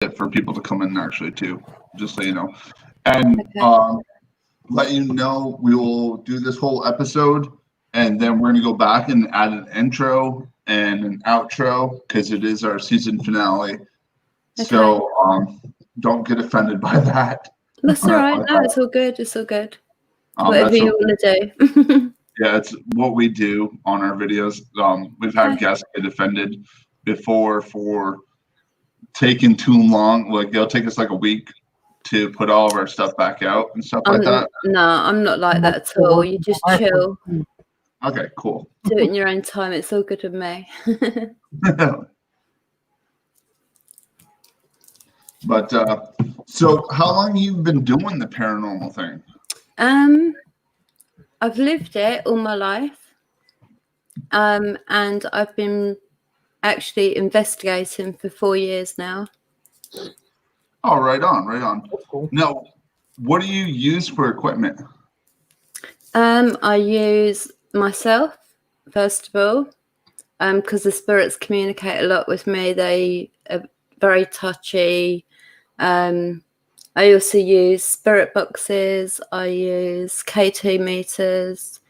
it for people to come in actually too, just so you know. And Okay. let you know we will do this whole episode, and then we're going to go back and add an intro and an outro because it is our season finale. Okay. So don't get offended by that. That's all right. No, it's all good. It's all good. Whatever that's you want to do. Yeah, it's what we do on our videos. We've had guests get offended before for taking too long. Like it'll take us like a week to put all of our stuff back out and stuff like that. No, I'm not like that at all. You just chill. Okay, cool. Do it in your own time. It's all good with me. But so how long have you been doing the paranormal thing? I've lived it all my life. And I've been actually investigating for 4 years now. Oh, right on, right on. Cool. Now, what do you use for equipment? I use myself, first of all, because the spirits communicate a lot with me. They are very touchy. I also use spirit boxes. I use K2 meters,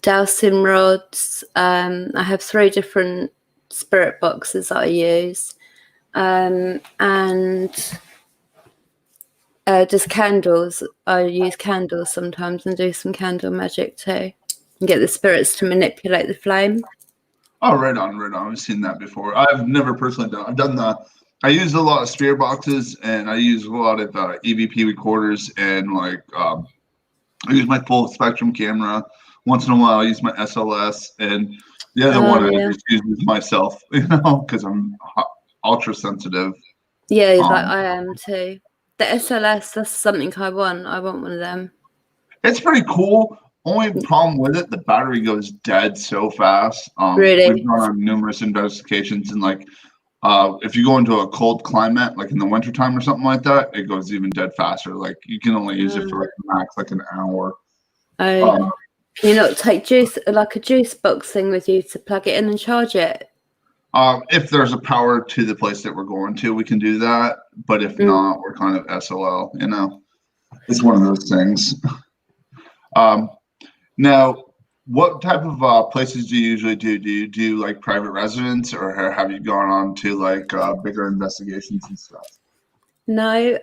dowsing rods. I have 3 different spirit boxes that I use, and just candles. I use candles sometimes and do some candle magic too, and get the spirits to manipulate the flame. Oh, right on, right on. I've seen that before. I've never personally done. I've done I use a lot of spirit boxes, and I use a lot of EVP recorders, and like I use my full spectrum camera. Once in a while, I use my SLS, and the other one I just use myself, because I'm ultra sensitive. Yeah, like I am too. The SLS, that's something I want. I want one of them. It's pretty cool. Only problem with it, the battery goes dead so fast. Really? We've gone on numerous investigations, and like if you go into a cold climate, like in the wintertime or something like that, it goes even dead faster. Like you can only use it for like max like an hour. Oh, can you not take a juice box thing with you to plug it in and charge it? If there's a power to the place that we're going to, we can do that. But if not, we're kind of SOL. It's one of those things. Now, what type of places do you usually do? Do you do like private residence, or have you gone on to like bigger investigations and stuff? No,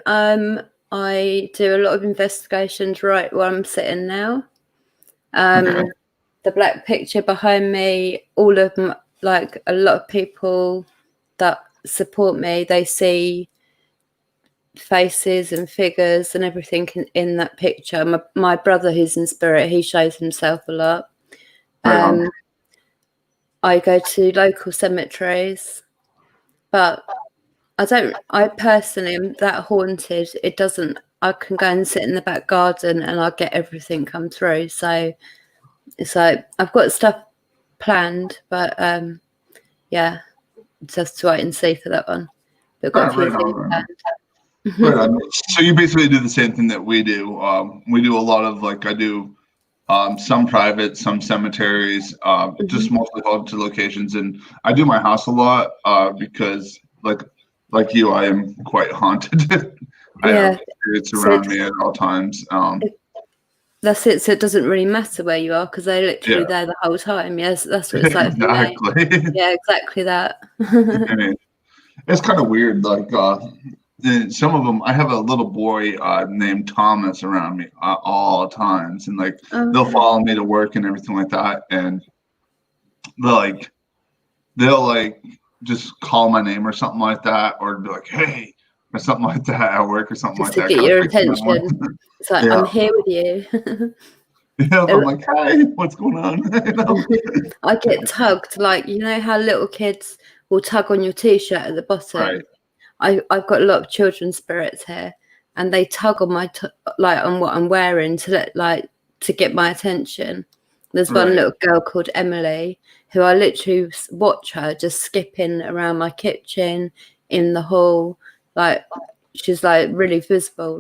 I do a lot of investigations right where I'm sitting now. The black picture behind me, all of them, like a lot of people that support me, they see faces and figures and everything in that picture. My brother, who's in spirit, he shows himself a lot. I go to local cemeteries, but I personally am that haunted. I can go and sit in the back garden and I'll get everything come through. So it's like I've got stuff planned, but just to wait and see for that one. But I've got a few things planned. Right. So you basically do the same thing that we do. We do a lot of I do some private, some cemeteries, just mostly haunted locations, and I do my house a lot because like you, I am quite haunted. I have spirits around me at all times. That's it. So it doesn't really matter where you are because they're literally there the whole time. Yes, that's what it's like for me. Yeah, exactly that. It's kind of weird. Some of them, I have a little boy named Thomas around me all times, and they'll follow me to work and everything like that, and they'll just call my name or something like that, or be like, "Hey," or something like that at work or something just like that. To get your attention. It's like, I'm here with you. Yeah, I'm like, "Hi, what's going on?" I get tugged, how little kids will tug on your t-shirt at the bottom. Right. I've got a lot of children's spirits here, and they tug on my on what I'm wearing to get my attention. There's one little girl called Emily who I literally watch her just skipping around my kitchen, in the hall, she's really visible.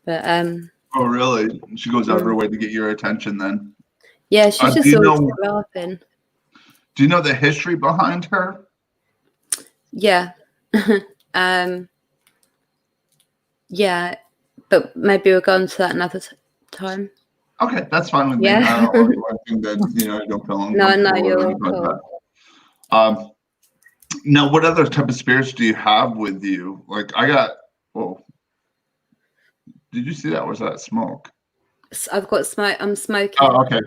But oh really? She goes out of her way to get your attention then? Yeah, she's just always laughing. Do you know the history behind her? Yeah. Yeah, but maybe we'll go on to that another time. Okay, that's fine with me. Yeah. I don't really want to think that you don't feel No, uncomfortable or you're anything like cool. that. Now, what other type of spirits do you have with you? Like, I got. Whoa! Did you see that? Was that smoke? I've got smoke. I'm smoking. Oh, okay.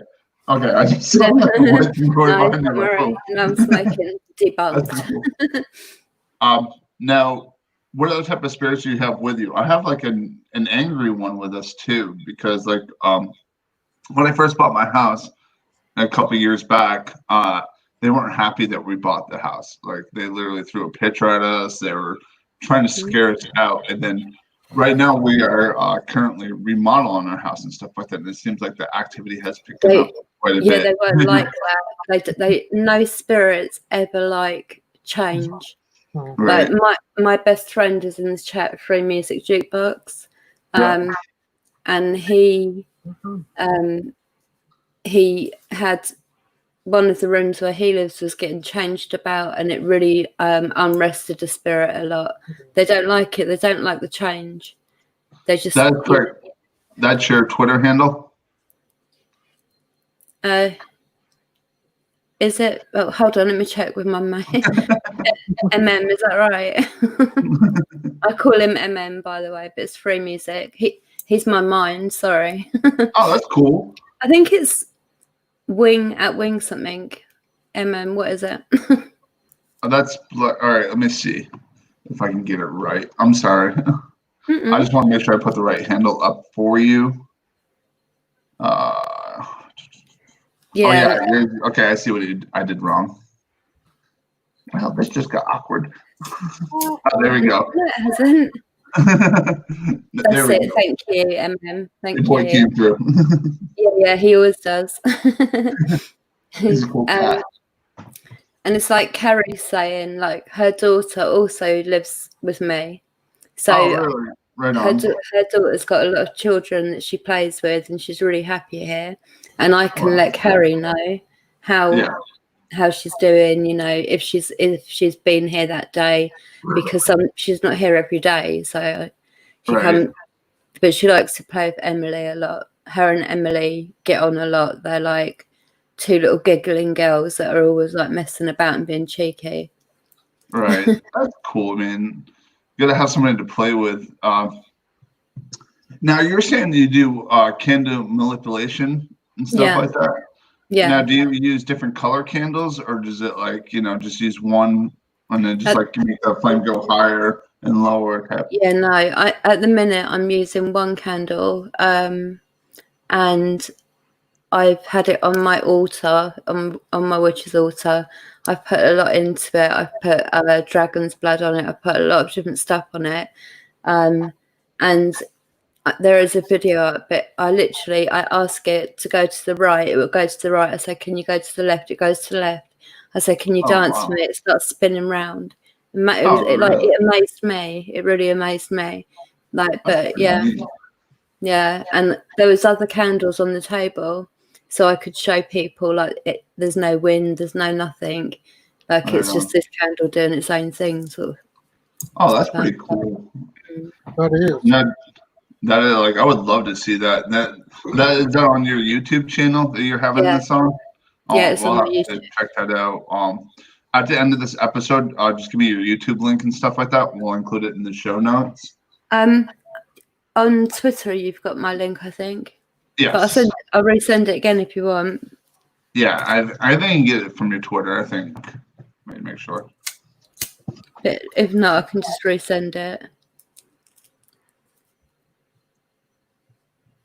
Okay, I just saw like a white thing going No, behind don't me. Like, worry. oh, No, I'm smoking. that's pretty Debunked. cool. Now, what other type of spirits do you have with you? I have like an angry one with us too, because like when I first bought my house a couple years back, they weren't happy that we bought the house. Like they literally threw a picture at us. They were trying to scare us out. And then right now we are currently remodeling our house and stuff like that. And it seems like the activity has picked up quite a bit. They weren't like that. They no spirits ever like change. Right. Like my best friend is in this chat free music jukebox, and he had one of the rooms where he lives was getting changed about, and it really unrested the spirit a lot. They don't like it. They don't like the change. They just That's correct. That's your Twitter handle? Is it? Oh, hold on, let me check with my mate. MM, is that right? I call him MM, by the way, but it's free music. He's my mind. Sorry. Oh, that's cool. I think it's Wing something. MM, what is it? That's all right. Let me see if I can get it right. I'm sorry. I just want to make sure I put the right handle up for you. Yeah. Oh, yeah. Okay, I see what I did wrong. Well, this just got awkward. Oh, there we go. No, it hasn't. That's it. Go. Thank you, MM. Thank Your boy you. came through. Yeah, he always does. He's a cool cat. And it's like Carrie saying, like her daughter also lives with me. So really? Right on. her daughter's got a lot of children that she plays with, and she's really happy here. And I can let Carrie know how she's doing. You know, if she's been here that day, because she's not here every day, so she comes. But she likes to play with Emily a lot. Her and Emily get on a lot. They're like two little giggling girls that are always like messing about and being cheeky. Right. That's cool, man. You gotta have somebody to play with. Now you're saying you do candle manipulation and stuff like that. Yeah. Now, do you use different color candles, or does it like just use one and then just like make the flame go higher and lower? Yeah, no. At the minute I'm using one candle, and I've had it on my altar, on my witch's altar. I've put a lot into it. I've put dragon's blood on it. I've put a lot of different stuff on it, and there is a video, but I ask it to go to the right. It will go to the right. I say, can you go to the left? It goes to the left. I say, can you dance for me? It starts spinning round. It amazed me. It really amazed me. Yeah. And there was other candles on the table, so I could show people there's no wind, there's no nothing. Like it's just this candle doing its own thing. Sort of. Oh, that's pretty cool. That is. That is like I would love to see that. That is that on your YouTube channel that you're having this on? Yeah, it's on YouTube. Check that out. At the end of this episode, just give me your YouTube link and stuff like that. We'll include it in the show notes. On Twitter, you've got my link, I think. Yes. But I'll resend it again if you want. Yeah, I think you get it from your Twitter. I think. Let me make sure. But if not, I can just resend it.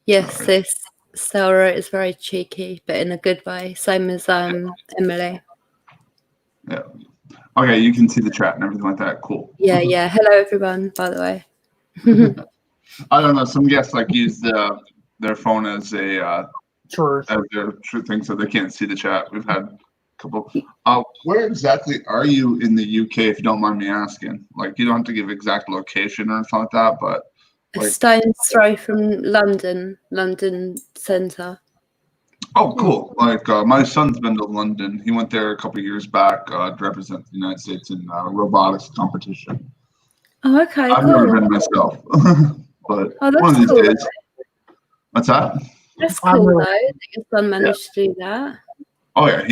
Yes, this Sarah is very cheeky, but in a good way. Same as Emily. Yeah. Okay, you can see the chat and everything like that. Cool. Yeah. Hello, everyone. By the way. I don't know. Some guests use their phone as a True. As their true thing, so they can't see the chat. We've had a couple. Where exactly are you in the UK, if you don't mind me asking? Like, you don't have to give exact location or anything like that, but. A stone's throw from London Centre. Oh, cool. Like, my son's been to London. He went there a couple of years back to represent the United States in robotics competition. Oh, okay, I've cool. never been myself, but Oh, one of that's these cool. days. What's that? That's I'm cool, though, really, that your son managed to do that. Oh yeah,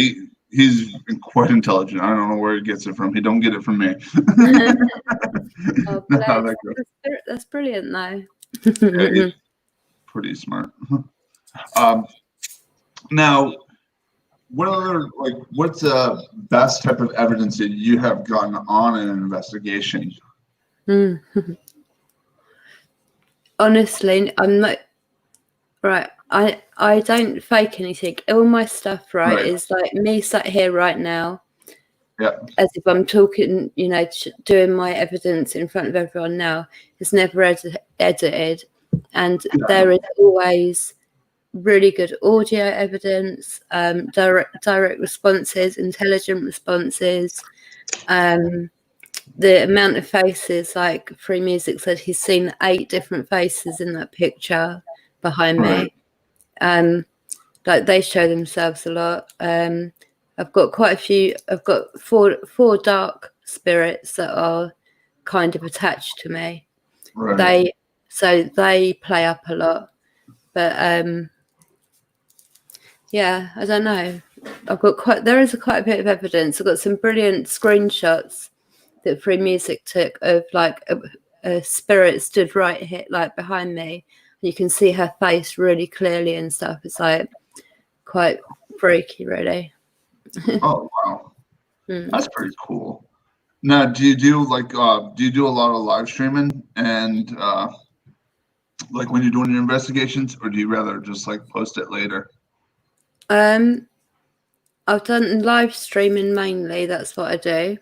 he's quite intelligent. I don't know where he gets it from. He don't get it from me. Oh, Not how bless. that goes. That's brilliant, though. Yeah, he's pretty smart. Um, Now, what other what's the best type of evidence that you have gotten on in an investigation? Mm. Honestly, I'm not right. I don't fake anything. All my stuff, right, is like me sat here right now, Yeah, as if I'm talking, doing my evidence in front of everyone now. It's never edited, and there is always really good audio evidence, direct responses, intelligent responses. The amount of faces, like Free Music said, he's seen 8 different faces in that picture behind me. Like they show themselves a lot. I've got quite a few. I've got four dark spirits that are kind of attached to me. right. They play up a lot, but yeah, I don't know. There is quite a bit of evidence. I've got some brilliant screenshots that Free Music took of like a spirit stood right here, like behind me. And you can see her face really clearly and stuff. It's like quite freaky, really. Oh wow, that's pretty cool. Now, do you do a lot of live streaming and like when you're doing your investigations, or do you rather just like post it later? I've done live streaming mainly. That's what I do.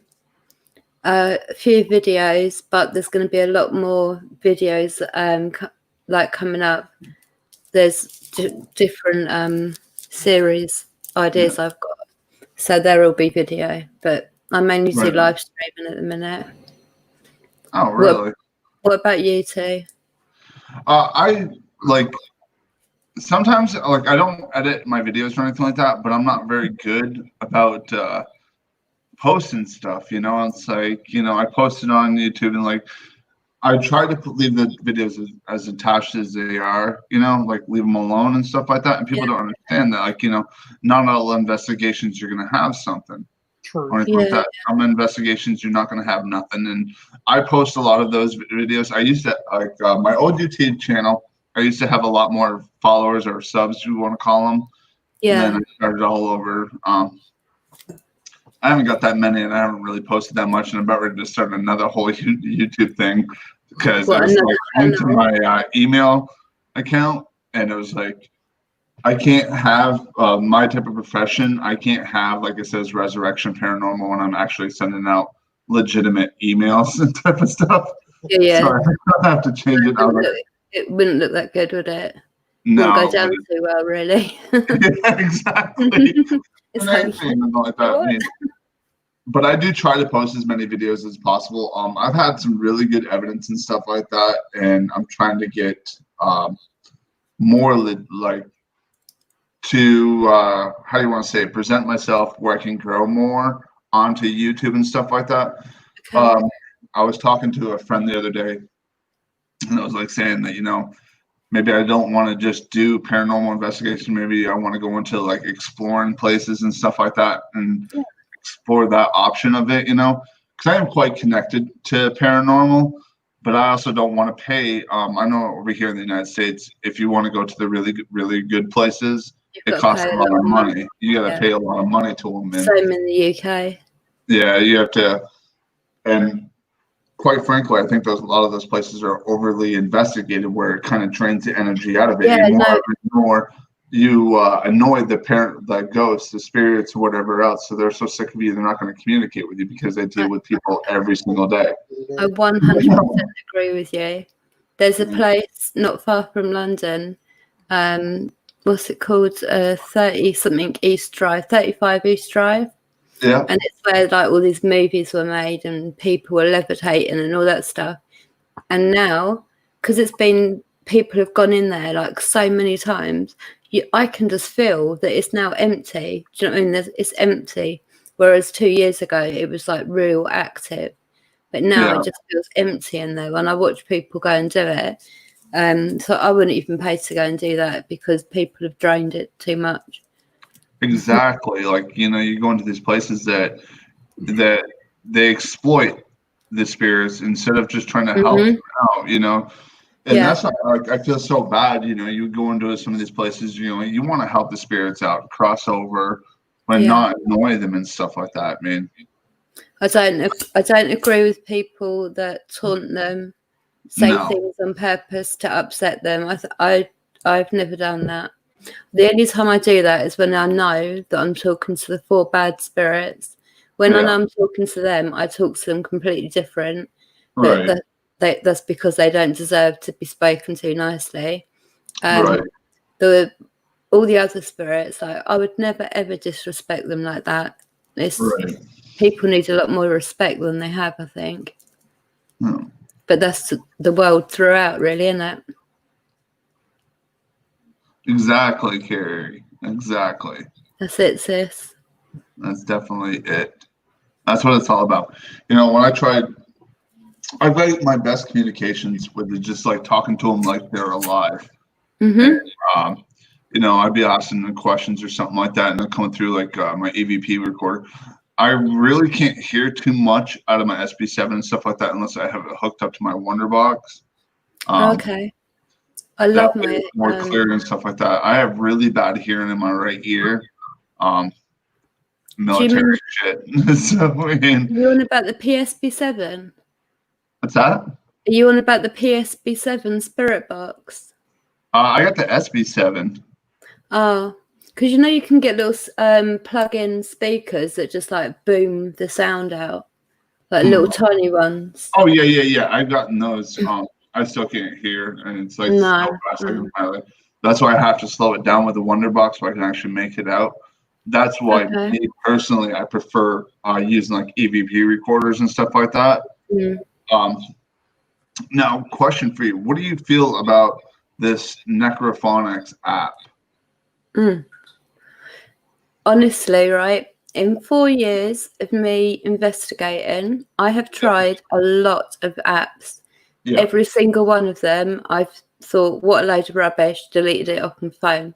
A few videos, but there's going to be a lot more videos coming up. There's different series ideas I've got, so there will be video. But I mainly do live streaming at the minute. Oh, really? What about you two? I like sometimes like I don't edit my videos or anything like that, but I'm not very good about posting stuff. It's like I posted on YouTube and like I try to leave the videos as attached as they are. Like leave them alone and stuff like that. And people don't understand that like not all investigations you're gonna have something. true. Or anything like that. Some investigations you're not going to have nothing. And I post a lot of those videos. I used to my old YouTube channel. I used to have a lot more followers or subs, you want to call them. Yeah. And then I started all over. I haven't got that many, and I haven't really posted that much. And I'm about ready to start another whole YouTube thing because I was into my email account, and it was like I can't have my type of profession. I can't have, like it says, Resurrection Paranormal when I'm actually sending out legitimate emails and type of stuff. Yeah. So I have to change it out. It wouldn't look that good, would it? No. Wouldn't go down too well, really. Yeah, exactly. It's like that. But I do try to post as many videos as possible. I've had some really good evidence and stuff like that, and I'm trying to get more to how do you want to say it, present myself where I can grow more onto YouTube and stuff like that. Okay. I was talking to a friend the other day, and I was like saying that maybe I don't want to just do paranormal investigation. Maybe I want to go into like exploring places and stuff like that and explore that option of it. Because I am quite connected to paranormal. But I also don't want to pay. I know over here in the United States, if you want to go to the really, really good places, it costs a lot of money. You got to pay a lot of money to them. Same in the UK. Yeah, you have to. And quite frankly, I think a lot of those places are overly investigated, where it kind of drains the energy out of it. The more you annoy the ghosts, the spirits, or whatever else, so they're so sick of you, they're not going to communicate with you because they deal with people every single day. I 100% agree with you. There's a place not far from London. What's it called? 30-something East Drive, 35 East Drive. Yeah. And it's where like all these movies were made and people were levitating and all that stuff. And now, because people have gone in there like so many times, I can just feel that it's now empty. Do you know what I mean? It's empty. Whereas 2 years ago, it was like real active. but now Yeah. it just feels empty in there when I watch people go and do it. So I wouldn't even pay to go and do that because people have drained it too much. Exactly. Like, you go into these places that they exploit the spirits instead of just trying to help them out. And Yeah. that's not like, I feel so bad. You go into some of these places, you want to help the spirits out, cross over, but not annoy them and stuff like that, man. I don't agree with people that taunt them, say things on purpose to upset them. I've never done that. The only time I do that is when I know that I'm talking to the 4 bad spirits. When I know I'm talking to them, I talk to them completely different. Right. That's because they don't deserve to be spoken to nicely. Right. All the other spirits, I would never ever disrespect them like that. People need a lot more respect than they have, I think. But that's the world throughout, really, isn't it? Exactly, Carrie. Exactly. That's it, sis. That's definitely it. That's what it's all about. When I got my best communications with just like talking to them like they're alive. And, I'd be asking them questions or something like that, and they're coming through like my EVP recorder. I really can't hear too much out of my SB7 and stuff like that unless I have it hooked up to my Wonderbox. Okay. I love my more clear and stuff like that. I have really bad hearing in my right ear. Military shit. So, are you on about the PSB7? What's that? Are you on about the PSB7 Spirit Box? I got the SB7. Oh, because you can get little plug-in speakers that just like boom the sound out, like little tiny ones. Oh yeah. I've gotten those. I still can't hear, and it's like that's why I have to slow it down with the Wonderbox so I can actually make it out. That's why me personally, I prefer using like EVP recorders and stuff like that. Now, question for you: what do you feel about this Necrophonics app? Honestly, right, in 4 years of me investigating, I have tried a lot of apps. Every single one of them, I've thought, what a load of rubbish, deleted it off my phone.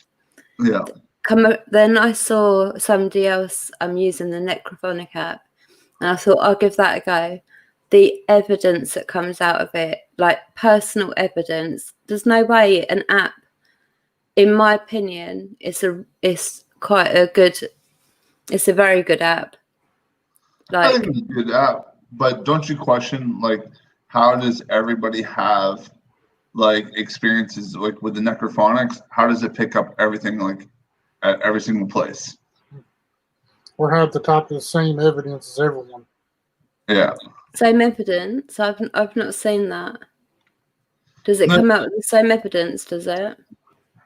Then I saw somebody else using the Necrophonic app, and I thought, I'll give that a go. The evidence that comes out of it, like personal evidence, there's no way an app, in my opinion, it's a very good app. I think it's a good app, but don't you question like how does everybody have like experiences like with the Necrophonics? How does it pick up everything like at every single place? Or have the top of the same evidence as everyone. Yeah. Same evidence? I've not seen that. Does it come out with the same evidence, does it?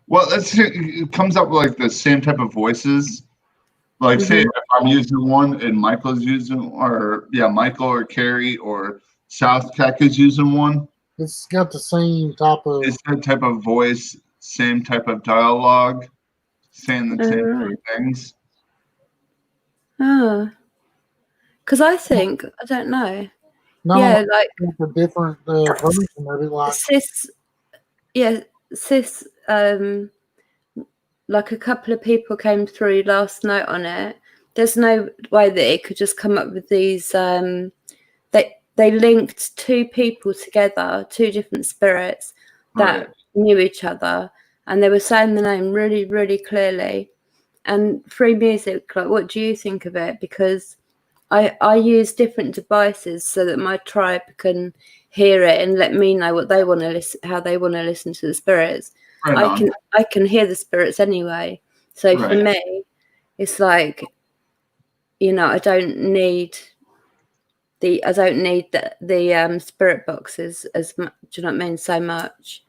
Well, it comes up with like the same type of voices. Like say if I'm using one and Michael's using Michael or Carrie or South Tech is using one. It's got the same type of voice, same type of dialogue, saying the same things. Oh. Because I think, I don't know. No, like a different version of it. Like sis, like a couple of people came through last night on it. There's no way that it could just come up with these. They linked 2 people together, 2 different spirits that knew each other, and they were saying the name really, really clearly. And free music, like, what do you think of it? Because I use different devices so that my tribe can hear it and let me know what they want to listen, how they want to listen to the spirits. I can hear the spirits anyway. So for me, it's like, I don't need the spirit boxes as much. Do you know what I mean? So much.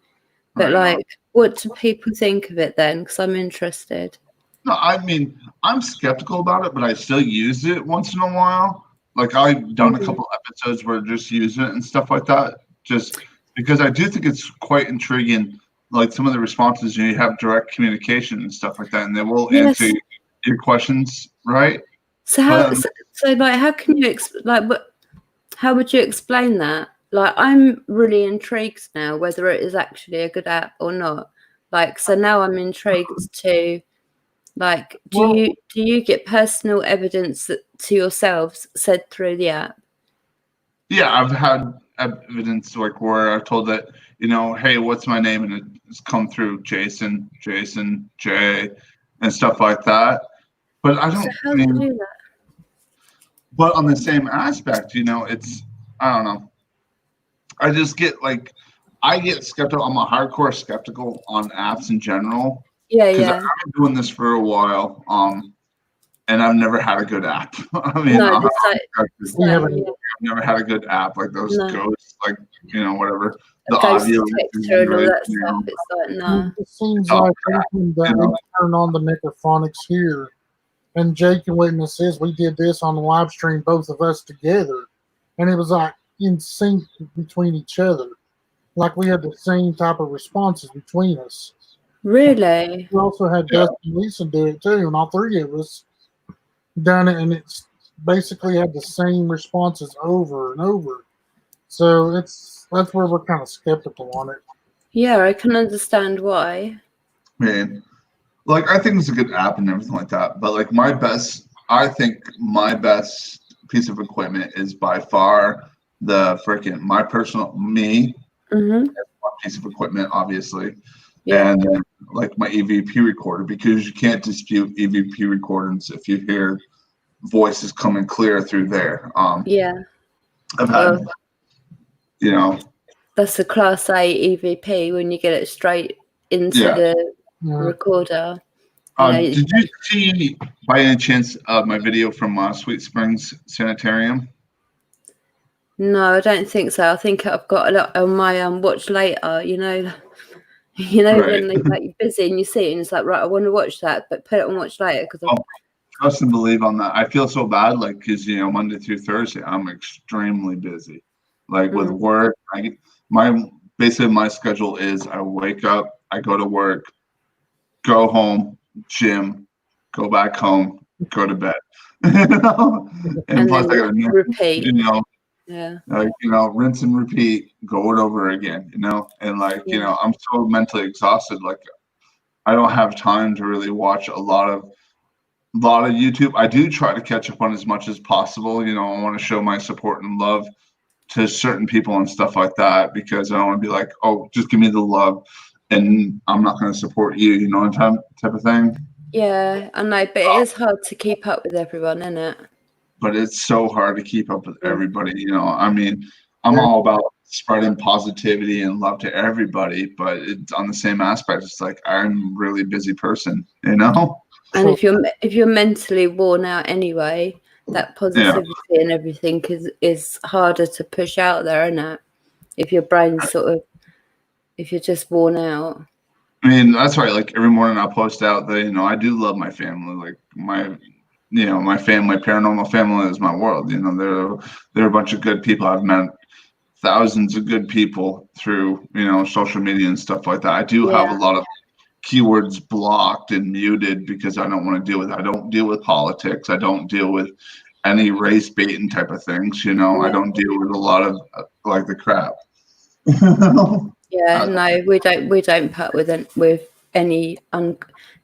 But what do people think of it then? Because I'm interested. No, I mean, I'm skeptical about it, but I still use it once in a while. Like I've done a couple episodes where I just use it and stuff like that, just because I do think it's quite intriguing. Like some of the responses, you have direct communication and stuff like that, and they will answer your questions, right? So how can you How would you explain that? Like, I'm really intrigued now whether it is actually a good app or not. Like, so now I'm intrigued to, like, do you get personal evidence to yourselves said through the app? Yeah, I've had evidence like where I've told that, hey, what's my name? And it's come through Jason, Jay, and stuff like that. But I So don't, how do you do that? but on the same aspect, it's, I don't know. I just get I get skeptical. I'm a hardcore skeptical on apps in general. Yeah, Because yeah. I've been doing this for a while. And I've never had a good app. I mean, No, I've yeah. never had a good app like those No. ghosts, whatever. The Ghost audio, detector and all that stuff. It's like, no. It seems It's all like crap, anything that we turn on the necrophonics here, and Jake can witness this. We did this on the live stream, both of us together, and it was like in sync between each other. Like we had the same type of responses between us. Really? We also had Dustin and Lisa do it too, and all three of us done it, and it's basically had the same responses over and over. So that's where we're kind of skeptical on it. Yeah, I can understand why. Man, I think it's a good app and everything like that. But I think my best piece of equipment is by far my personal Mm-hmm. piece of equipment, obviously. Yeah. And then my EVP recorder, because you can't dispute EVP recordings if you hear voices coming clear through there. Yeah. I've had, That's a Class A EVP when you get it straight into the recorder. Did you see by any chance my video from Sweet Springs Sanitarium? No, I don't think so. I think I've got a lot on my watch later. Right. When you're busy and you see it and it's like, right, I want to watch that, but put it on watch later because Trust and believe on that. I feel so bad, because Monday through Thursday I'm extremely busy, with work. Basically my schedule is I wake up, I go to work, go home, gym, go back home, go to bed. And plus I got to repeat. Yeah. Rinse and repeat, go it over again, and I'm so mentally exhausted. I don't have time to really watch a lot of YouTube. I do try to catch up on as much as possible. I want to show my support and love to certain people and stuff like that, because I don't want to be like, oh, just give me the love and I'm not going to support you, type of thing. Yeah, I know, but it is hard to keep up with everyone, isn't it? But it's so hard to keep up with everybody. I mean, I'm all about spreading positivity and love to everybody, but it's on the same aspect. It's like I'm a really busy person, And if you're mentally worn out anyway, that positivity and everything is harder to push out there, isn't it? If your brain's if you're just worn out. I mean, that's right. Every morning I'll post out that, I do love my family. My family, my paranormal family is my world. They're a bunch of good people. I've met thousands of good people through, social media and stuff like that. I do have a lot of keywords blocked and muted because I don't want to deal with it. I don't deal with politics. I don't deal with any race baiting type of things. I don't deal with a lot of the crap. No, we don't put with any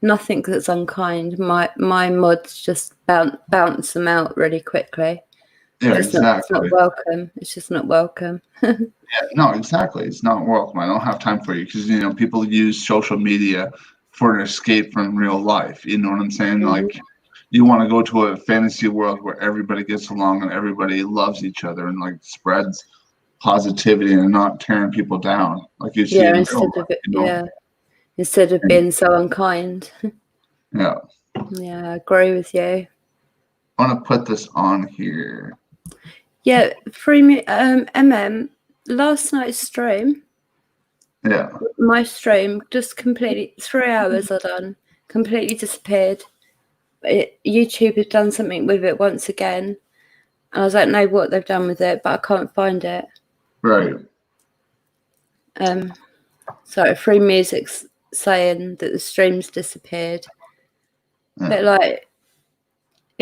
nothing that's unkind. My mods just bounce them out really quickly. Yeah, exactly. It's not welcome. It's just not welcome. Yeah, no, exactly. It's not welcome. I don't have time for you because people use social media for an escape from real life. You know what I'm saying? Mm-hmm. You want to go to a fantasy world where everybody gets along and everybody loves each other and spreads positivity and not tearing people down like you see in real life, instead of being so unkind. Yeah. Yeah, I agree with you. I want to put this on here. Yeah, last night's stream. Yeah. My stream just completely 3 hours I done, completely disappeared. YouTube had done something with it once again. I don't know what they've done with it, but I can't find it. Right. So Free Music's saying that the stream's disappeared. But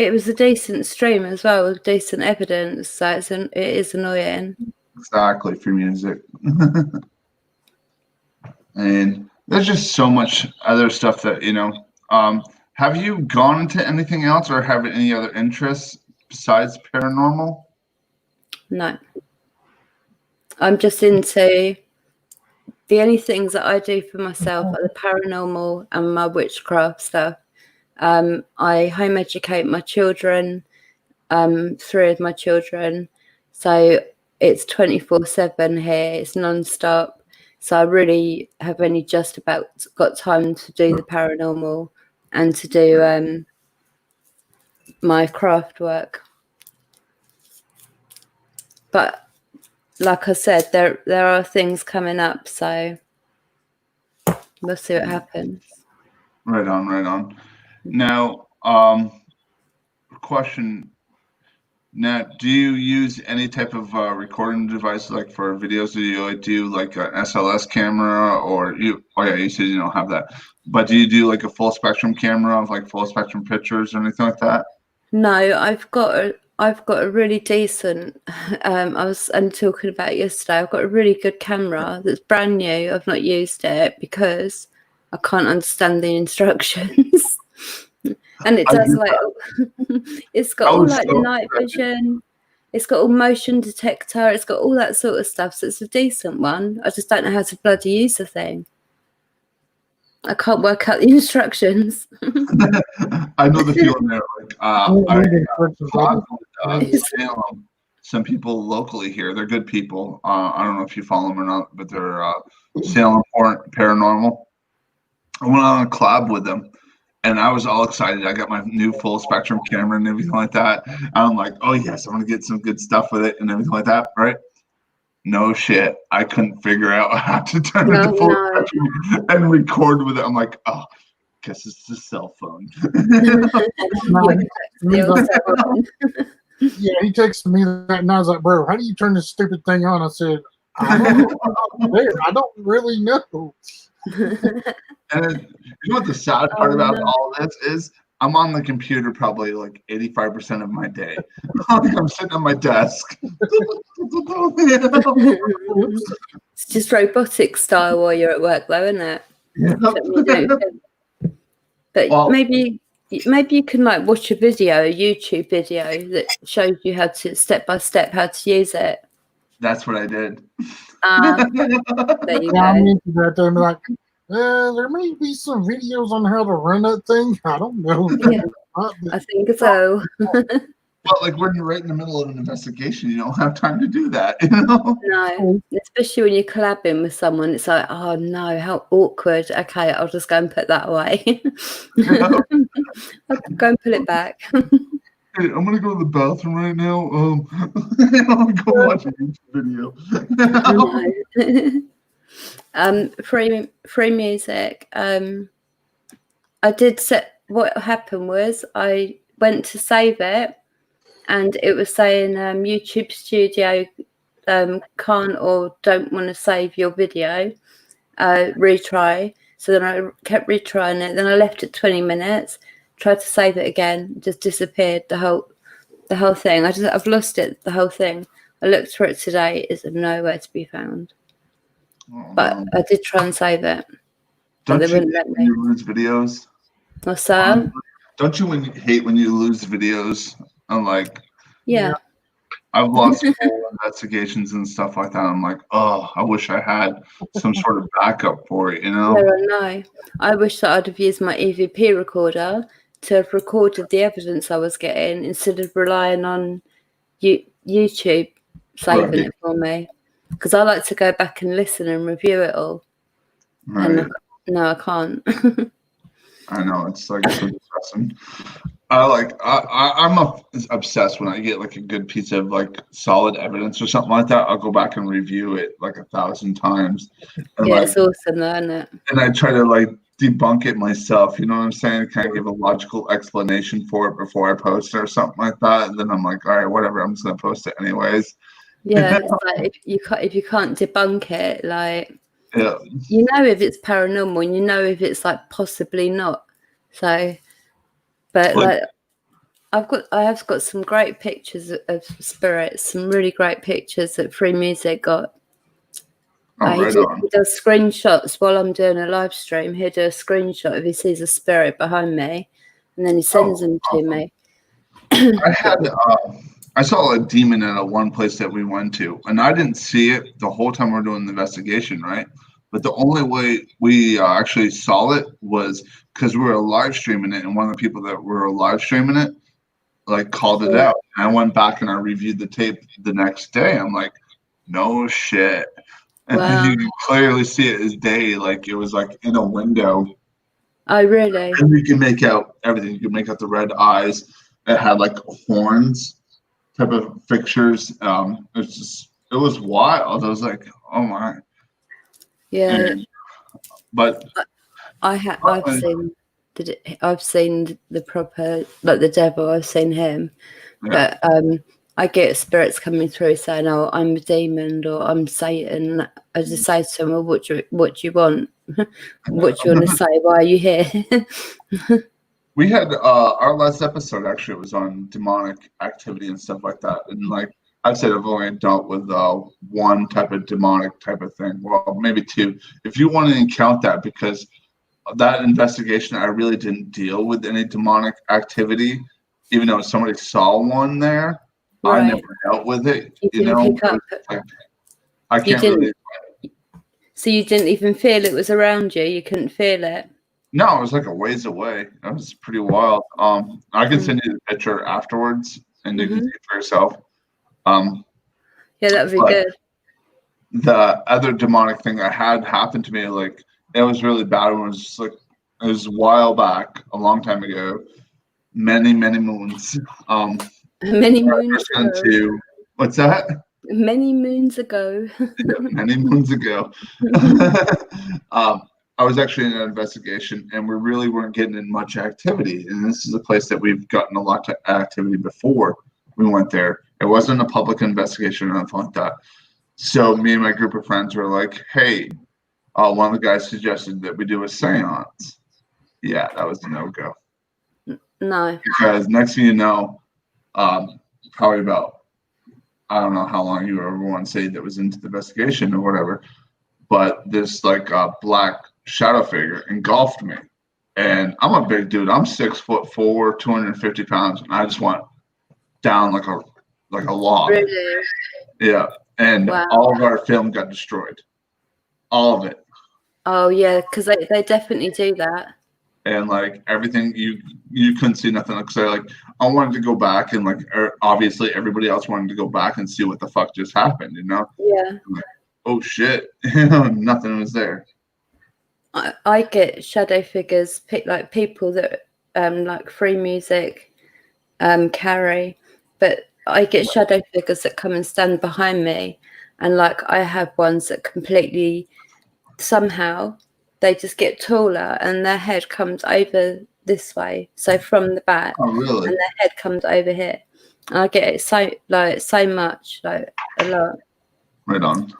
it was a decent stream as well with decent evidence, so it is annoying. Exactly, for music. And there's just so much other stuff that, have you gone into anything else or have any other interests besides paranormal? No. I'm just into the only things that I do for myself are the paranormal and my witchcraft stuff. I home educate my children, 3 of my children. So it's 24/7 here. It's non-stop. So I really have only just about got time to do the paranormal and to do my craft work. But like I said, there are things coming up, so we'll see what happens. Right on. Now, question. Now, do you use any type of recording device, like for videos? Do you do like an SLS camera, or you? Oh yeah, you said you don't have that. But do you do like a full spectrum camera of like full spectrum pictures or anything like that? No, I've got a really decent. I was talking about it yesterday. I've got a really good camera that's brand new. I've not used it because I can't understand the instructions. And it does like it's got all like night vision, it's got all motion detector, it's got all that sort of stuff. So it's a decent one. I just don't know how to bloody use the thing. I can't work out the instructions. I know the feeling there. Like Salem, some people locally here, they're good people. I don't know if you follow them or not, but they're Salem Paranormal. I went on a collab with them. And I was all excited. I got my new full spectrum camera and everything like that. I'm like, oh yes, I'm gonna get some good stuff with it and everything like that, right? No shit. I couldn't figure out how to turn it to full spectrum and record with it. I'm like, oh, guess it's the cell phone. Yeah, he texted me that and I was like, bro, how do you turn this stupid thing on? I said, I don't really know. And you know what the sad part about all this is? I'm on the computer probably like 85% of my day. I'm sitting on my desk. It's just robotic style while you're at work, though, isn't it? Yep. But well, maybe you can like watch a YouTube video that shows you how to step by step how to use it. That's what I did. There you go. I'm into that. I'm like, there may be some videos on how to run that thing. I don't know. Yeah, I think so. But like when you're right in the middle of an investigation, you don't have time to do that, you know? No, especially when you're collabing with someone. It's like, oh no, how awkward. Okay, I'll just go and put that away. I'll go and pull it back. Hey, I'm gonna go to the bathroom right now. I'll go watch a YouTube video. Free music. I did set. What happened was I went to save it, and it was saying YouTube Studio can't or don't want to save your video. Retry. So then I kept retrying it. Then I left it 20 minutes. Tried to save it again. Just disappeared. The whole thing. I've lost it. The whole thing. I looked for it today. It's nowhere to be found. But I did try and save it. Don't you hate when you lose videos? What's that? Don't you hate when you lose videos? I'm like, yeah. I've lost full investigations and stuff like that. I'm like, oh, I wish I had some sort of backup for it, you know? No. I wish that I'd have used my EVP recorder to have recorded the evidence I was getting instead of relying on YouTube saving it for me. Because I like to go back and listen and review it all. Right. And no, I can't. I know, it's like so depressing. I'm obsessed when I get like a good piece of like solid evidence or something like that. I'll go back and review it like 1,000 times. And yeah, it's awesome though, isn't it? And I try to like debunk it myself. You know what I'm saying? Kind of give a logical explanation for it before I post it or something like that. And then I'm like, all right, whatever. I'm just gonna post it anyways. Yeah, it's like if you can't debunk it, like yeah, you know if it's paranormal, and you know if it's like possibly not. So, but like I have got some great pictures of spirits, some really great pictures that Free Music got. Oh, right on. He does screenshots while I'm doing a live stream. He'll do a screenshot if he sees a spirit behind me, and then he sends them to me. I saw a demon at one place that we went to, and I didn't see it the whole time we were doing the investigation, right? But the only way we actually saw it was because we were live streaming it, and one of the people that were live streaming it like called it out. And I went back and I reviewed the tape the next day. I'm like, no shit. And Wow. you can clearly see it as day, like it was like in a window. Oh, really? And you can make out everything. You can make out the red eyes. It had like horns type of fixtures. It was wild. I was like, oh my. Yeah. But I've seen the proper, like the devil. I've seen him, yeah. but I get spirits coming through saying, "Oh, I'm a demon," or "I'm Satan." I just say to them, "Well, what do you want? What do you want to say? Why are you here?" We had our last episode actually was on demonic activity and stuff like that, and like I said, I've only dealt with one type of demonic type of thing. Well, maybe two. If you want to count that, because that investigation, I really didn't deal with any demonic activity, even though somebody saw one there. Right. I never dealt with it. You didn't pick up. I can't really. So you didn't even feel it was around you. You couldn't feel it. No, it was like a ways away. That was pretty wild. I can send you the picture afterwards, and you can see it for yourself. Yeah, that would be good. The other demonic thing that had happened to me, like it was really bad. It was just like it was a while back, a long time ago, many moons. Many moons ago. What's that? Many moons ago. Yeah, many moons ago. I was actually in an investigation, and we really weren't getting in much activity. And this is a place that we've gotten a lot of activity before we went there. It wasn't a public investigation or anything like that. So me and my group of friends were like, hey, one of the guys suggested that we do a seance. Yeah, that was a no-go. No. Because next thing you know, probably about, I don't know how long you were everyone say that was into the investigation or whatever, but this like black shadow figure engulfed me. And I'm a big dude. I'm 6'4", 250 pounds, and I just went down like a log. Really? Yeah. And all of our film got destroyed. All of it. Oh yeah, because they definitely do that. And like everything, you couldn't see nothing. Like I wanted to go back, and like obviously everybody else wanted to go back and see what the fuck just happened, you know? Yeah. Like, oh shit, nothing was there. I get shadow figures, like people that like Free Music carry, but I get shadow figures that come and stand behind me, and like I have ones that completely somehow they just get taller and their head comes over this way, so from the back. Oh really? And their head comes over here. And I get it so much, like a lot. Right on.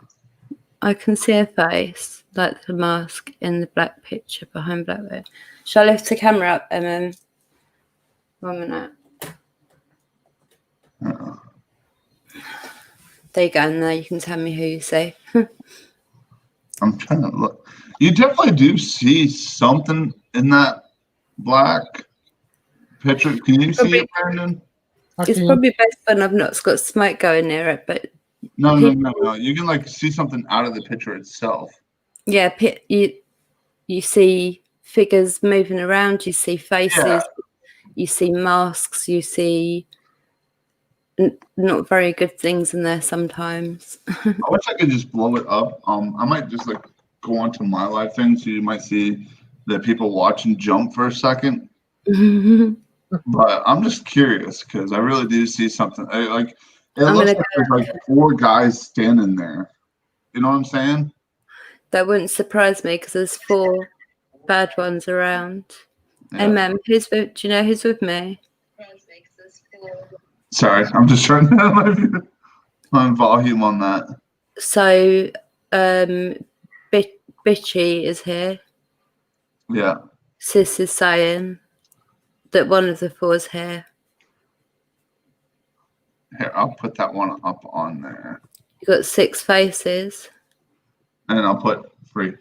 I can see a face, like the mask in the black picture behind Black Wing. Shall I lift the camera up, and then 1 minute? There you go, and now you can tell me who you see. I'm trying to look. You definitely do see something in that black picture. Can you see it, Brandon? It's probably best when I've not got smoke going near it, but no. You can like see something out of the picture itself. Yeah, you see figures moving around. You see faces. You see masks. You see not very good things in there sometimes. I wish I could just blow it up. I might just like go onto my live thing, so you might see the people watching jump for a second. But I'm just curious because I really do see something. It looks like there's like 4 guys standing there. You know what I'm saying? That wouldn't surprise me because there's 4 bad ones around. Yeah. Who's with? Do you know who's with me? Sorry, I'm just trying to have my volume on that. So, Bitchy is here. Yeah. Sis is saying that one of the 4's here. Here, I'll put that one up on there. You got 6 faces. And I'll put free.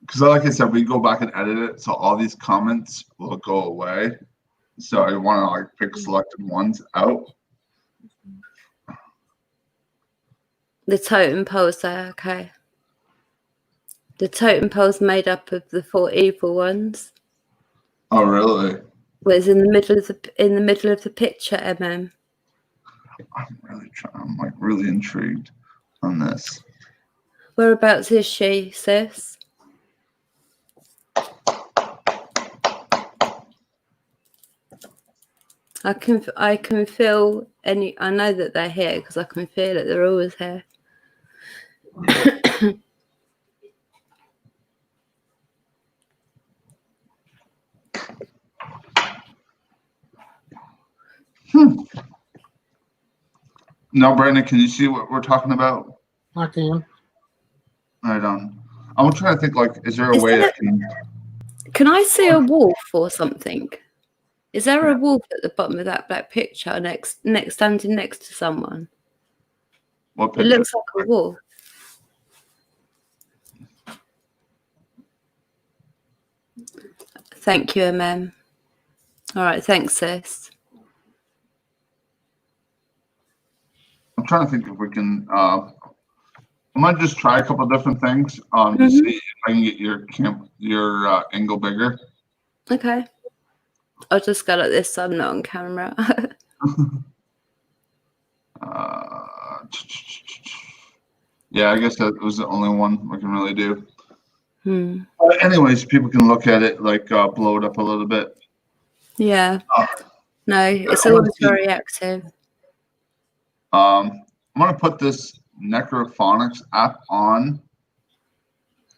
Because like I said, we go back and edit it, so all these comments will go away. So I want to like pick selected ones out. The totem poles there, okay. The totem pole's made up of the 4 evil ones. Oh really? Well, it's in the middle of the picture, MM. I'm like really intrigued on this. Whereabouts is she, sis? I can feel any. I know that they're here because I can feel it. They're always here. Now, Brandon, can you see what we're talking about? I can. I don't. I'm trying to think. Like, is there a way I can? Can I see a wolf or something? Is there a wolf at the bottom of that black picture standing next to someone? What It picture? looks like a wolf. Thank you, MM. All right, thanks, sis. I'm trying to think if we can. I might just try a couple of different things to see if I can get your angle bigger. Okay. I'll just go like this so I'm not on camera. Yeah, I guess that was the only one we can really do. Hmm. Anyways, people can look at it, like blow it up a little bit. Yeah. No, it's always very active. I'm gonna put this Necrophonics app on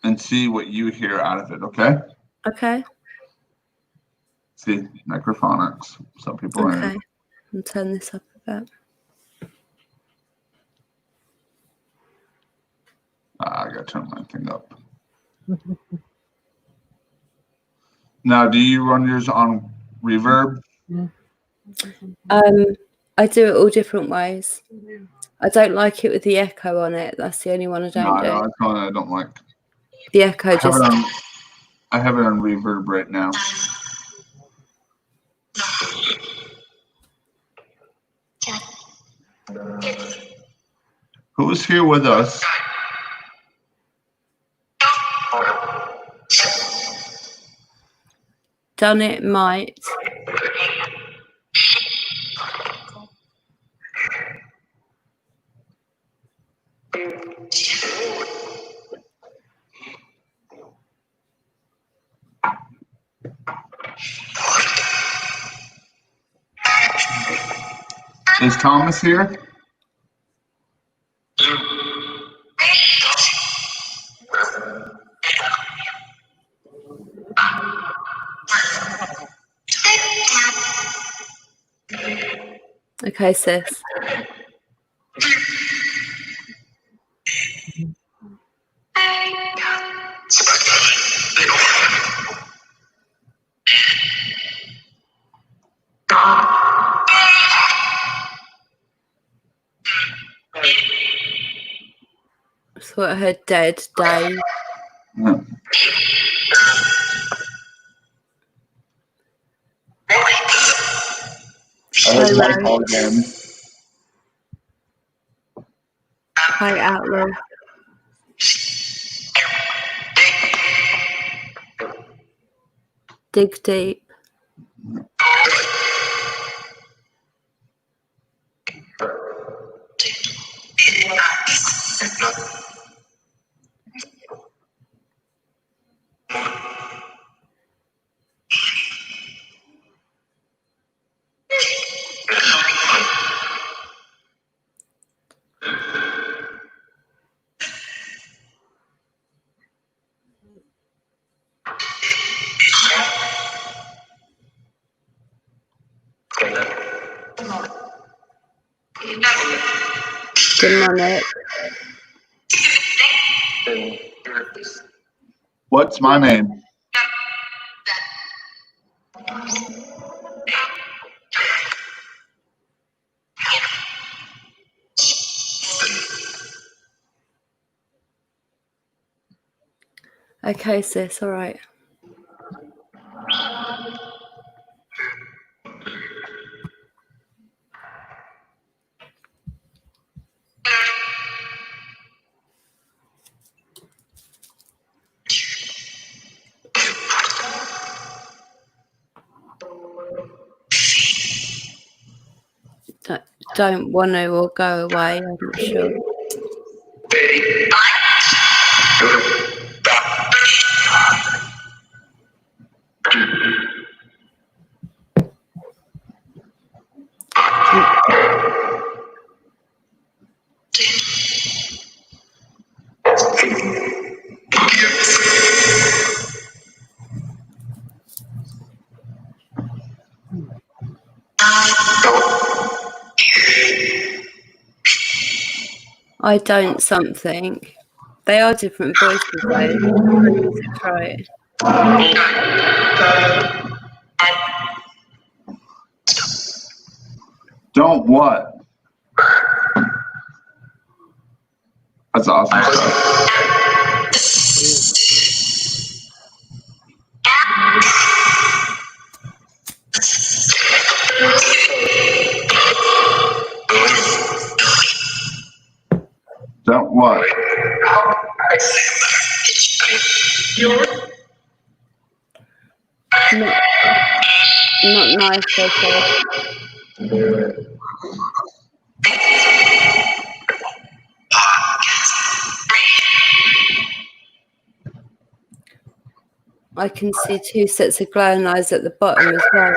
and see what you hear out of it. Okay. Okay. See, Necrophonics. Some people are Okay. in. I'll turn this up a bit. I gotta turn my thing up. Now, do you run yours on reverb? I do it all different ways. I don't like it with the echo on it. That's the only one I don't do. No, that's one I don't like. The echo just. I have it on reverb right now. Who's here with us? Done it might. Is Thomas here? Okay, sis. Thought I heard dead Dave. No. Again. Hi, Outlaw. Dig deep. Demonic. What's my name? Okay, sis. All right. Don't want to or go away. I'm not sure. I don't something. They are different voices though. Music's right. Don't what? That's awesome stuff. Don't what? Not nice, okay. I can see 2 sets of glowing eyes at the bottom as well.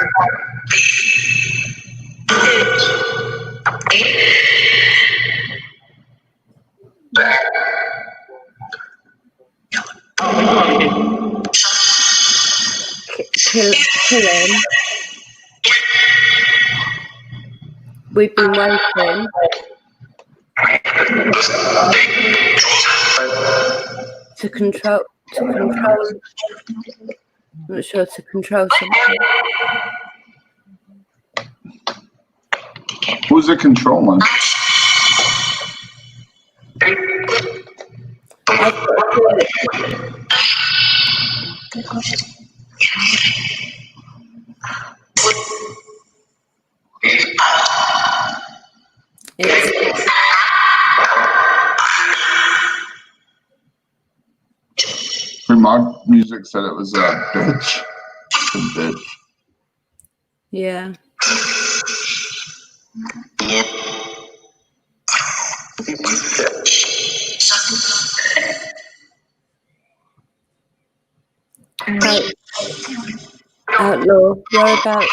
Kill him. We've been waiting. To control. I'm not sure, to control something. Who's it controlling? I've got a feeling. Remark music said it was a bitch. A bitch. Yeah. Outlaw, whereabouts?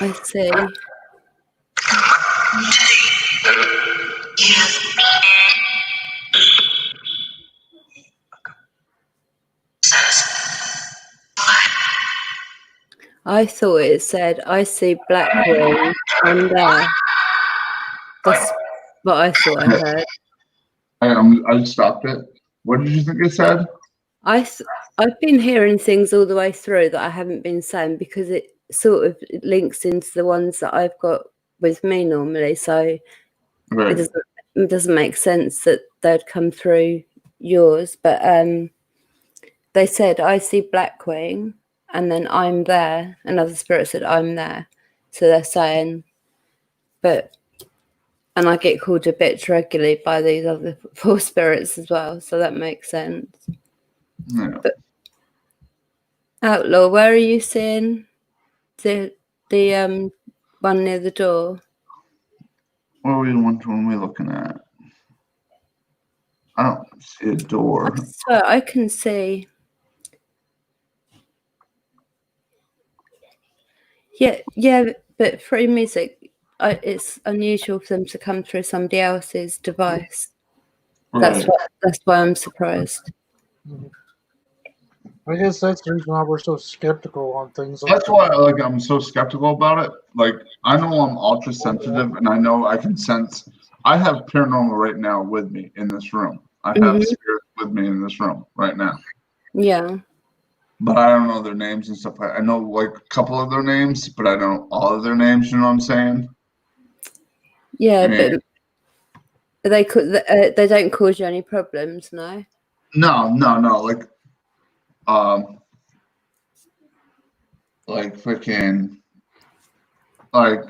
I see. I thought it said, I see Black Wing, I'm there. That's what I thought I heard. I stopped it. What did you think it said? I've been hearing things all the way through that I haven't been saying because it sort of links into the ones that I've got with me normally. So Right. it doesn't make sense that they'd come through yours. But they said, I see Black Wing, and then I'm there. Another spirit said, I'm there. So they're saying, and I get called a bitch regularly by these other 4 spirits as well. So that makes sense. Yeah. But Outlaw, where are you seeing the one near the door? What are we looking at? I don't see a door. I swear I can see. Yeah, but through music, it's unusual for them to come through somebody else's device. Right. That's why I'm surprised. I guess that's the reason why we're so skeptical on things like That's why I'm so skeptical about it. Like, I know I'm ultra sensitive, and I know I can sense. I have paranormal right now with me in this room. I have spirits with me in this room right now. Yeah. But I don't know their names and stuff. I know like a couple of their names, but I don't know all of their names. You know what I'm saying? Yeah, but They don't cause you any problems, no? No. Um, like freaking, like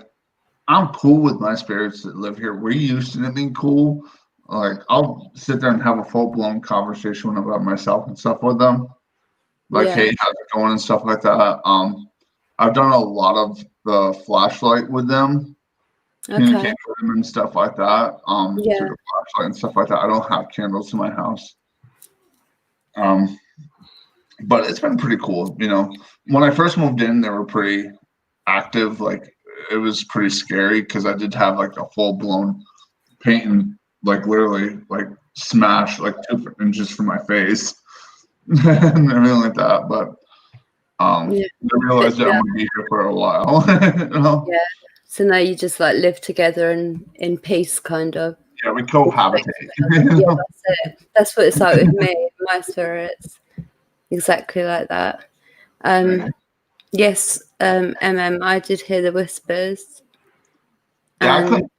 I'm cool with my spirits that live here. We're used to them being cool. Like I'll sit there and have a full blown conversation about myself and stuff with them. Like, Yeah. hey, how's it going and stuff like that. I've done a lot of the flashlight with them, Okay. communicate with them and stuff like that. Through Yeah. the flashlight and stuff like that. I don't have candles in my house. Um, but it's been pretty cool. When I first moved in, they were pretty active. Like it was pretty scary because I did have like a full blown painting, like literally like smash like 2 inches from my face and everything like that. But Yeah. I realized that I'm gonna be here for a while. Yeah. So now you just like live together and in peace, kind of. Yeah, we cohabitate. Yeah, that's it. That's what it's like with me, my spirits. Exactly like that. Yes, I did hear the whispers. Yeah, And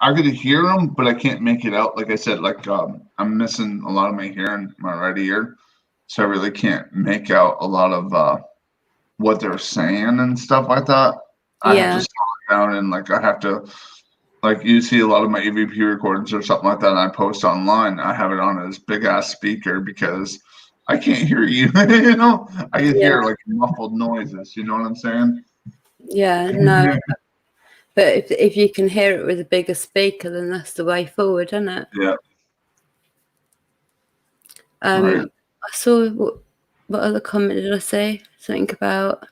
I could hear them, but I can't make it out. Like I said, like I'm missing a lot of my hair in my right ear, so I really can't make out a lot of what they're saying and stuff like that. I have to yeah, slow it down and like I have to like you see a lot of my EVP recordings or something like that and I post online. I have it on this big ass speaker because I can't hear you. I can yeah, hear like muffled noises. You know what I'm saying? yeah, no. But if you can hear it with a bigger speaker, then that's the way forward, isn't it? Yeah. Right. I saw what other comment did I say? Something about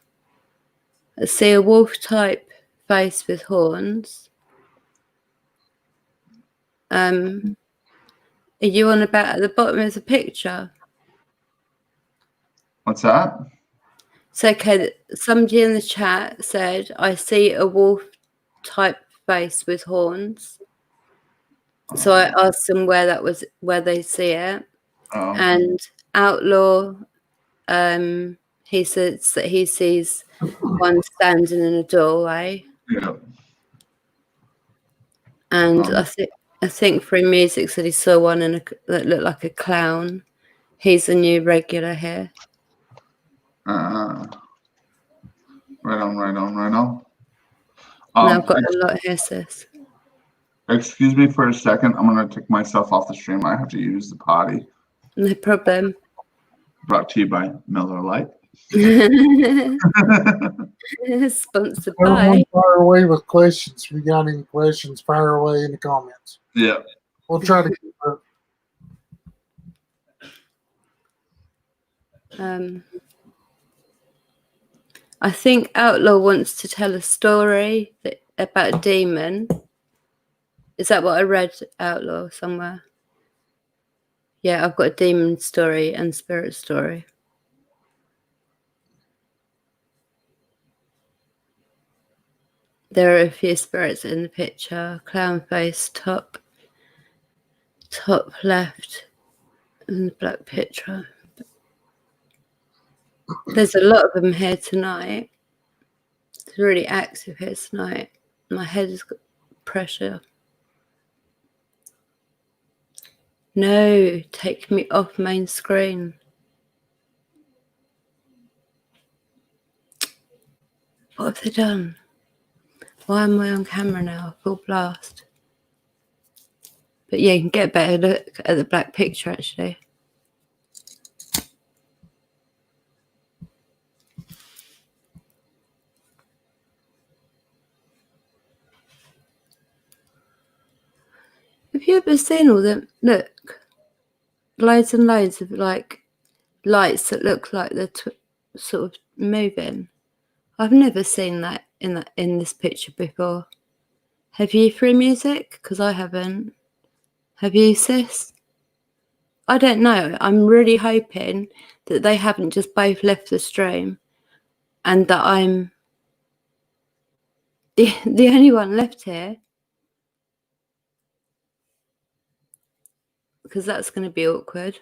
I see a wolf type face with horns. Are you on about at the bottom of the picture? What's that? So okay, somebody in the chat said, I see a wolf type face with horns. So I asked them where they see it. And Outlaw, he says that he sees one standing in a doorway. Yeah. And I think Free Music said he saw one that looked like a clown. He's a new regular here. Right on. Now I've got a lot here, sis. Excuse me for a second. I'm gonna take myself off the stream. I have to use the potty. No problem. Brought to you by Miller Lite. Sponsored Everyone by. fire away with questions. If you got any questions, fire away in the comments. Yeah. We'll try to keep up. I think Outlaw wants to tell a story about a demon. Is that what I read, Outlaw, somewhere? Yeah, I've got a demon story and spirit story. There are a few spirits in the picture. Clown face, top left, and the black picture. There's a lot of them here tonight. It's really active here tonight. My head has got pressure. No, take me off main screen. What have they done? Why am I on camera now? Full blast. But yeah, you can get a better look at the black picture actually. Have you ever seen all them? Look, loads and loads of like lights that look like they're sort of moving. I've never seen that in this picture before. Have you, Free Music? Because I haven't. Have you, sis? I don't know. I'm really hoping that they haven't just both left the stream and that I'm the only one left here. Because that's going to be awkward.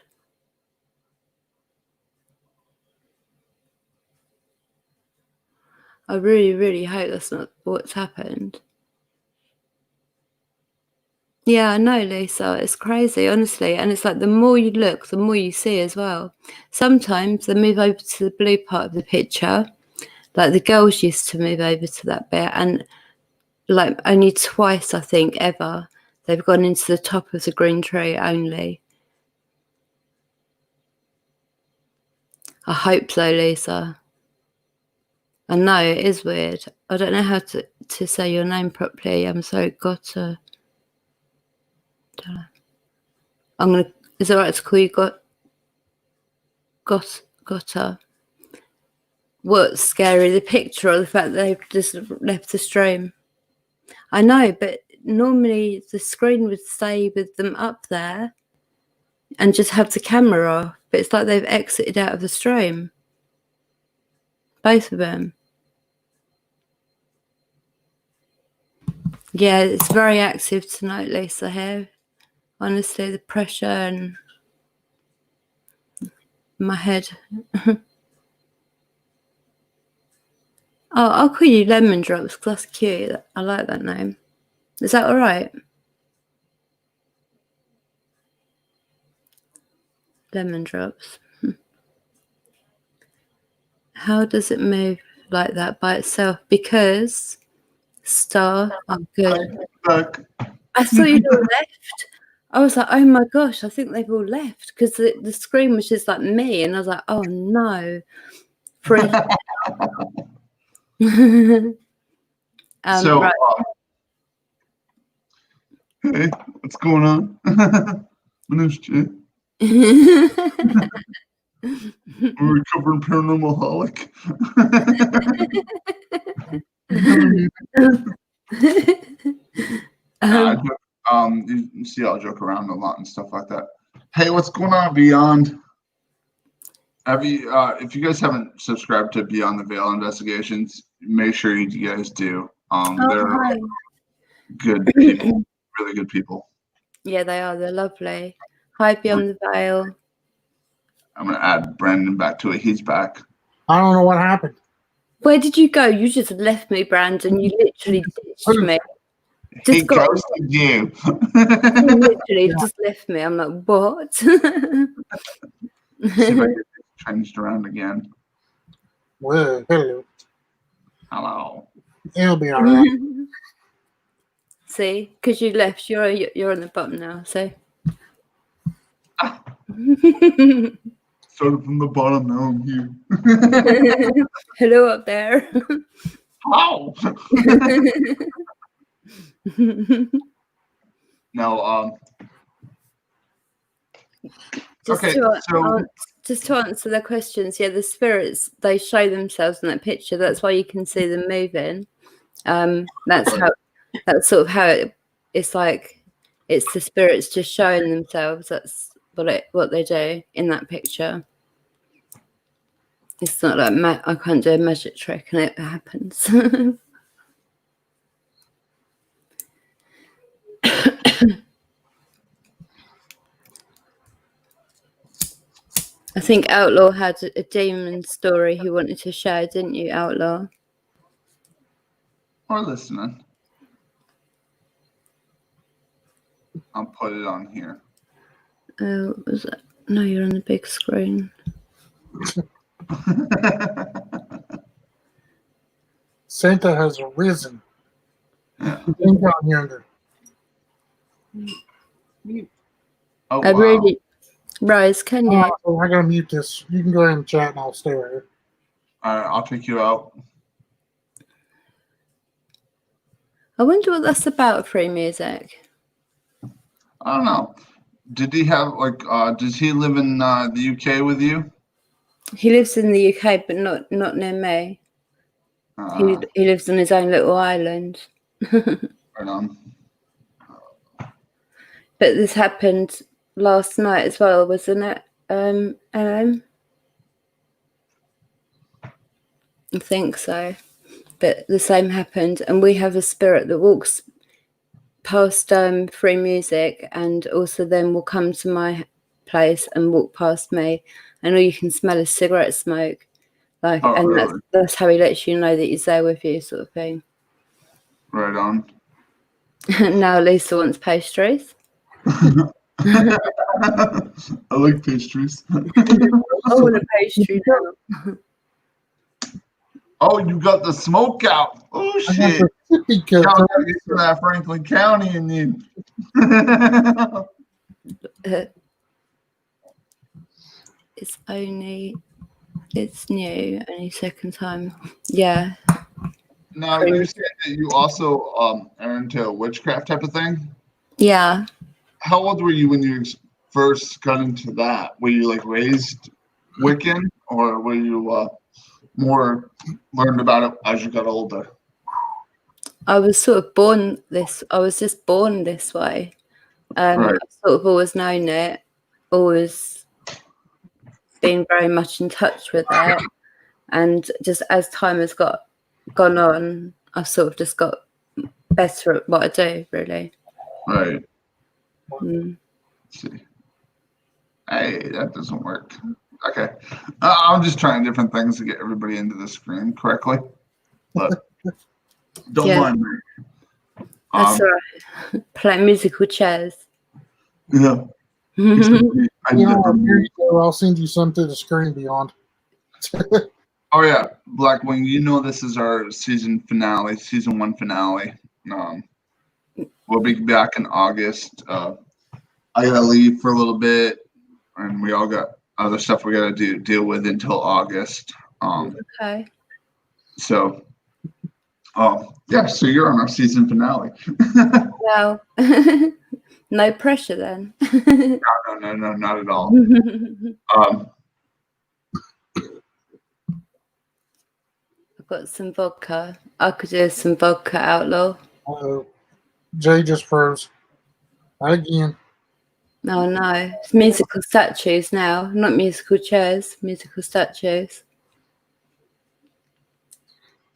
I really, really hope that's not what's happened. Yeah, I know, Lisa. It's crazy, honestly. And it's like the more you look, the more you see as well. Sometimes they move over to the blue part of the picture. Like the girls used to move over to that bit. And like only twice, I think, ever, they've gone into the top of the green tree only. I hope so, Lisa. I know it is weird. I don't know how to say your name properly. I'm so Gotta. Is it right to call you Gotta? What's scary, the picture or the fact that they've just left the stream? I know, but normally the screen would stay with them up there and just have the camera off. But it's like they've exited out of the stream. Both of them. Yeah, it's very active tonight, Lisa, here. Honestly, the pressure and my head. Oh, I'll call you Lemon Drops because that's cute. I like that name. Is that all right? Lemon Drops. How does it move like that by itself? Because Star, I'm good. Back. I thought you'd all left. I was like, oh my gosh, I think they've all left because the screen was just like me, and I was like, oh no. Freak. So, right. hey, what's going on? My name's Jay. I'm a recovering paranormal holic. You see, I'll joke around a lot and stuff like that. Hey, what's going on, Beyond? Have you, if you guys haven't subscribed to Beyond the Veil Investigations, make sure you guys do. They're hi. good people, really good people. Yeah, they are. They're lovely. Hi, Beyond the Veil. I'm gonna add Brandon back to it. He's back. I don't know what happened. Where did you go? You just left me, Brandon. You literally ditched me. He ghosted you. You literally just left me. I'm like, what? See if I get changed around again. Well, hello. Hello. It'll be all right. See, because you left, you're on the bottom now. So. Started from the bottom, now I'm here. Hello up there. How? No, just to answer their questions, yeah, the spirits, they show themselves in that picture. That's why you can see them moving. That's sort of how it's like. It's the spirits just showing themselves. That's what they do in that picture. It's not like I can't do a magic trick and it happens. I think Outlaw had a demon story he wanted to share, didn't you, Outlaw? Or listening. I'll put it on here. Oh, was it? No, you're on the big screen. Santa has risen. Yeah. He's gotten younger. Oh, I really, Rose, can you? I gotta mute this. You can go ahead and chat, and I'll stay right here. All right, I'll take you out. I wonder what that's about, free music. I don't know. Did he have does he live in the UK with you? He lives in the UK, but not near me. He lives on his own little island. Right on. But this happened last night as well, wasn't it? Ellen? I think so. But the same happened, and we have a spirit that walks past free music, and also then will come to my place and walk past me, and all you can smell is cigarette smoke. Really? That's how he lets you know that he's there with you, sort of thing. Right on. Now Lisa wants pastries. I like pastries. I want a pastry now. Oh, you got the smoke out. Oh, I got shit. the sippy cup. Y'all gotta get some of that Franklin County in you. It's new, only second time. Yeah. Now, you said that you also are into witchcraft type of thing. Yeah. How old were you when you first got into that? Were you like raised Wiccan, or were you more learned about it as you got older? I was sort of I was just born this way. Right. I've sort of always known it, always been very much in touch with it. And just as time has gone on, I've sort of just got better at what I do, really. Right. Mm. Let's see. Hey, that doesn't work. Okay. I'm just trying different things to get everybody into the screen correctly. But don't Yeah. mind me. That's right. Play musical chairs. Yeah. I never Here you go. I'll send you some to the screen beyond. Oh yeah, Black Wing. You know this is our season finale, season 1 finale. We'll be back in August. I gotta leave for a little bit, and we all got other stuff we gotta deal with until August. Okay. So, yeah. So you're on our season finale. Well, no pressure then. No, not at all. I've got some vodka. I could do some vodka outlaw. Jay just froze. Again. Oh no, it's musical statues now, not musical chairs, musical statues.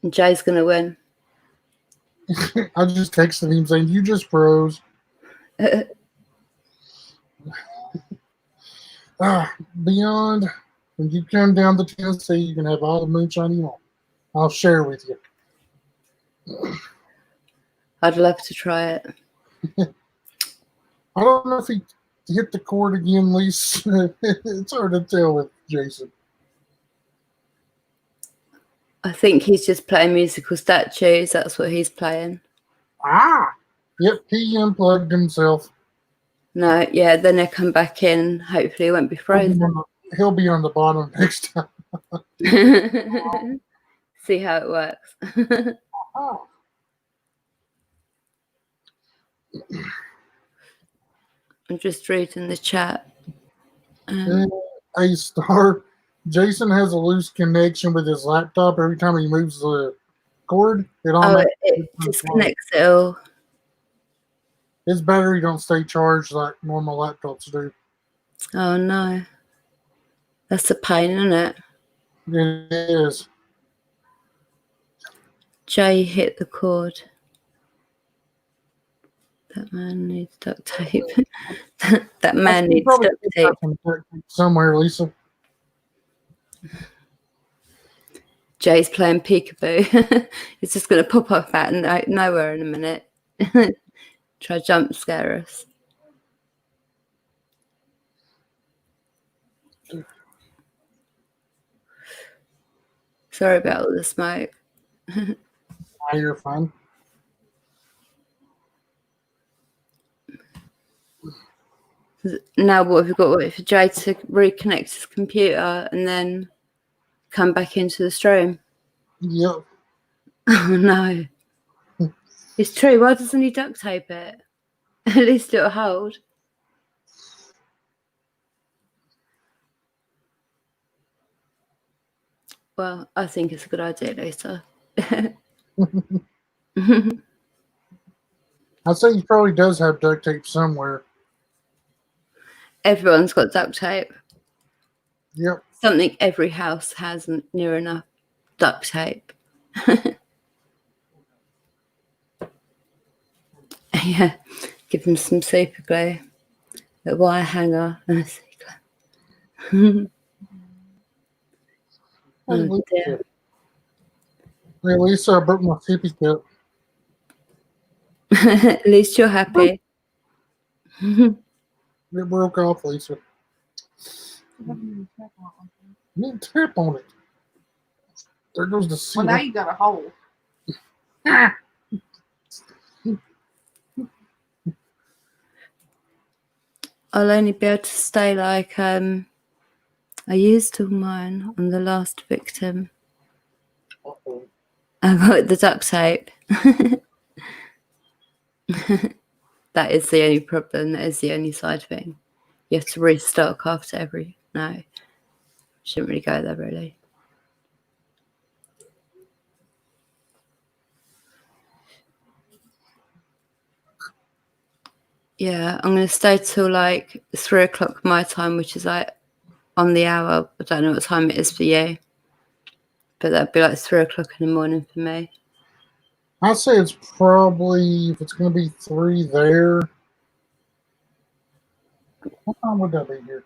And Jay's gonna win. I just texted him saying, "You just froze." Beyond, when you come down to Tennessee, you can have all the moonshine you want. I'll share with you. I'd love to try it. I don't know if he hit the chord again, Lisa. It's hard to tell with Jason. I think he's just playing musical statues. That's what he's playing. Yep, he unplugged himself. No, yeah, then he'll come back in. Hopefully, he won't be frozen. He'll be on the bottom next time. See how it works. I'm just reading the chat. A star. Jason has a loose connection with his laptop. Every time he moves the cord, it disconnects it all. His battery don't stay charged like normal laptops do. Oh no. That's a pain, isn't it? It is. Jay hit the cord. That man needs duct tape. That man needs duct tape. Somewhere, Lisa. Jay's playing peekaboo. It's just going to pop up out of nowhere in a minute. Try jump scare us. Sorry about all the smoke. You're fine. Now what have we got? Wait for Jay to reconnect his computer and then come back into the stream. Yep. Oh no. It's true. Why doesn't he duct tape it? At least it'll hold. Well, I think it's a good idea, Lisa. I'd say he probably does have duct tape somewhere. Everyone's got duct tape. Yep. Something every house has near enough duct tape. Yeah, give them some super glue, a wire hanger, and a super. Oh dear. Hey, Lisa, I broke my sippy cup. At least you're happy. It broke off, Lisa. You didn't tap on it. There goes the Well, seal. now you got a hole. I'll only be able to stay like I used all mine on the last victim. Uh-oh. I got the duct tape. That is the only problem. That is the only side thing. You have to restock after every. No, shouldn't really go there really. Yeah, I'm gonna stay till like 3 o'clock my time, which is like on the hour. I don't know what time it is for you, but that'd be like 3 o'clock in the morning for me. I'd say it's probably, if it's going to be 3 there. What time would that be here?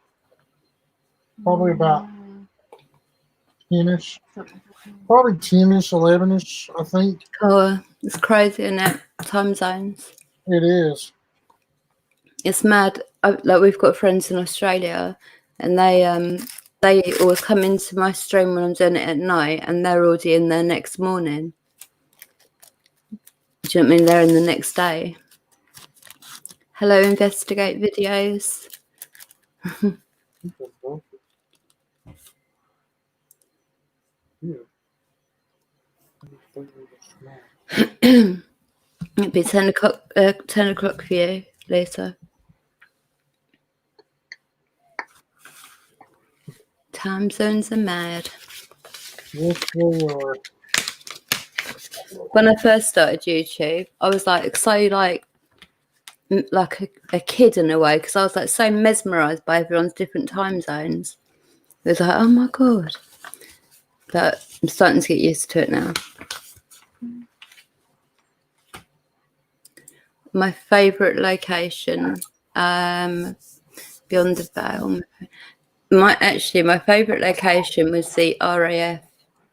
Probably about 10-ish. Probably 10-ish, 11-ish, I think. Oh, it's crazy, isn't it? Time zones. It is. It's mad. Like we've got friends in Australia, and they always come into my stream when I'm doing it at night, and they're already in there next morning. Do you know what I mean? They're in the next day. Hello, investigate videos. It'd be 10 o'clock for you later. Time zones are mad. Yes, they are. When I first started YouTube, I was like so like a kid in a way, because I was like so mesmerized by everyone's different time zones. It was like, oh my god. But I'm starting to get used to it now. My favourite location, beyond the veil. My favourite location was the RAF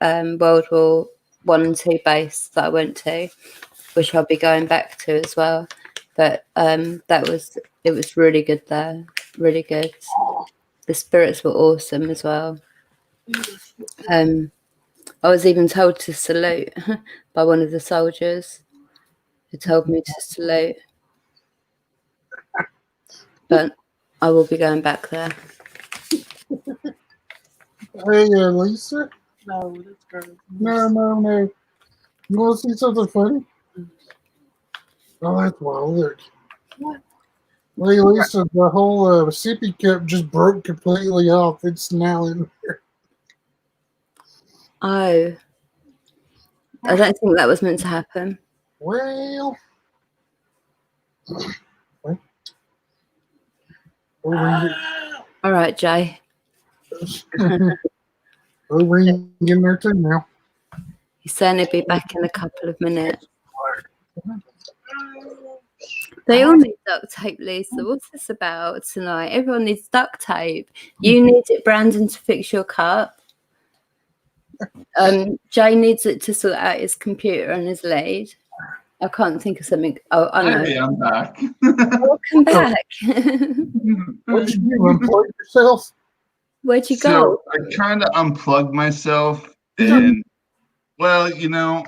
World War I and II base that I went to, which I'll be going back to as well. But it was really good there, really good. The spirits were awesome as well. I was even told to salute by one of the soldiers who told me to salute. But I will be going back there. Hey, Lisa. No, that's good. No. You want to see something funny? Oh, that's wild. Look. What? Hey, Lisa, the whole sippy cup just broke completely off. It's now in there. Oh, I don't think that was meant to happen. Well. Over All right, Jay. Over in there too now. He's saying he'll be back in a couple of minutes. They all need duct tape, Lisa. What's this about tonight? Everyone needs duct tape. You need it, Brandon, to fix your cup. Jay needs it to sort out his computer and his lead. I can't think of something. Oh, I know. Hey, I'm back. Welcome back. What you do? Unplug yourself? Where'd you So go? I kind of unplugged myself, and well, you know,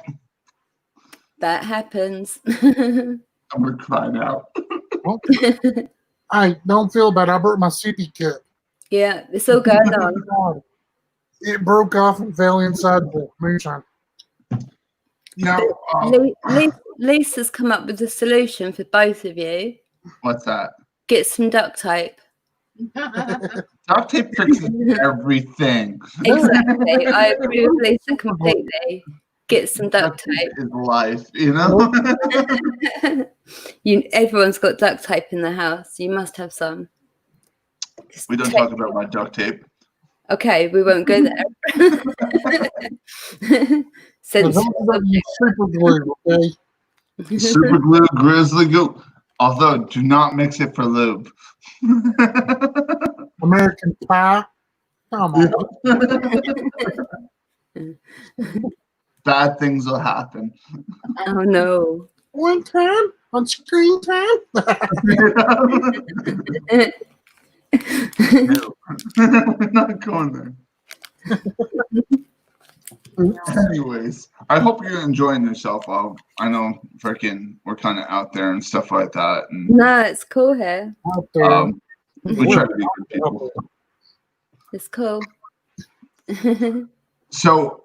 That happens. I'm gonna cry now. Hey, don't feel bad. I broke my sippy cup. Yeah, it's all going on. It broke off and fell inside the moonshine. Now, Lisa's come up with a solution for both of you. what's that? Get some duct tape. Duct tape fixes everything. Exactly. I agree with Lisa completely. Get some duct tape. Is life, you know. Everyone's got duct tape in the house. You must have some. We don't talk about my duct tape. Okay, we won't go there. Super glue, okay? Super glue, grizzly glue. Although, do not mix it for lube. American Pie. Come on. Bad things will happen. Oh no. One time, on screen time. No. We're not going there. Anyways, I hope you're enjoying yourself. I know freaking we're kind of out there and stuff like that. And No, it's cool here. Out there. we try to be good people. It's cool. So,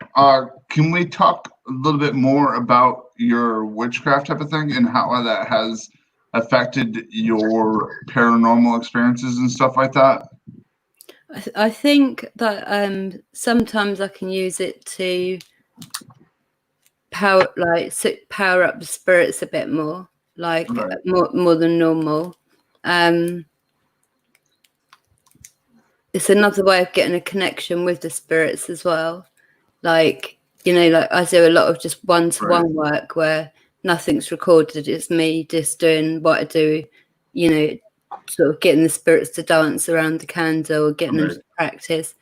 can we talk a little bit more about your witchcraft type of thing and how that has affected your paranormal experiences and stuff like that? I think that sometimes I can use it to power up the spirits a bit more, like Right. more than normal. It's another way of getting a connection with the spirits as well. Like, like I do a lot of just one-to-one work where nothing's recorded. It's me just doing what I do, sort of getting the spirits to dance around the candle, getting them to practice.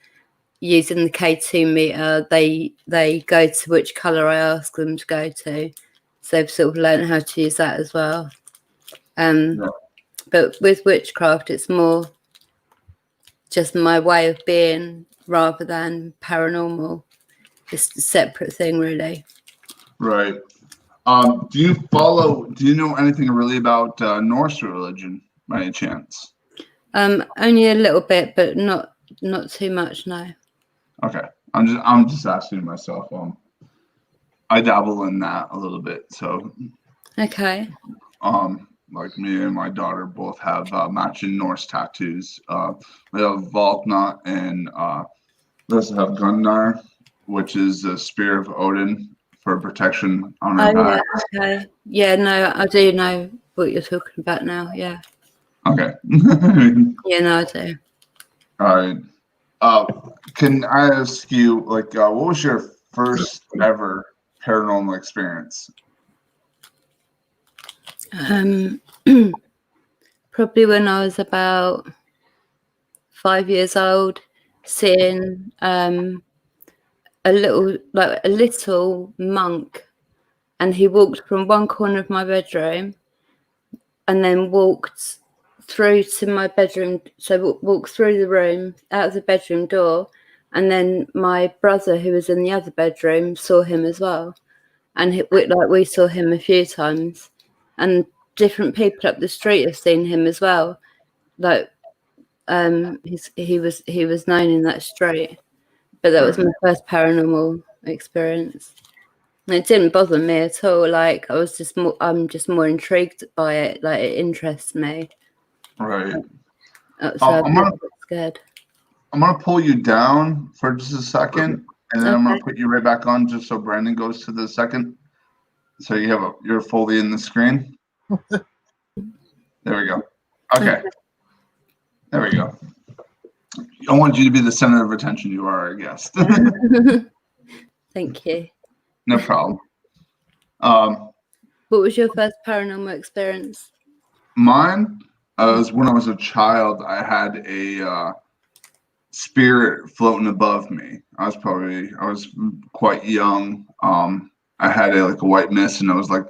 Using the K2 meter, they go to which colour I ask them to go to. So they've sort of learned how to use that as well. But with witchcraft, it's more just my way of being rather than paranormal. It's a separate thing, really. Right. Do you know anything really about Norse religion by any chance? Only a little bit, but not too much, no. Okay. I'm just asking myself. I dabble in that a little bit. So Okay. like me and my daughter both have matching Norse tattoos. We have Valknut and we also have Gunnar, which is the spear of Odin for protection on our back. Yeah, okay. Yeah, no, I do know what you're talking about now. Yeah. Okay. Yeah, no, I do. All right. Can I ask you, like, what was your first ever paranormal experience? Probably when I was about 5 years old, seeing a little monk, and he walked from one corner of my bedroom and then walked through to my bedroom. So walked through the room, out of the bedroom door, and then my brother, who was in the other bedroom, saw him as well. And we saw him a few times, and different people up the street have seen him as well. Like he was known in that street. But that was my first paranormal experience. And it didn't bother me at all. Like I'm just more intrigued by it. Like it interests me. Right. So I'm not scared. I'm gonna pull you down for just a second, and then I'm gonna put you right back on, just so Brandon goes to the second. So you're fully in the screen. There we go. Okay. There we go. I want you to be the center of attention. You are our guest. Thank you. No problem. What was your first paranormal experience? Mine was when I was a child. I had a spirit floating above me. I was quite young. I had a white mist, and I was like,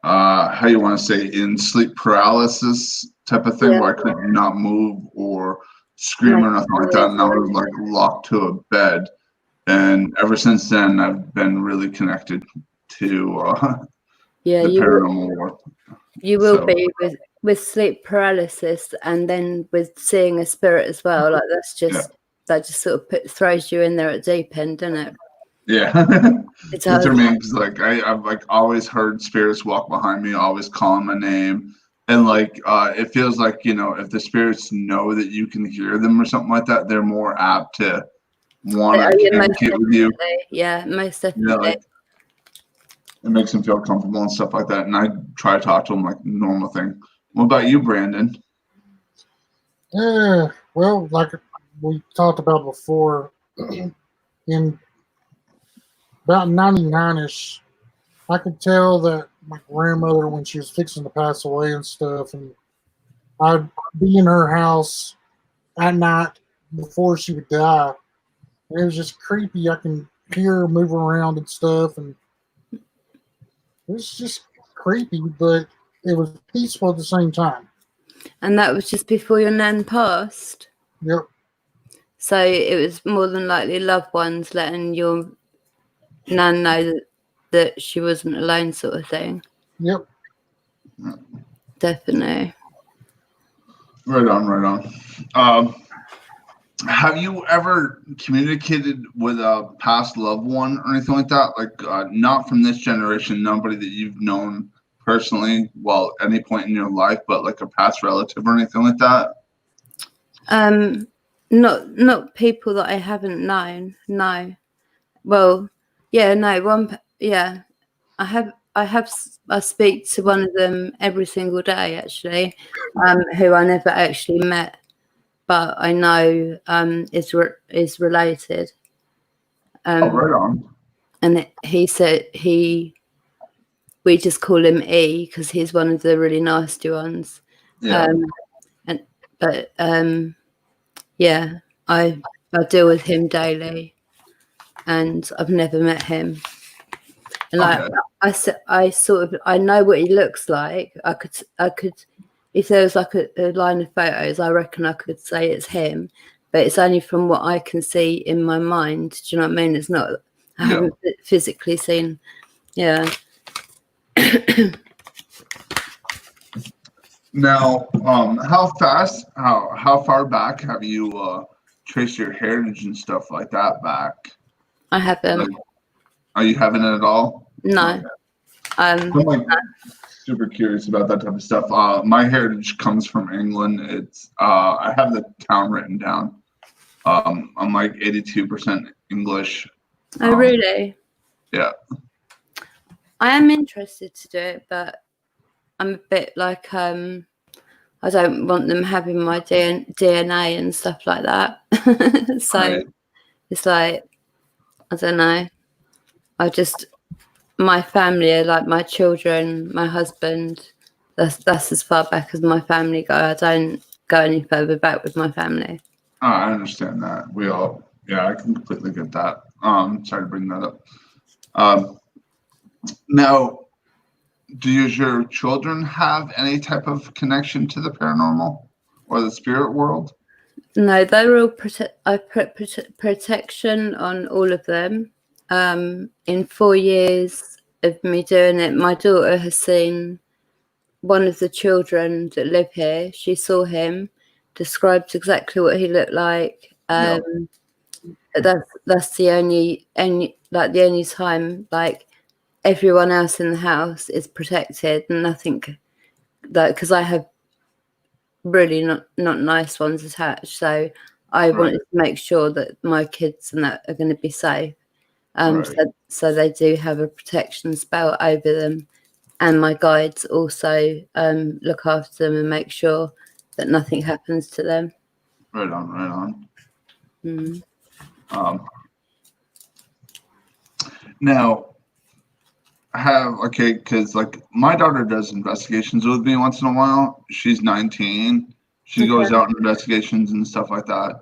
how you want to say, in sleep paralysis type of thing, where I could not move or scream or nothing like that, and I was like locked to a bed. And ever since then, I've been really connected to the paranormal world. You will be with sleep paralysis, and then with seeing a spirit as well. Like that just sort of throws you in there at deep end, doesn't it? Yeah. It's for me, because I've always heard spirits walk behind me, always calling my name. And it feels like, if the spirits know that you can hear them or something like that, they're more apt to want to communicate with you. Yeah, most definitely. It makes them feel comfortable and stuff like that. And I try to talk to them like a normal thing. What about you, Brandon? Well, like we talked about before, in about 99-ish, I could tell that my grandmother, when she was fixing to pass away and stuff, and I'd be in her house at night before she would die. And it was just creepy. I can hear her move around and stuff, and it was just creepy. But it was peaceful at the same time. And that was just before your nan passed. Yep. So it was more than likely loved ones letting your nan know that she wasn't alone, sort of thing. Yep. Definitely. Right on, right on. Have you ever communicated with a past loved one or anything like that? Like, not from this generation, nobody that you've known personally, well, any point in your life, but like a past relative or anything like that? Not people that I haven't known. No. Well, yeah, no. I speak to one of them every single day, actually, who I never actually met, but I know is related. Oh, right on. And he said we just call him E because he's one of the really nasty ones. Yeah. Yeah, I deal with him daily, and I've never met him. And like I know what he looks like. I could, if there was like a line of photos, I reckon I could say it's him, but it's only from what I can see in my mind. Do you know what I mean? It's not. I haven't physically seen. Yeah. Now, how far back have you traced your heritage and stuff like that back? I haven't. Like, are you having it at all? No. Okay. I'm like super curious about that type of stuff. My heritage comes from England. It's I have the town written down. I'm like 82% English. Oh, really? Yeah. I am interested to do it, but I'm a bit like I don't want them having my DNA and stuff like that. So Right. it's like, I don't know. My family, like my children, my husband, that's as far back as my family go. I don't go any further back with my family. I understand that. I can completely get that. Sorry to bring that up. Now, do your children have any type of connection to the paranormal or the spirit world? No, they're all I put protection on all of them. In 4 years of me doing it, my daughter has seen one of the children that live here. She saw him, described exactly what he looked like. That's the only time, like, everyone else in the house is protected and nothing, like, because I have really not nice ones attached, so I wanted to make sure that my kids and that are going to be safe. So they do have a protection spell over them, and my guides also look after them and make sure that nothing happens to them. Right on, right on. Mm. Now, because like my daughter does investigations with me once in a while. She's 19. She goes out on investigations and stuff like that.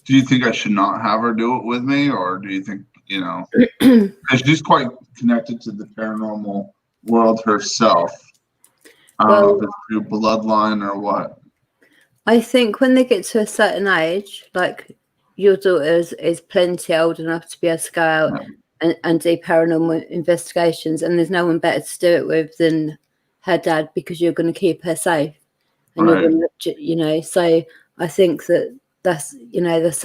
Do you think I should not have her do it with me, or do you think, because she's quite connected to the paranormal world herself? I don't know if it's through bloodline or what. I think when they get to a certain age, like your daughter is plenty old enough to be able to go out and do paranormal investigations, and there's no one better to do it with than her dad, because you're going to keep her safe, and you're going to, so I think that's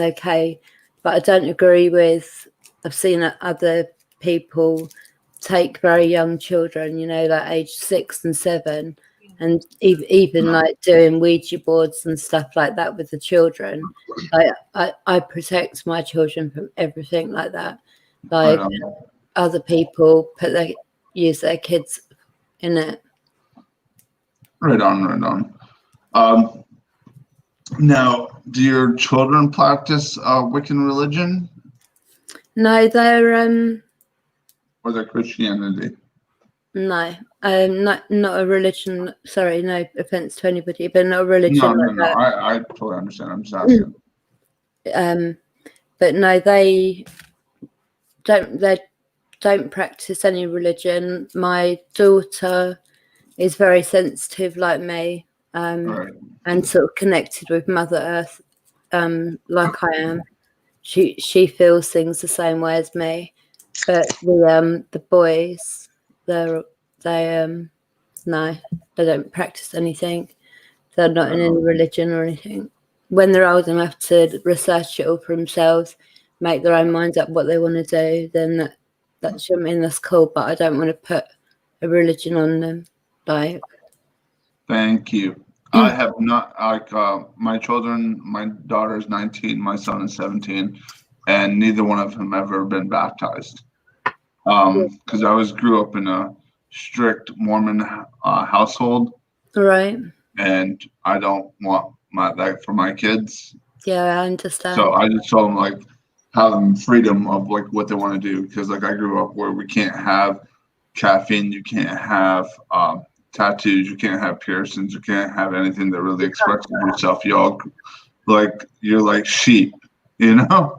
okay. But I don't agree with, I've seen other people take very young children, like age 6 and 7, and even like doing Ouija boards and stuff like that with the children. I protect my children from everything like that. Like, other people use their kids in it. Right on. Now, do your children practice Wiccan religion? No, they're Or their Christianity? no, not a religion. Sorry, no offense to anybody, but not a religion like that. I totally understand. I'm just asking. But no, they don't practice any religion. My daughter is very sensitive like me, Right. and sort of connected with Mother Earth, like I am. She feels things the same way as me, but the boys, they no, they don't practice anything. They're not in any religion or anything. When they're old enough to research it all for themselves, make their own minds up what they want to do, then that should mean that's cool. But I don't want to put a religion on them. Like, Thank you. I have not, like, my children, my daughter's 19, my son is 17, and neither one of them ever been baptized. Because I grew up in a strict Mormon household, right? and I don't want that for my kids. Yeah, I understand. So I just told them, like, have them freedom of like what they want to do, because like I grew up where we can't have caffeine, you can't have tattoos, you can't have piercings, you can't have anything that really expresses yourself. You're like sheep, you know.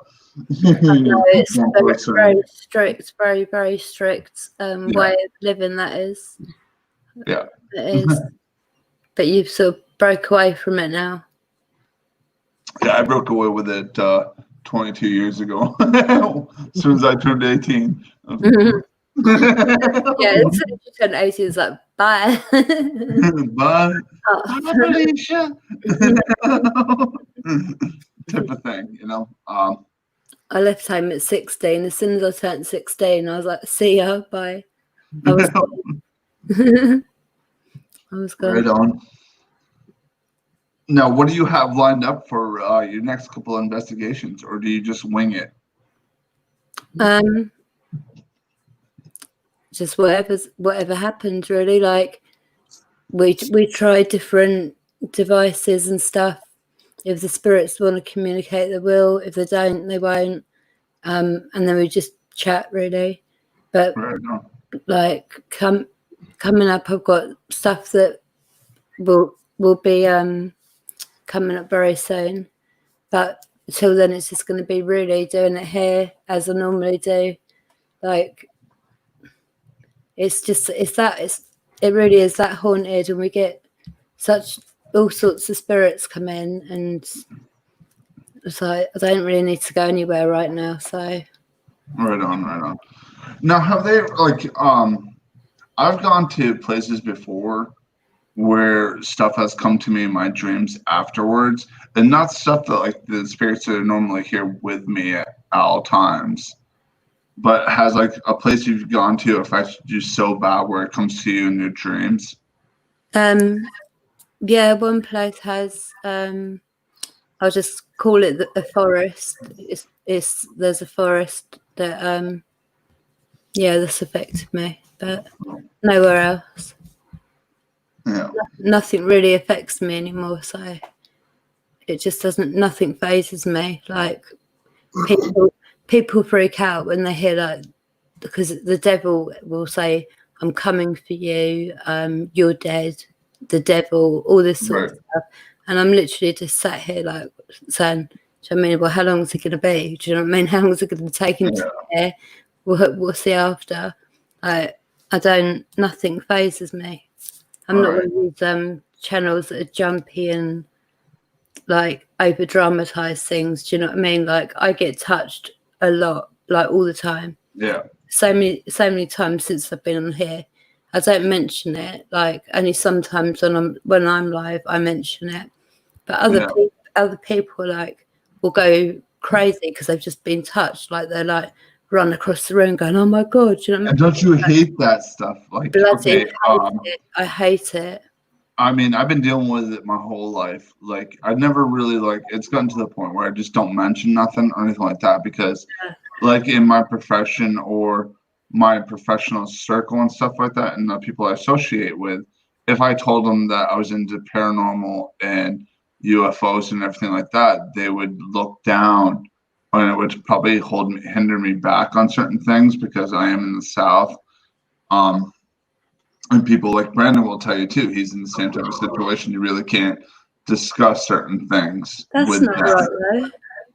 No, it's very strict, very, very strict way of living, that is. Yeah. It is. But you've sort of broke away from it now. Yeah, I broke away with it 22 years ago. As soon as I turned 18. Yeah, as soon as you turn 18, it's like, bye. Bye. Oh. Bye, Felicia. Type of thing, you know. I left home at 16. As soon as I turned 16, I was like, see ya, bye. I was gone. I was gone. Right on. Now, what do you have lined up for your next couple of investigations, or do you just wing it? Just whatever happens, really. Like we try different devices and stuff. If the spirits want to communicate, they will. If they don't, they won't. And then we just chat, really. But Right on. like coming up, I've got stuff that will be coming up very soon. But until then, it's just going to be really doing it here as I normally do. Like it really is that haunted, and we get such all sorts of spirits come in, and it's like I don't really need to go anywhere right now. So Right on. Now, have they like I've gone to places before where stuff has come to me in my dreams afterwards, and not stuff that like the spirits that are normally here with me at all times, but has like a place you've gone to affected you so bad where it comes to you in your dreams? yeah, one place has I'll just call it a forest. There's a forest that that's affected me, but nowhere else. Yeah. Nothing really affects me anymore, so it just nothing phases me. Like people freak out when they hear like, because the devil will say, I'm coming for you, you're dead, the devil, all this sort of stuff. And I'm literally just sat here like saying, do you know what I mean? Well, how long is it going to be? Do you know what I mean? How long is it going to take him to get here? We'll see after. Nothing phases me. I'm not one of these channels that are jumpy and like over dramatize things. Do you know what I mean? Like I get touched a lot, like all the time. Yeah. So many times since I've been on here. I don't mention it. Like only sometimes when I'm live, I mention it. But other people like will go crazy because they've just been touched. Like they're like run across the room going, "Oh my god!" Do you know what I mean? And don't you hate that stuff? Like, I hate it. I mean, I've been dealing with it my whole life. Like, I've never really it's gotten to the point where I just don't mention nothing or anything like that because, like, in my profession or my professional circle and stuff like that, and the people I associate with, if I told them that I was into paranormal and UFOs and everything like that, they would look down, and it would probably hinder me back on certain things because I am in the South. And people like Brandon will tell you too, he's in the same type of situation. You really can't discuss certain things. That's not right, though.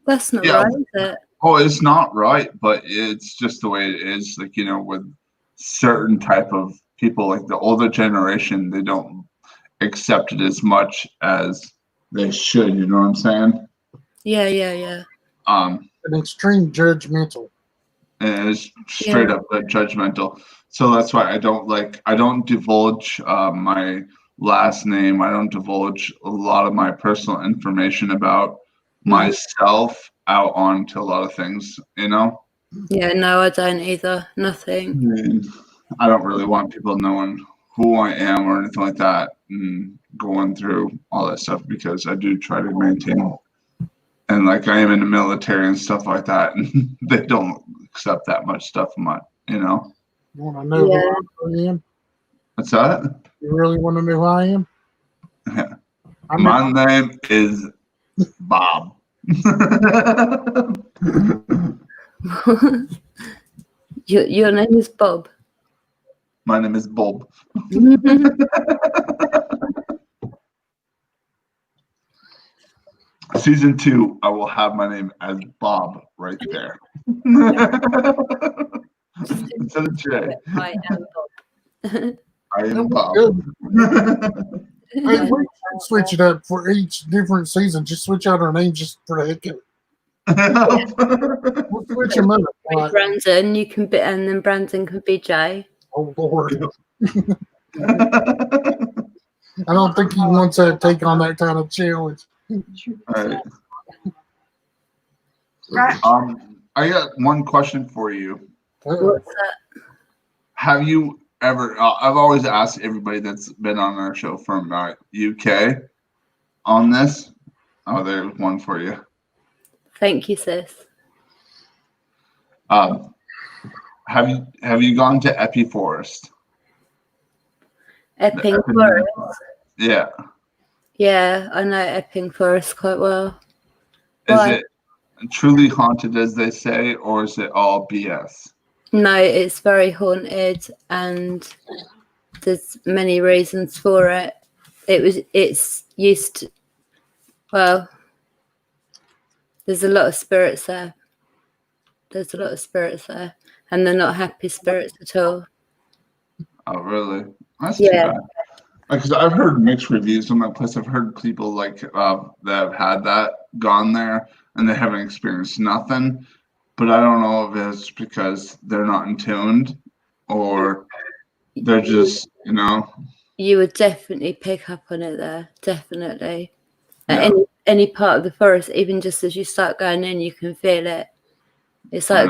That's not right, is it? Oh, it's not right, but it's just the way it is. Like, you know, with certain type of people like the older generation, they don't accept it as much as they should. You know what I'm saying? Yeah. An extreme judgmental. And it's straight up judgmental. So that's why I don't divulge my last name. I don't divulge a lot of my personal information about myself out onto a lot of things, you know? Yeah, no, I don't either. Nothing. And I don't really want people knowing who I am or anything like that and going through all that stuff because I do try to maintain, and like I am in the military and stuff like that, and they don't accept that much stuff from my, you know. You want to know who I am? What's that? You really want to know who I am? My name is Bob. Your name is Bob. My name is Bob. Season 2, I will have my name as Bob right there. Instead of Jay. I am Bob. I am Bob. Hey, we should switch it up for each different season. Just switch out our names just for the heck of it. We'll switch them up. Like, Brandon, you can be, and then Brandon can be Jay. oh Lord. I don't think he wants to take on that kind of challenge. Right. Right. I got one question for you. What's that? Have you ever? I've always asked everybody that's been on our show from UK on this. Oh, there's one for you. Thank you, sis. Have you gone to Epping Forest? Epping Forest. Yeah. Yeah, I know Epping Forest quite well. Is it truly haunted as they say, or is it all BS? No, it's very haunted, and there's many reasons for it. It's used to, well, there's a lot of spirits there. And they're not happy spirits at all. Oh, really? That's too bad. Because I've heard mixed reviews on that place. I've heard people like that have had that gone there and they haven't experienced nothing. But I don't know if it's because they're not in tuned or they're just, you know. You would definitely pick up on it there. Definitely. At any part of the forest, even just as you start going in, you can feel it. It's like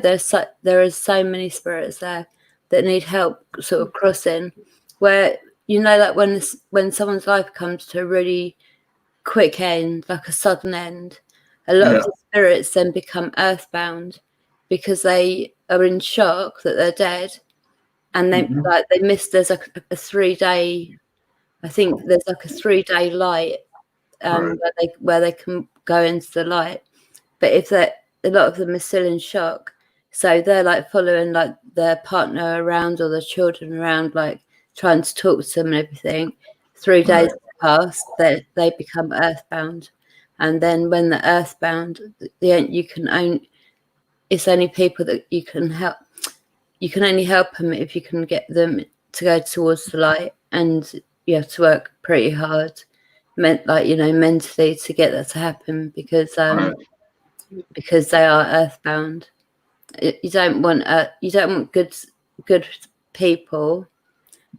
there is so many spirits there that need help sort of crossing, where you know, like when someone's life comes to a really quick end, like a sudden end, a lot of the spirits then become earthbound because they are in shock that they're dead, and they miss. There's like a 3-day, I think there's like a 3-day light where they can go into the light, but if a lot of them are still in shock, so they're like following like their partner around or their children around, like trying to talk to them and everything. 3 days pass, they become earthbound, and then when they're earthbound, it's only people that you can help. You can only help them if you can get them to go towards the light, and you have to work pretty hard, mentally to get that to happen because they are earthbound. You don't want good people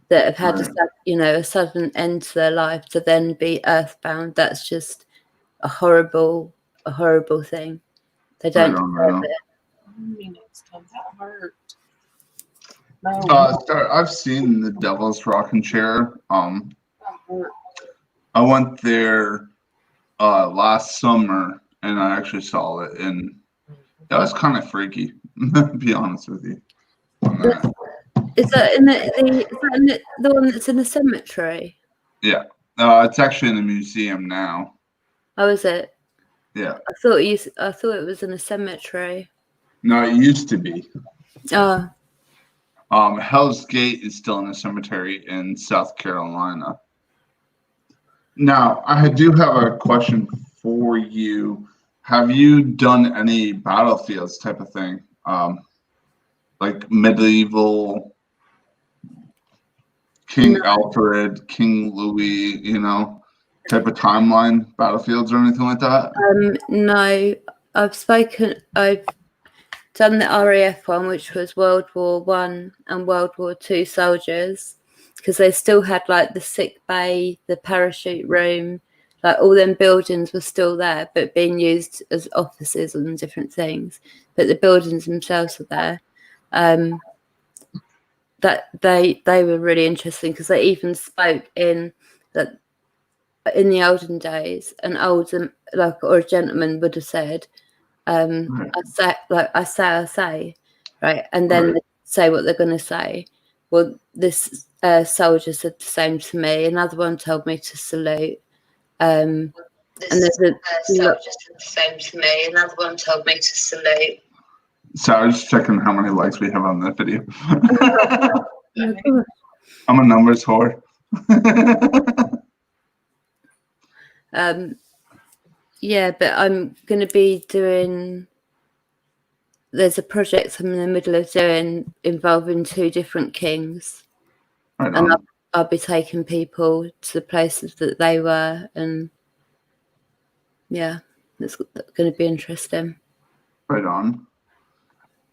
that have had a sudden end to their life to then be earthbound. That's just a horrible thing. They don't deserve it. That hurt. I've seen the Devil's Rocking Chair. That hurt. I went there last summer and I actually saw it, and that was kind of freaky, to be honest with you. Is that the one that's in the cemetery? Yeah. It's actually in a museum now. Oh, is it? Yeah. I thought it was in a cemetery. No, it used to be. Oh. Hell's Gate is still in a cemetery in South Carolina. Now, I do have a question for you. Have you done any battlefields type of thing? Like medieval King Alfred, King Louis, type of timeline, battlefields or anything like that? No, I've done the RAF one, which was World War One and World War Two soldiers, because they still had like the sick bay, the parachute room, like all them buildings were still there, but being used as offices and different things. But the buildings themselves were there. That they were really interesting because they even spoke in that in the olden days, an older or a gentleman would have said, Right. I say, right, and then Right. they say what they're going to say. Well, this soldier said the same to me. Another one told me to salute. And there's a soldier said the same to me. Another one told me to salute. So I was just checking how many likes we have on that video. Oh, God. I'm a numbers whore. Yeah, but I'm going to be doing. There's a project I'm in the middle of doing involving 2 different kings, Right and on. I'll be taking people to the places that they were, and yeah, it's going to be interesting. Right on.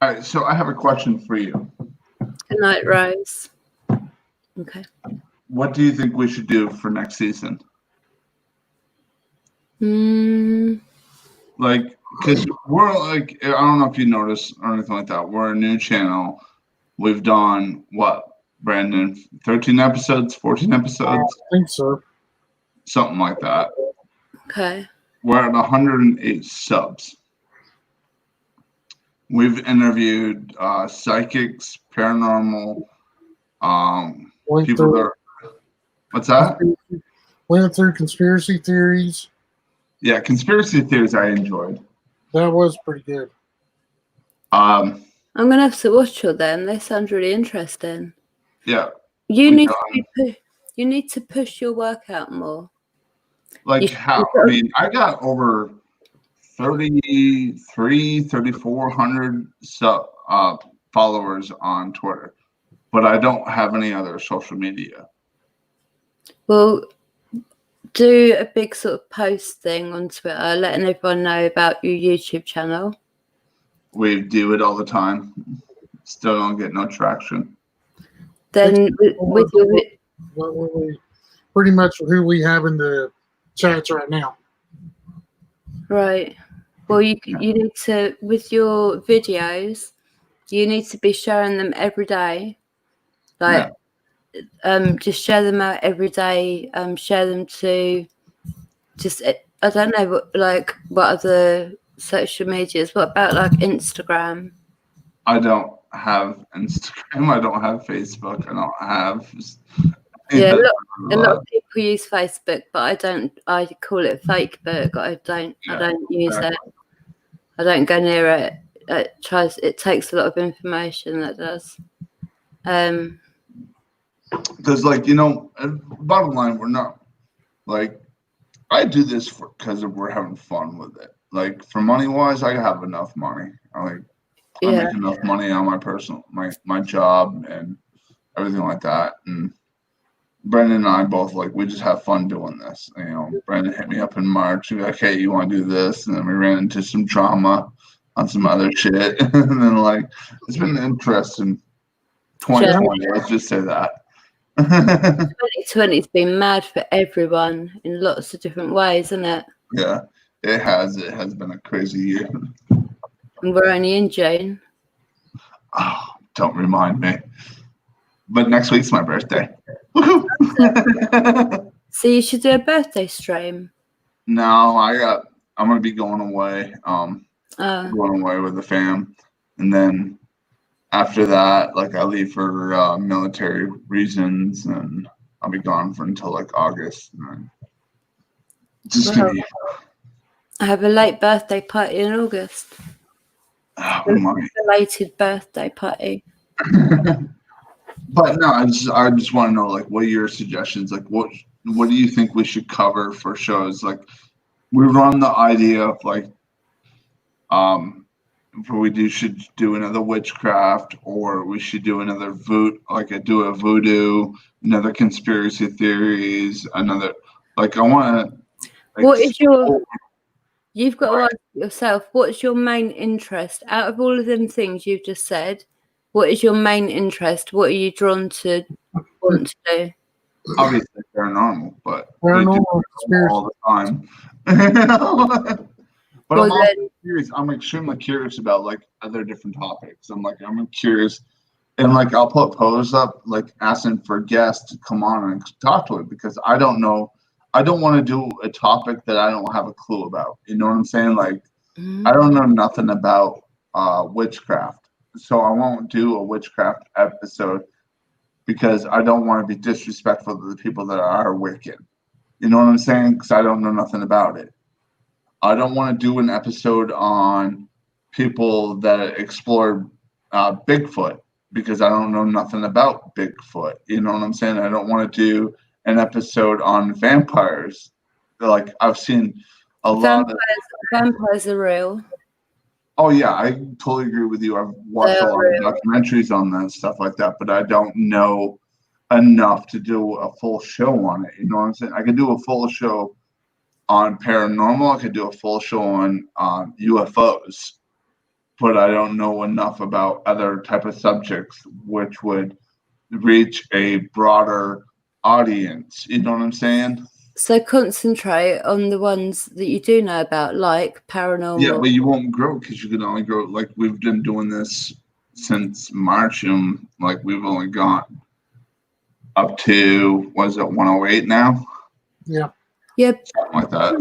All right, so I have a question for you. Good night, Rose. Okay. What do you think we should do for next season? Like, because we're like, I don't know if you noticed or anything like that. We're a new channel. We've done what, Brandon? 13 episodes, 14 episodes, I think so. something like that. Okay. We're at 108 subs. We've interviewed psychics, paranormal, Went people through, that are, what's that? went through conspiracy theories. Yeah, conspiracy theories I enjoyed. That was pretty good. I'm going to have to watch all them. They sound really interesting. Yeah. You need to push your workout more. Like how? I mean, I got over 3,400 followers on Twitter, but I don't have any other social media. Well, do a big sort of post thing on Twitter, letting everyone know about your YouTube channel. We do it all the time. Still don't get no traction. Then with your Pretty much who we have in the chats right now. right. Well, you need to, with your videos, you need to be sharing them every day. Like, just share them out every day. Share them to just, I don't know, what other social medias? What about like Instagram? I don't have Instagram. I don't have Facebook. I don't have. Yeah, a lot of people use Facebook, but I don't. I call it Fakebook. I don't use it. I don't go near it. It takes a lot of information. That does. Because, bottom line, we're not like, I do this because we're having fun with it. Like, for money wise, I have enough money. I make enough money on my personal my job and everything like that. And Brendan and I both we just have fun doing this. Brendan hit me up in March. He's like, "Hey, you want to do this?" And then we ran into some drama on some other shit. And then it's been an interesting 2020. Let's just say that. 2020's been mad for everyone in lots of different ways, isn't it? Yeah, it has. It has been a crazy year. And we're only in June. Oh, don't remind me. But next week's my birthday. So you should do a birthday stream. No, I'm gonna be going away. Going away with the fam, and then after that, I leave for military reasons, and I'll be gone for until August. And just gonna be. I have a late birthday party in August. Oh my! Belated birthday party. But no, I just want to know what are your suggestions? What do you think we should cover for shows? We run the idea of should do another witchcraft, or we should do another do a voodoo, another conspiracy theories, another like I want to What is your? You've got to ask yourself, what's your main interest out of all of them things you've just said? What is your main interest? What are you drawn to want to do? obviously paranormal, but they do Paranormal conspiracy. all the time. But Well, I'm also then, curious. I'm extremely curious about like other different topics. I'm curious, and like I'll put posts up like asking for guests to come on and talk to it because I don't know. I don't want to do a topic that I don't have a clue about. You know what I'm saying? Like I don't know nothing about witchcraft, so I won't do a witchcraft episode because I don't want to be disrespectful to the people that are Wiccan. You know what I'm saying? Because I don't know nothing about it. I don't want to do an episode on people that explore Bigfoot because I don't know nothing about Bigfoot. You know what I'm saying? I don't want to do an episode on vampires. Like I've seen a lot of. vampires are real. Oh yeah, I totally agree with you. I've watched a lot of documentaries on that and stuff like that, but I don't know enough to do a full show on it. You know what I'm saying? I could do a full show on paranormal. I could do a full show on UFOs, but I don't know enough about other type of subjects which would reach a broader audience. You know what I'm saying? So concentrate on the ones that you do know about, like Yeah, paranormal. but you won't grow because you can only grow like we've been doing this since March, and like we've only got up to was it 108 now? Yeah. Yeah, Something like that.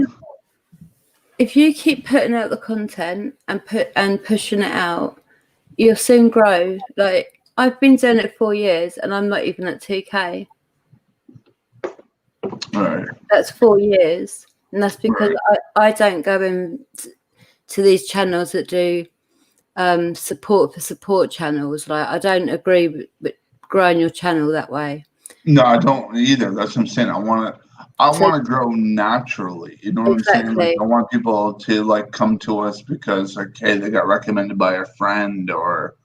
if you keep putting out the content and pushing it out, you'll soon grow. Like I've been doing it 4 years and I'm not even at 2K. Right. That's 4 years, and that's because I don't go in to these channels that do support for support channels. Like I don't agree with growing your channel that way. No, I don't either. That's what I'm saying. I want to grow naturally. You know what I'm saying? Like I want people to like come to us because like, hey, they got recommended by a friend or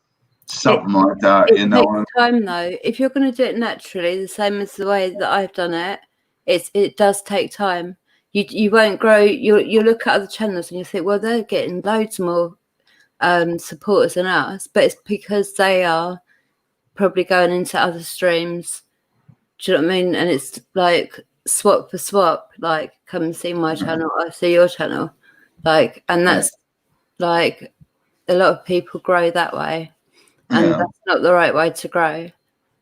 something like that. It You know, takes time though. If you're going to do it naturally, the same as the way that I've done it, it does take time. You won't grow. You look at other channels and you think, well, they're getting loads more supporters than us, but it's because they are probably going into other streams. Do you know what I mean? And it's like swap for swap. Like, come and see my channel. I see your channel. Like, and that's like a lot of people grow that way, and that's not the right way to grow.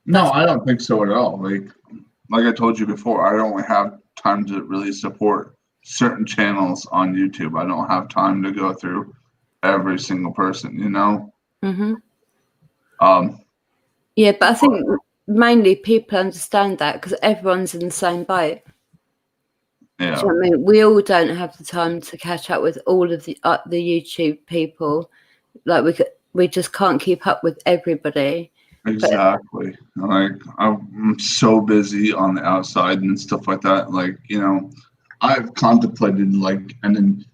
No, I don't think so at all. Like I told you before, I don't have time to really support certain channels on YouTube. I don't have time to go through every single person. You know. Mm-hmm. Yeah, but I think mainly people understand that because everyone's in the same boat. Yeah. Do you know what I mean? We all don't have the time to catch up with all of the YouTube people. Like we just can't keep up with everybody. Exactly. Like I'm so busy on the outside and stuff like that. Like, you know, I've contemplated like, and then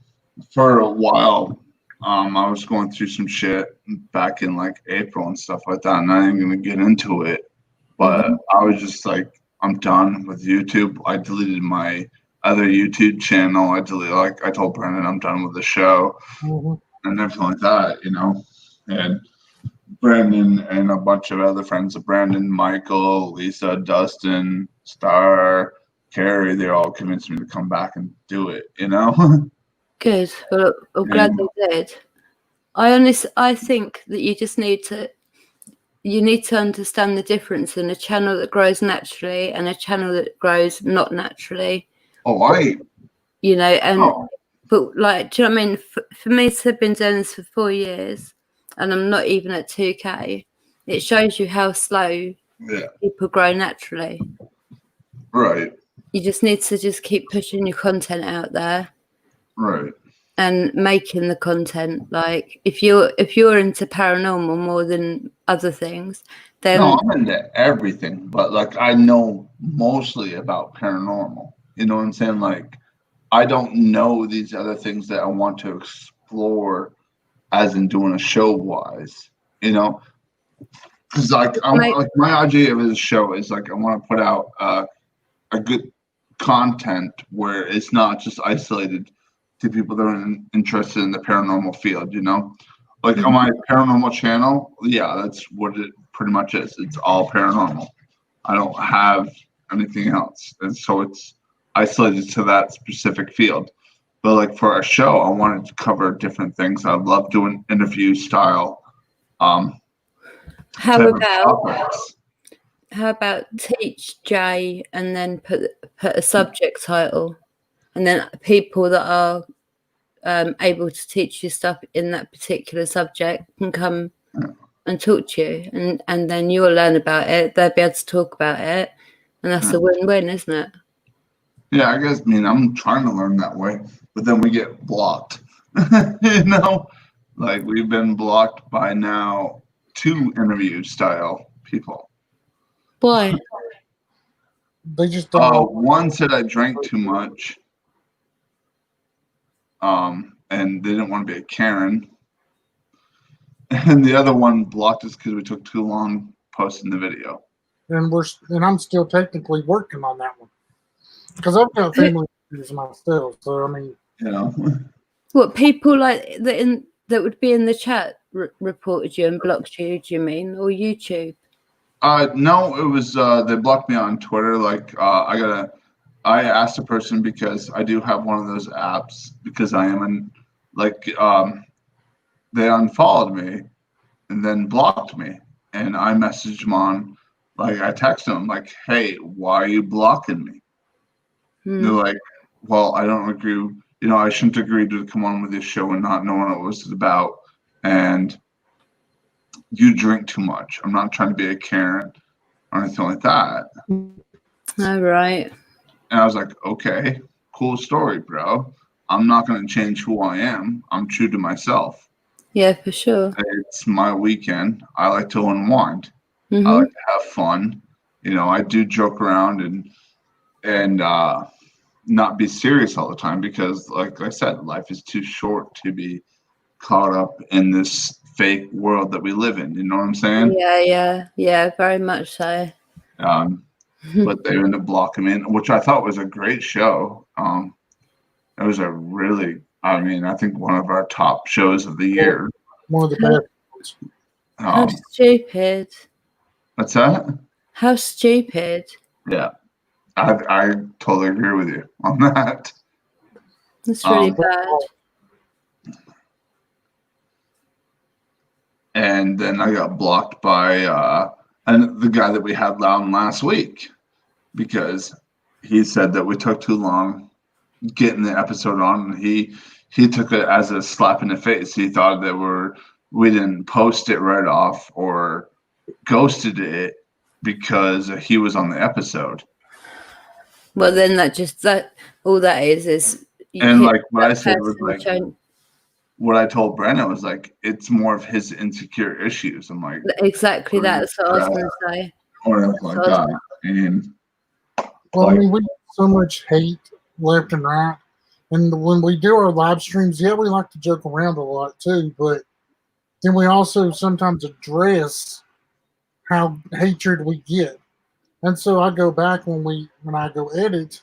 for a while, I was going through some shit back in like April and stuff like that, and I ain't gonna get into it. But I was just like, I'm done with YouTube. I deleted my other YouTube channel. Like I told Brendan, I'm done with the show and everything like that, you know. And Brandon and a bunch of other friends of Brandon, Michael, Lisa, Dustin, Star, Carrie, they all convinced me to come back and do it, you know? Good. Well, I'm glad they did. I think that you need to understand the difference in a channel that grows naturally and a channel that grows not naturally. You know, but like, do you know what I mean? For me to have been doing this for 4 years and I'm not even at 2K, it shows you how slow people grow naturally. Right. You just need to just keep pushing your content out there. Right. And making the content. Like if you're into paranormal more than other things, then no, I'm into everything, but like I know mostly about paranormal. You know what I'm saying? Like I don't know these other things that I want to explore as in doing a show wise, you know, because like Mate. like my idea of this show is like I want to put out a good content where it's not just isolated to people that are interested in the paranormal field, you know, like on my paranormal channel, yeah, that's what it pretty much is. It's all paranormal. I don't have anything else, and so it's isolated to that specific field. But like for our show, I wanted to cover different things. I love doing interview style How type of about topics. how about teach Jay and then put a subject title, and then people that are able to teach you stuff in that particular subject can come and talk to you, and then you'll learn about it. They'll be able to talk about it, and that's a win-win, isn't it? Yeah, I guess. I mean, I'm trying to learn that way, but then we get blocked. You know, like we've been blocked by now 2 interview style people. Why? They just don't. One said I drank too much. And they didn't want to be a Karen. And the other one blocked us because we took too long posting the video. And I'm still technically working on that one because I've got family issues myself. So I mean, You know, What, people like that would be in the chat reported you and blocked you? Do you mean, or YouTube? no, it was they blocked me on Twitter. Like I asked a person because I do have one of those apps because I am in they unfollowed me and then blocked me, and I messaged them on, like I texted them like, hey, why are you blocking me? They're like, well, I don't agree. You know, I shouldn't agree to come on with this show and not know what it was about. And you drink too much. I'm not trying to be a Karen or anything like that. All right. And I was like, okay, cool story, bro. I'm not going to change who I am. I'm true to myself. Yeah, for sure. It's my weekend. I like to unwind. I like to have fun. You know, I do joke around and not be serious all the time because, like I said, life is too short to be caught up in this fake world that we live in. You know what I'm saying? Yeah, very much so. But they ended up blocking me, which I thought was a great show. It was a really, I mean, I think one of our top shows of the year. one of the best ones. How stupid. What's that? How stupid. Yeah, I totally agree with you on that. That's really bad. And then I got blocked by and the guy that we had on last week because he said that we took too long getting the episode on. And he took it as a slap in the face. He thought that we didn't post it right off or ghosted it because he was on the episode. Well, then all that is and like what I said was like what I told Brenna was like it's more of his insecure issues. I'm like exactly that's what I was going to say. Or anything like that. And well, I mean, we get so much hate left and right, and when we do our live streams, yeah, we like to joke around a lot too, but then we also sometimes address how hatred we get. And so I go back when I go edit,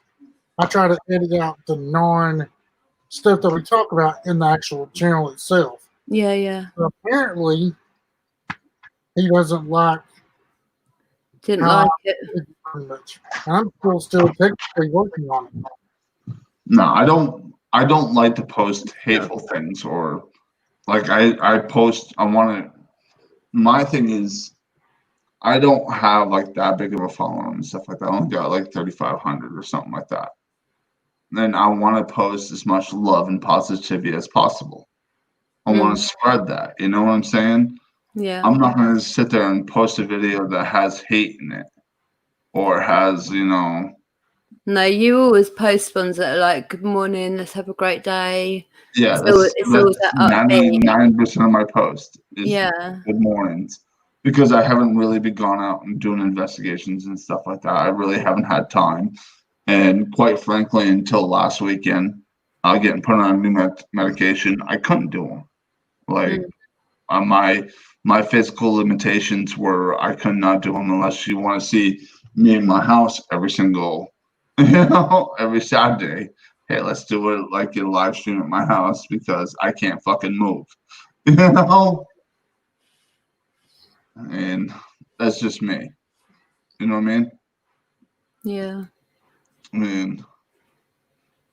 I try to edit out the non stuff that we talk about in the actual channel itself. Yeah. So apparently, he doesn't like. Didn't like it. Very much. I'm still technically working on it. No, I don't like to post hateful things or like I post. My thing is. I don't have like that big of a following and stuff like that. I only got like 3,500 or something like that. Then I want to post as much love and positivity as possible. I want to spread that. You know what I'm saying? Yeah. I'm not going to sit there and post a video that has hate in it or has, you know. No, you always post ones that are like, good morning, let's have a great day. Yeah, it's all that 99% of my post is good mornings. Because I haven't really been gone out and doing investigations and stuff like that. I really haven't had time. And quite frankly, until last weekend, getting put on a new medication, I couldn't do them. Like my physical limitations were I could not do them unless you want to see me in my house every single, every Saturday. Hey, let's do it like a live stream at my house because I can't fucking move, you know. And that's just me. You know what I mean? Yeah. I mean,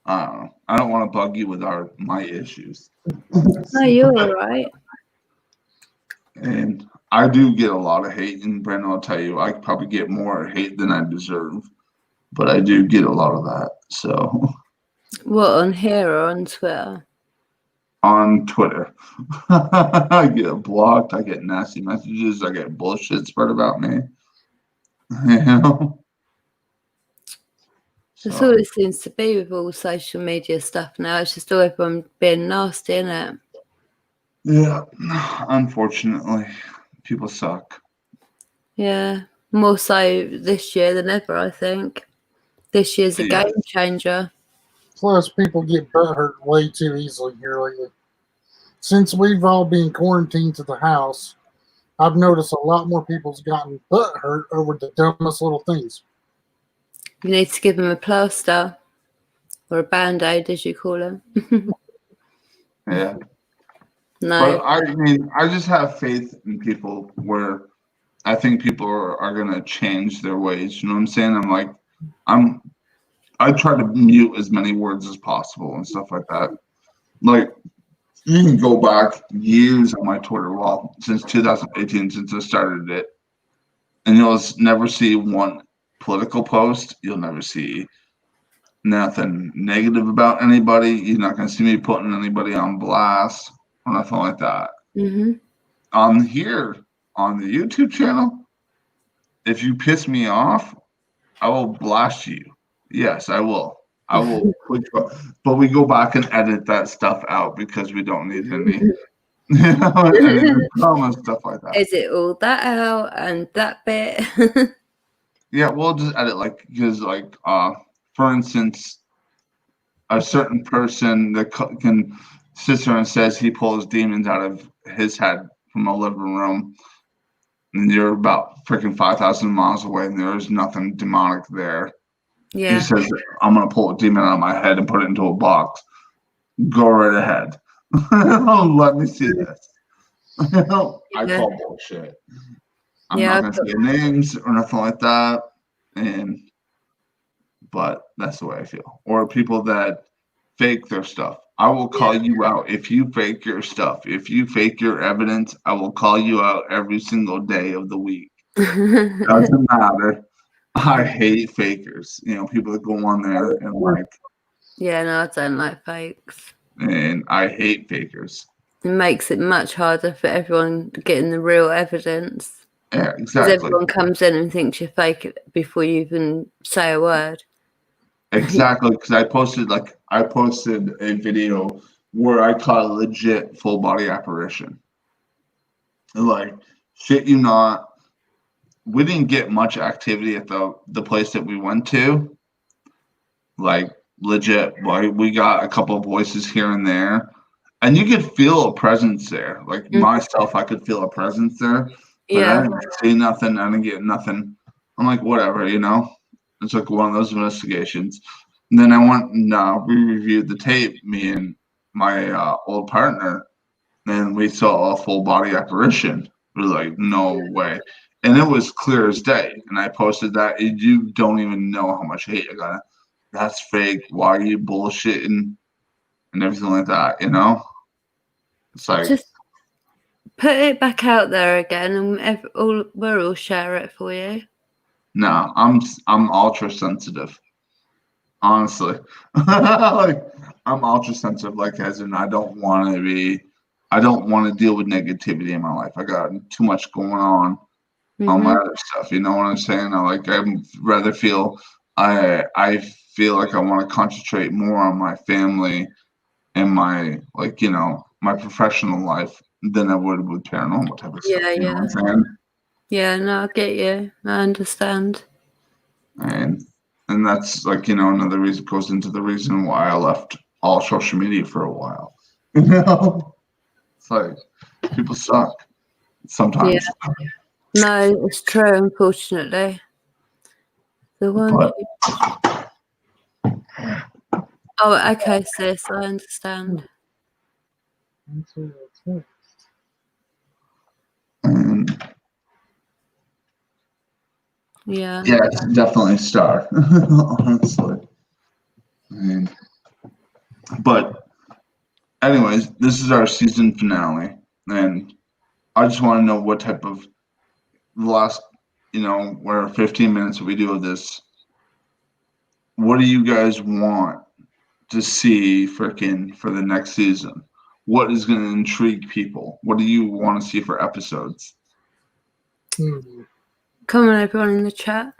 I don't know. I don't want to bug you with my issues. No, you're all right. And I do get a lot of hate, and Brandon, I'll tell you, I probably get more hate than I deserve, but I do get a lot of that. So What, on here or on Twitter? on Twitter, I get blocked, I get nasty messages, I get bullshit spread about me. You know? That's So, all it seems to be with all social media stuff now. It's just all everyone being nasty, isn't it? yeah, unfortunately, people suck. Yeah. More so this year than ever, I think. This year's a Yeah. game changer. Plus, people get butthurt way too easily here lately. Since we've all been quarantined to the house, I've noticed a lot more people's gotten butthurt over the dumbest little things. You need to give them a plaster or a band-aid, as you call them. Yeah. No. But I mean, I just have faith in people where I think people are going to change their ways. You know what I'm saying? I try to mute as many words as possible and stuff like that. Like, you can go back years on my Twitter wall since 2018, since I started it, and you'll never see one political post. You'll never see nothing negative about anybody. You're not going to see me putting anybody on blast or nothing like that. Mm-hmm. On here, on the YouTube channel, if you piss me off, I will blast you. Yes, I will. I will. But we go back and edit that stuff out because we don't need any, any drama and stuff like that. Is it all that out and that bit? Yeah, we'll just edit because for instance, a certain person that can sits there and says he pulls demons out of his head from a living room, and you're about freaking 5,000 miles away, and there's nothing demonic there. Yeah. He says, I'm going to pull a demon out of my head and put it into a box. Go right ahead. Let me see this. I call bullshit. I'm not going to say names or nothing like that. But that's the way I feel. Or people that fake their stuff. I will call you out if you fake your stuff. If you fake your evidence, I will call you out every single day of the week. Doesn't matter. I hate fakers. People that go on there and Yeah, no, I don't like fakes. And I hate fakers. It makes it much harder for everyone getting the real evidence. Yeah, exactly. Because everyone comes in and thinks you're fake before you even say a word. Exactly, because I posted a video where I caught a legit full body apparition. Like, shit you not. We didn't get much activity at the place that we went to. Like, legit, we got a couple of voices here and there, and you could feel a presence there. Like myself, I could feel a presence there, but I didn't see nothing. I didn't get nothing. I'm like, whatever, It's like one of those investigations. And then I went and we reviewed the tape, me and my old partner, and we saw a full body apparition. We were like, no way. And it was clear as day. And I posted that. You don't even know how much hate I got. That's fake. Why are you bullshitting? And everything like that, It's like, just put it back out there again, and we'll all share it for you. no, I'm ultra sensitive. Honestly, I'm ultra sensitive. As in, I don't want to deal with negativity in my life. I got too much going on my other stuff. You know what I'm saying? I'd rather feel. I feel like I want to concentrate more on my family and my my professional life than I would with paranormal type of stuff. You know what I'm saying? Yeah, no, I get you. I understand. And that's another reason goes into the reason why I left all social media for a while. It's like people suck sometimes. No, it's true, unfortunately. The one But oh, okay, sis, I understand. That's what it's like. Yeah. yeah, it's definitely a star, honestly. But anyways, this is our season finale, and I just want to know what type of the last, where 15 minutes we do of this. What do you guys want to see freaking for the next season? What is going to intrigue people? What do you want to see for episodes? Come on, everyone in the chat.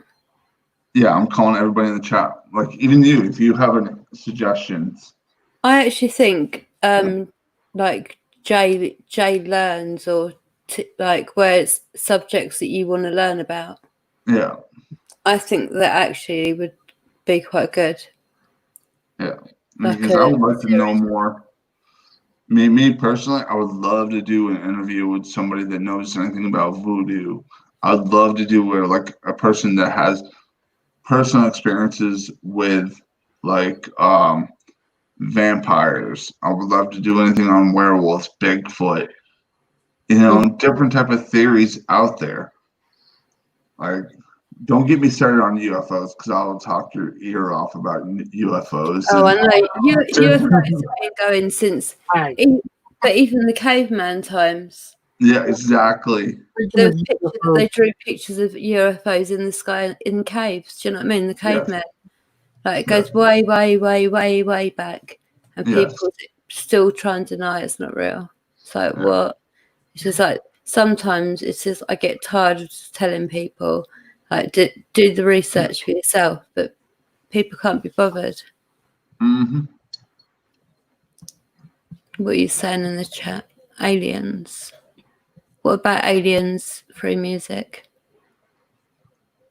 Yeah, I'm calling everybody in the chat. Like, even you, if you have any suggestions. I actually think, like Jay learns, or like where it's subjects that you want to learn about. Yeah. I think that actually would be quite good. Yeah. Like Because I would like to know series. more. Me personally, I would love to do an interview with somebody that knows anything about voodoo. I'd love to do like a person that has personal experiences with like vampires. I would love to do anything on werewolves, Bigfoot, different type of theories out there. Like, don't get me started on UFOs because I'll talk your ear off about UFOs. Oh, I know. UFOs have been going since, Hey, but even the caveman times. Yeah, exactly. There was speaking pictures, of they drew pictures of UFOs in the sky in caves. Do you know what I mean? The cavemen. Like it goes way, way, way, way, way back, and Yes. people still try and deny it's not real. It's like, Yeah. what? It's just like sometimes it's just I get tired of just telling people like do the research for yourself, but people can't be bothered. Mm-hmm. What are you saying in the chat? Aliens. What about aliens through music?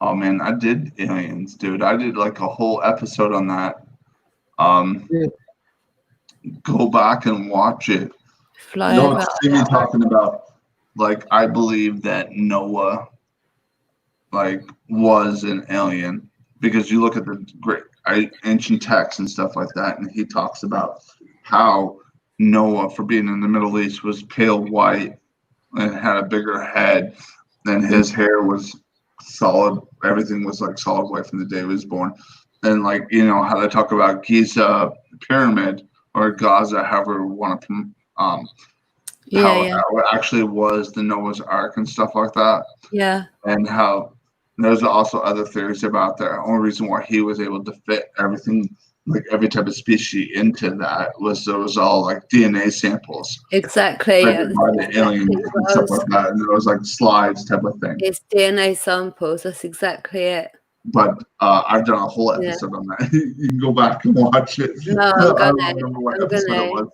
Oh man, I did aliens, dude. I did like a whole episode on that. Yeah. Go back and watch it. Fly Don't over. see me talking about like I believe that Noah like was an alien because you look at the great ancient texts and stuff like that, and he talks about how Noah, for being in the Middle East, was pale white and had a bigger head, and his hair was solid. Everything was like solid white from the day he was born. And like how they talk about Giza pyramid or Gaza, however you want to how it actually was the Noah's Ark and stuff like that. Yeah. And how there's also other theories about the only reason why he was able to fit everything, like every type of species into that was there was all like DNA samples. Exactly. By the aliens and stuff like that. And there was like slides type of thing. It's DNA samples. That's exactly it. But I've done a whole episode on that. You can go back and watch it. No, I don't remember what episode it was.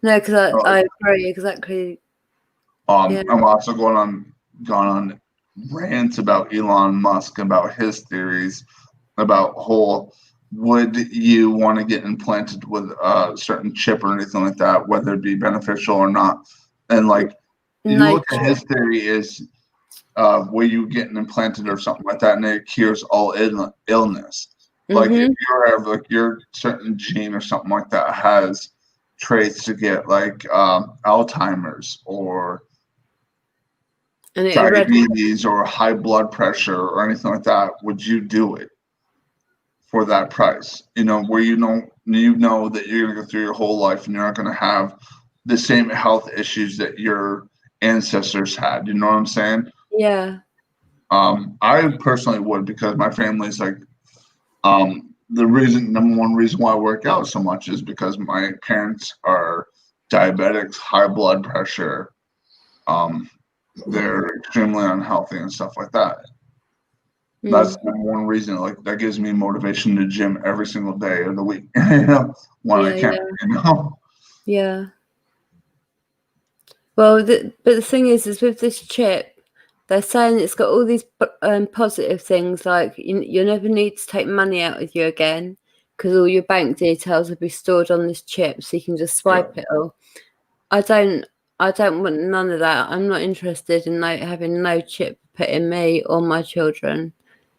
No, because I agree exactly. I'm also going on rants about Elon Musk, about his theories, about would you want to get implanted with a certain chip or anything like that, whether it be beneficial or not. And like you look at his theory is where you getting implanted or something like that, and it cures all illness. Like if you're like your certain gene or something like that has traits to get like Alzheimer's or diabetes or high blood pressure or anything like that, would you do it for that price? Where you know that you're gonna go through your whole life and you're not gonna have the same health issues that your ancestors had. You know what I'm saying? Yeah. I personally would because my family's like number one reason why I work out so much is because my parents are diabetics, high blood pressure. They're extremely unhealthy and stuff like that. That's number one reason. Like that gives me motivation to gym every single day of the week. When I can. Yeah. Well, but the thing is with this chip, they're saying it's got all these positive things, like you never need to take money out with you again because all your bank details will be stored on this chip, so you can just swipe it all. I don't I don't want none of that. I'm not interested in having no chip put in me or my children.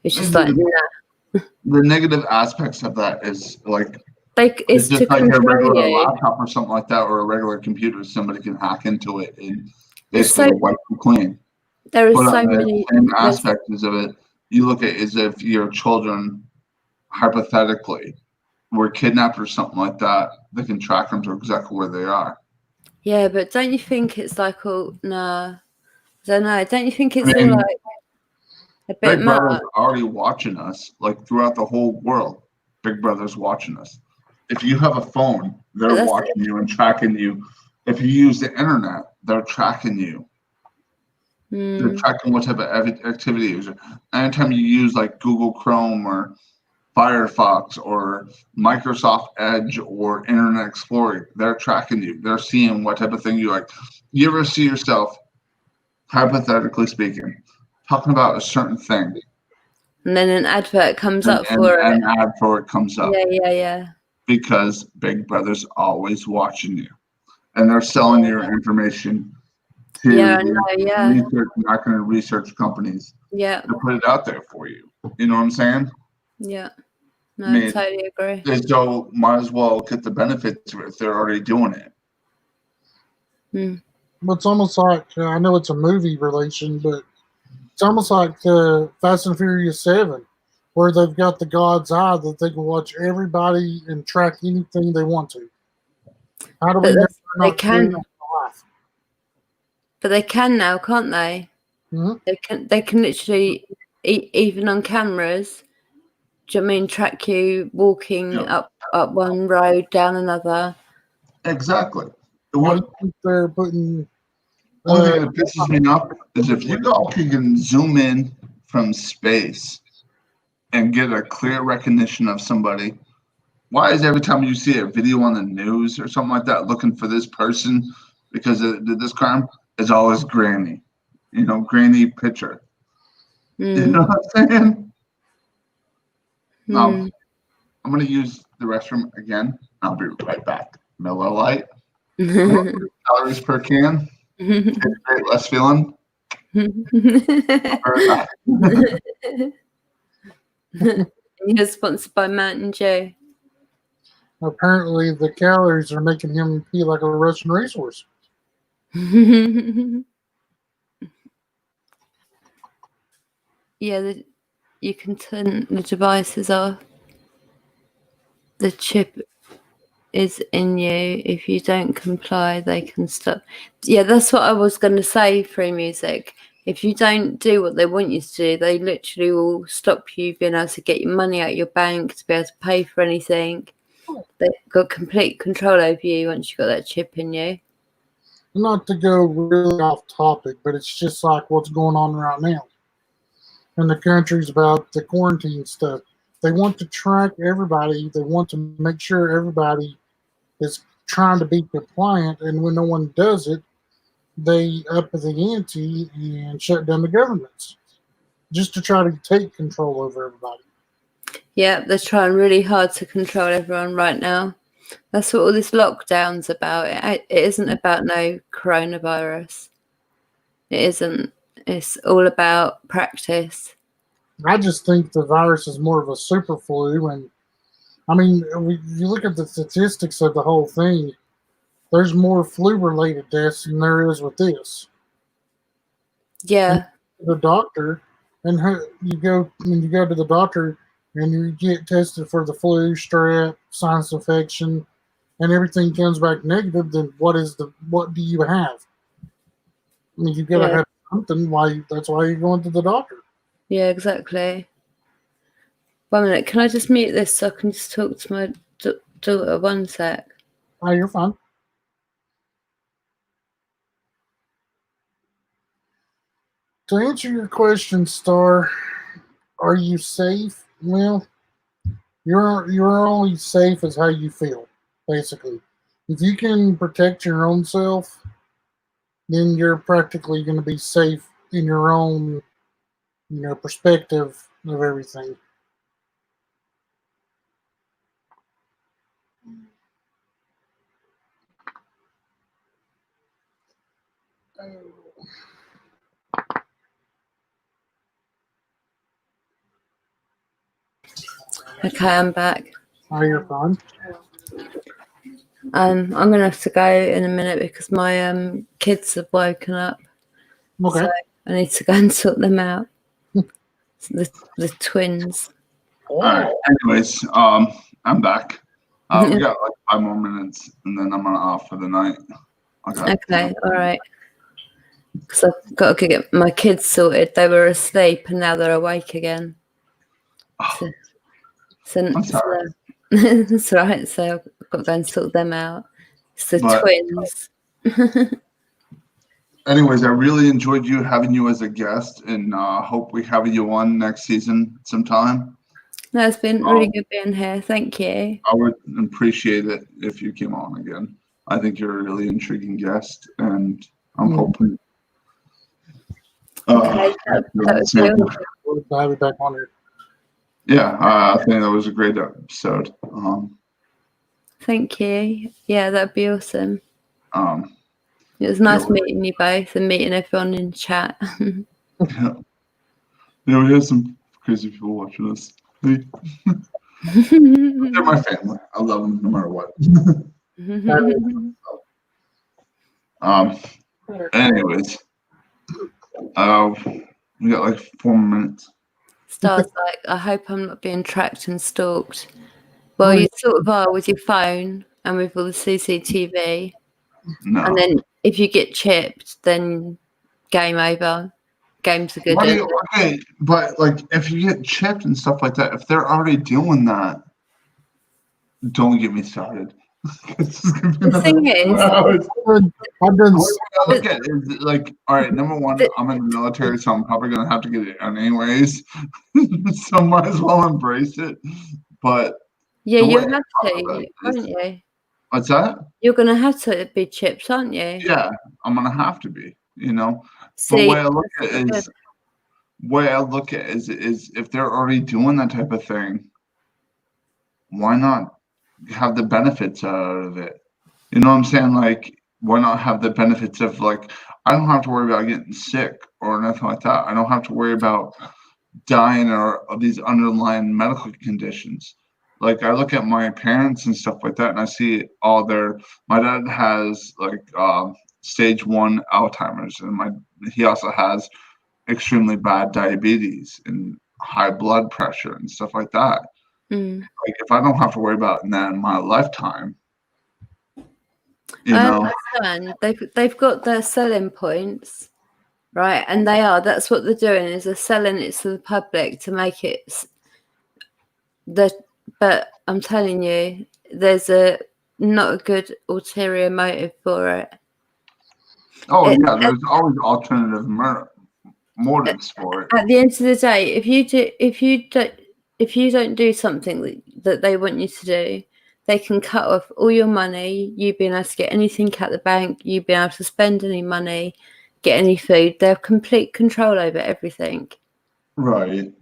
It's just like, nah. The negative aspects of that is like It's just to like a control regular you. laptop or something like that, or a regular computer. Somebody can hack into it and It's basically so wipe you clean. there is But so on the many. same There's, aspects of it, you look at as if your children, hypothetically, were kidnapped or something like that, they can track them to exactly where they are. yeah, but don't you think it's like all nah? I don't know. Don't you think it's I all mean, like a bit Big much? Brother's already watching us, like throughout the whole world. Big Brother's watching us. If you have a phone, But they're that's watching you and tracking you. If you use the internet, they're tracking you. They're tracking what type of activity you use. Anytime you use like Google Chrome or Firefox or Microsoft Edge or Internet Explorer, they're tracking you. They're seeing what type of thing you like. You ever see yourself, hypothetically speaking, talking about a certain thing, and then an advert comes and up for it. an ad for it comes up Yeah. because Big Brother's always watching you, and they're selling your information to Yeah, I know. Yeah, research, marketing and research companies yeah, to put it out there for you. You know what I'm saying? yeah. I No, I mean, totally agree. so might as well get the benefits of it if they're already doing it. But it's almost like I know it's a movie relation, but it's almost like Fast and Furious 7, where they've got the God's eye that they can watch everybody and track anything they want to. How do we But know they they're not doing can, that in life? but they can now, can't they? Hmm. They can literally, even on cameras. Do you know what I mean track you walking Yeah, up one road, down another? exactly. Why do What you think they're putting? Only thing that pisses me off is if you all can zoom in from space and get a clear recognition of somebody. Why is every time you see a video on the news or something like that looking for this person because they did this crime, it's always Granny, Granny picture. You know what I'm saying? Now, I'm going to use the restroom again. I'll be right back. Miller Lite, calories per can, great, less feeling. You're sponsored by Mountain Dew. Apparently, the calories are making him feel like a Russian racehorse. Yeah, you can turn the devices off. The chip is in you. If you don't comply, they can stop. Yeah, that's what I was going to say. Free music. If you don't do what they want you to do, they literally will stop you being able to get your money out of your bank, to be able to pay for anything. They've got complete control over you once you've got that chip in you. Not to go really off topic, but it's just like what's going on right now in the countries about the quarantine stuff. They want to track everybody. They want to make sure everybody is trying to be compliant, and when no one does it, they up the ante and shut down the governments just to try to take control over everybody. Yeah, they're trying really hard to control everyone right now. That's what all this lockdown's about. It isn't about no coronavirus. It isn't. It's all about practice. I just think the virus is more of a super flu, and I mean, you look at the statistics of the whole thing. There's more flu-related deaths than there is with this. And Yeah, the doctor, and you go when you go to the doctor and you get tested for the flu, strep, sinus infection, and everything comes back negative. Then what do you have? I mean, you got to yeah, have something. That's why you're going to the doctor. yeah, exactly. 1 minute, can I just mute this so I can just talk to my daughter? 1 sec. Oh, you're fine. To answer your question, Star, are you safe? Well, you're only safe as how you feel, basically. If you can protect your own self, then you're practically going to be safe in your own, perspective of everything. Okay, I'm back. Oh, you're fine. I'm gonna have to go in a minute because my kids have woken up. Okay. So I need to go and sort them out. the twins. All right. Anyways, I'm back. We got like 5 more minutes, and then I'm off for the night. Okay, all right. Because I've got to get my kids sorted. They were asleep and now they're awake again. Oh, So I'm sorry. that's right. So I've got to go and sort them out. It's the twins. Anyways, I really enjoyed having you as a guest, and hope we have you on next season sometime. No, it's been really good being here. Thank you. I would appreciate it if you came on again. I think you're a really intriguing guest, and I'm hoping. Okay, that was good. We'll have you back on here. Yeah, I think that was a great episode. Thank you. Yeah, that'd be awesome. It was Yeah, nice meeting you both and meeting everyone in chat. yeah, we have some crazy people watching us. They're my family. I love them no matter what. Anyways, we got like 4 minutes. Star's like, I hope I'm not being tracked and stalked. Well, you sort of are with your phone and with all the CCTV. No. And then if you get chipped, then game over. Games are good. Okay, but like if you get chipped and stuff like that, if they're already doing that, don't get me started. The thing is, I've done. Look at it, like, all right, number one, I'm in the military, so I'm probably gonna have to get it on anyways. So might as well embrace it. But yeah, the you way have I to, follow it aren't is- you? What's that? You're going to have to be chipped, aren't you? Yeah, I'm gonna have to be, But See, the way I look at that's it not is, if they're already doing that type of thing, why not have the benefits out of it? You know what I'm saying? Like, why not have the benefits of like, I don't have to worry about getting sick or nothing like that. I don't have to worry about dying or these underlying medical conditions. Like, I look at my parents and stuff like that, and I see my dad has like stage 1 Alzheimer's, and he also has extremely bad diabetes and high blood pressure and stuff like that. Like, if I don't have to worry about that in my lifetime, I understand. They've got their selling points, right? And that's what they're doing, is they're selling it to the public to make it but I'm telling you, there's not a good ulterior motive for it. There's always alternative motives for it. At the end of the day, if you don't do something that they want you to do, they can cut off all your money, you being able to get anything at the bank, you being able to spend any money, get any food. They have complete control over everything. Right.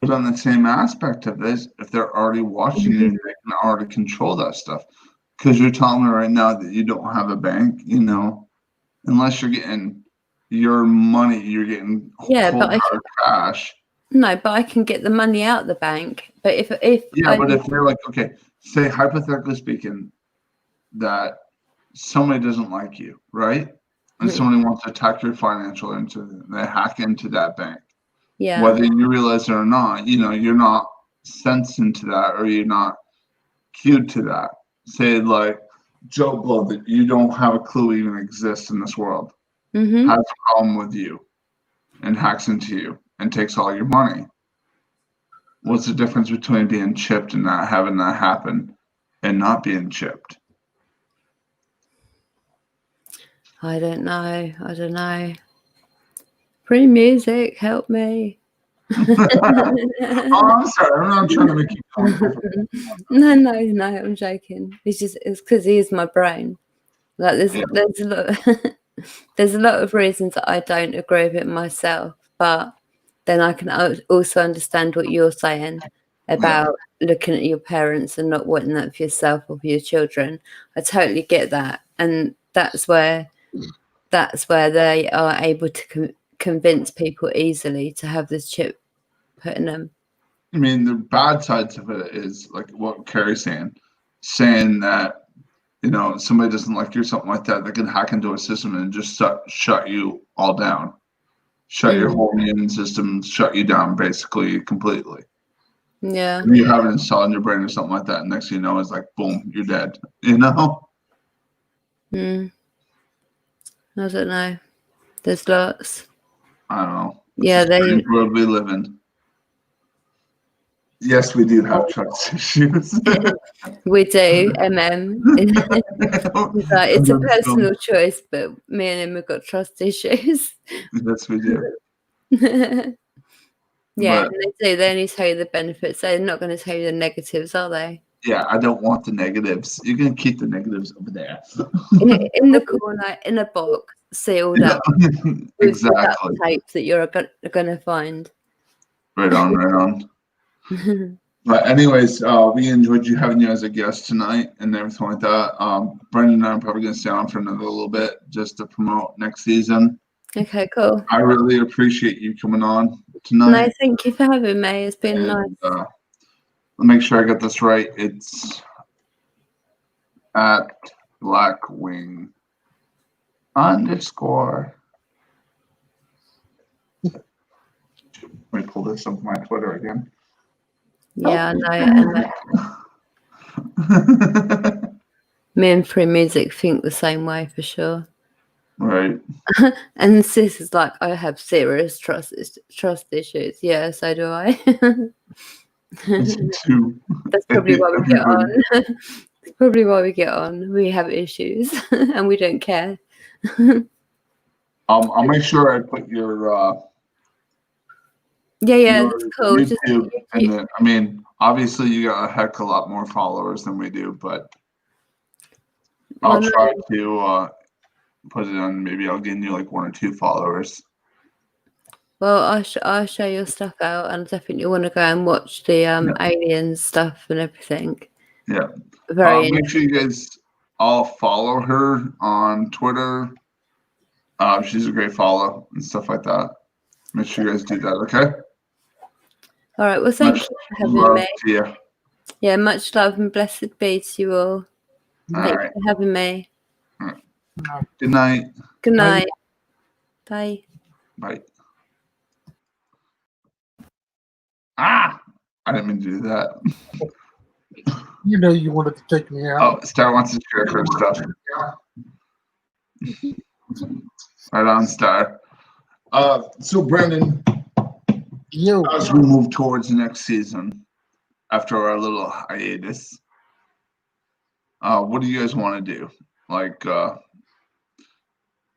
But on the same aspect of this, if they're already watching you, they can already control that stuff. Because you're telling me right now that you don't have a bank, unless you're getting your money, you're getting cold hard cash. No, but I can get the money out of the bank. But if they're like, okay, say hypothetically speaking, that somebody doesn't like you, right? And somebody wants to attack your financial they hack into that bank. Yeah. Whether you realize it or not, you're not sensed into that, or you're not cued to that. Say like Joe Blow, that you don't have a clue even exists in this world, has a problem with you and hacks into you and takes all your money. What's the difference between being chipped and not having that happen and not being chipped? I don't know. Free music, help me. Oh, I'm sorry. I'm not trying to make you comfortable. No, I'm joking. It's because he is my brain. Like there's a lot there's a lot of reasons that I don't agree with it myself, but then I can also understand what you're saying about looking at your parents and not wanting that for yourself or for your children. I totally get that, and that's where that's where they are able to convince people easily to have this chip put in them. I mean, the bad sides of it is like what Carrie's saying that, you know, somebody doesn't like you or something like that, they can hack into a system and just shut you all down. Shut your whole immune system, shut you down basically completely. Yeah. And you have it installed in your brain or something like that, and next thing you know, it's like, boom, you're dead. You know? I don't know. There's lots. I don't know. Yeah, it's a strange world we live in. Yes, we do have trust issues. We do, it's a personal choice, but me and him have got trust issues. Yes, we do. Yeah, But, and they only tell you the benefits. They're not going to tell you the negatives, are they? yeah, I don't want the negatives. You're going to keep the negatives over there. in the corner, in a box, sealed up. Exactly. With that tape that you're going to find. Right on, right on. But anyways, we enjoyed having you as a guest tonight and everything like that. Brendan and I are probably going to stay on for another little bit just to promote next season. Okay, cool. I really appreciate you coming on tonight. No, thank you for having me. It's been nice. I'll make sure I get this right. It's at Black Wing _ Let me pull this up on my Twitter again. Yeah, I know. Me and Free Music think the same way for sure. Right. And Sis is like, I have serious trust issues. Yeah, so do I. That's probably why we get on. That's probably why we get on. We have issues and we don't care. I'll make sure I put your Yeah, that's cool. YouTube, and then, I mean, obviously you got a heck of a lot more followers than we do, but I'll try to put it on. Maybe I'll gain you like 1 or 2 followers. Well, I'll show your stuff out, and I definitely want to go and watch the aliens stuff and everything. Yeah. Make sure you guys all follow her on Twitter. She's a great follow and stuff like that. Make sure you guys do that, okay? All right. Well, thank you for having me. To you. Yeah, much love and blessed be to you all. Thank you for having me. Right. Good night. Good night. Bye. Bye. I didn't mean to do that. You know you wanted to take me out. Oh, Star wants to share her stuff. Right on, Star. So Brendan, as we move towards the next season, after our little hiatus, what do you guys want to do? Like,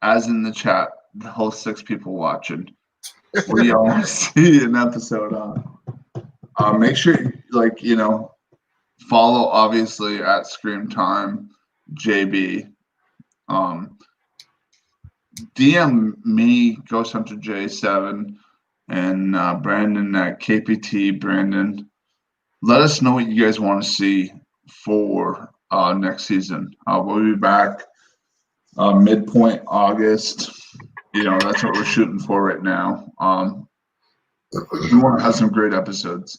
as in the chat, the whole 6 people watching, what do y'all want to see an episode on? Make sure, like, you know, follow obviously at Scream Time JB. DM me, Ghost Hunter J7, and Brandon at KPT Brandon. Let us know what you guys want to see for next season. We'll be back midpoint August. You know, that's what we're shooting for right now. We want to have some great episodes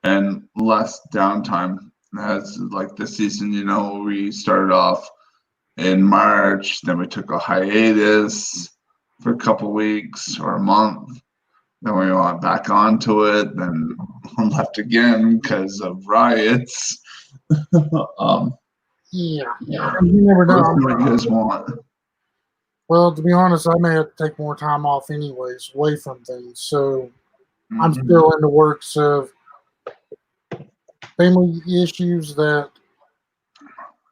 and less downtime. As like this season, you know, we started off in March, then we took a hiatus for a couple weeks or a month. Then we went back onto it, then left again because of riots. Yeah. You never know what you guys want. Well, to be honest, I may have to take more time off anyways, away from things. So I'm still in the works of family issues that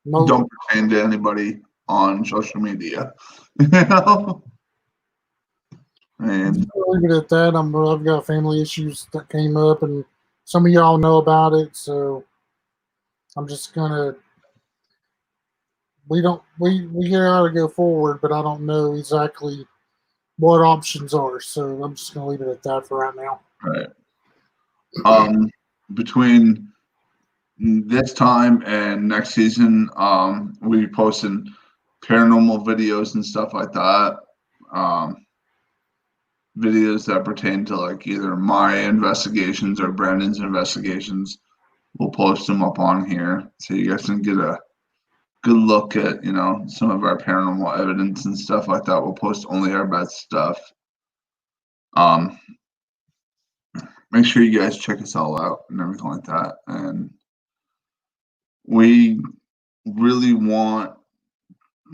don't pertain to anybody on social media. You know? And leave it at that. I've got family issues that came up, and some of y'all know about it. So I'm just gonna. We gotta go forward, but I don't know exactly what options are. So I'm just gonna leave it at that for right now. Right. Between this time and next season, we'll be posting paranormal videos and stuff like that. Videos that pertain to like either my investigations or Brandon's investigations. We'll post them up on here so you guys can get a good look at, you know, some of our paranormal evidence and stuff like that. We'll post only our best stuff. Make sure you guys check us all out and everything like that. And we really want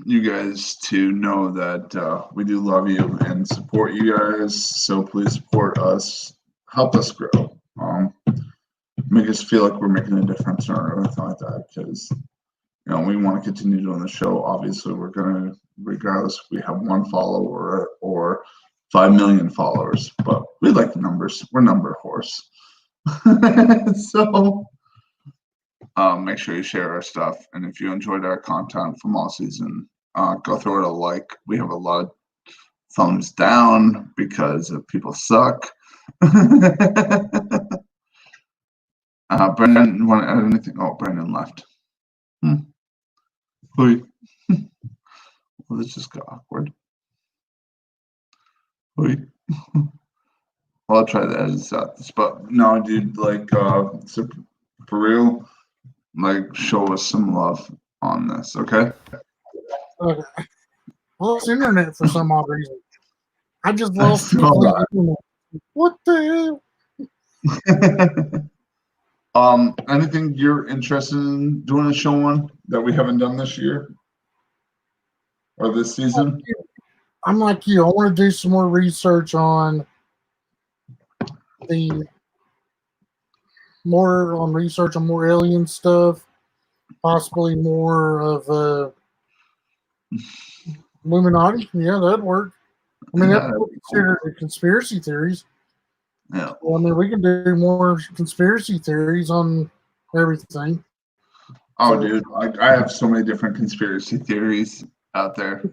you guys to know that we do love you and support you guys. So please support us, help us grow, make us feel like we're making a difference or anything like that. Because you know we want to continue doing the show. Obviously, we're gonna, regardless if we have 1 follower or 5 million followers, but we like numbers. We're number horse. So make sure you share our stuff, and if you enjoyed our content from all season, go throw it a like. We have a lot of thumbs down because people suck. Brandon, you want to add anything? Oh, Brandon left. Well, this just got awkward. Well, I'll try to edit this out. But no, dude, like, so for real, like, show us some love on this, okay? Okay. Well, it's internet for some odd reason. I just lost saw that. internet. What the hell? Anything you're interested in doing a show on that we haven't done this year or this season? I'm like you. I want to do some more research on more alien stuff, possibly more of Illuminati. Yeah, that'd work. I mean, that's considered conspiracy theories. Yeah. Well, I mean, we can do more conspiracy theories on everything. Oh, dude, I have so many different conspiracy theories out there.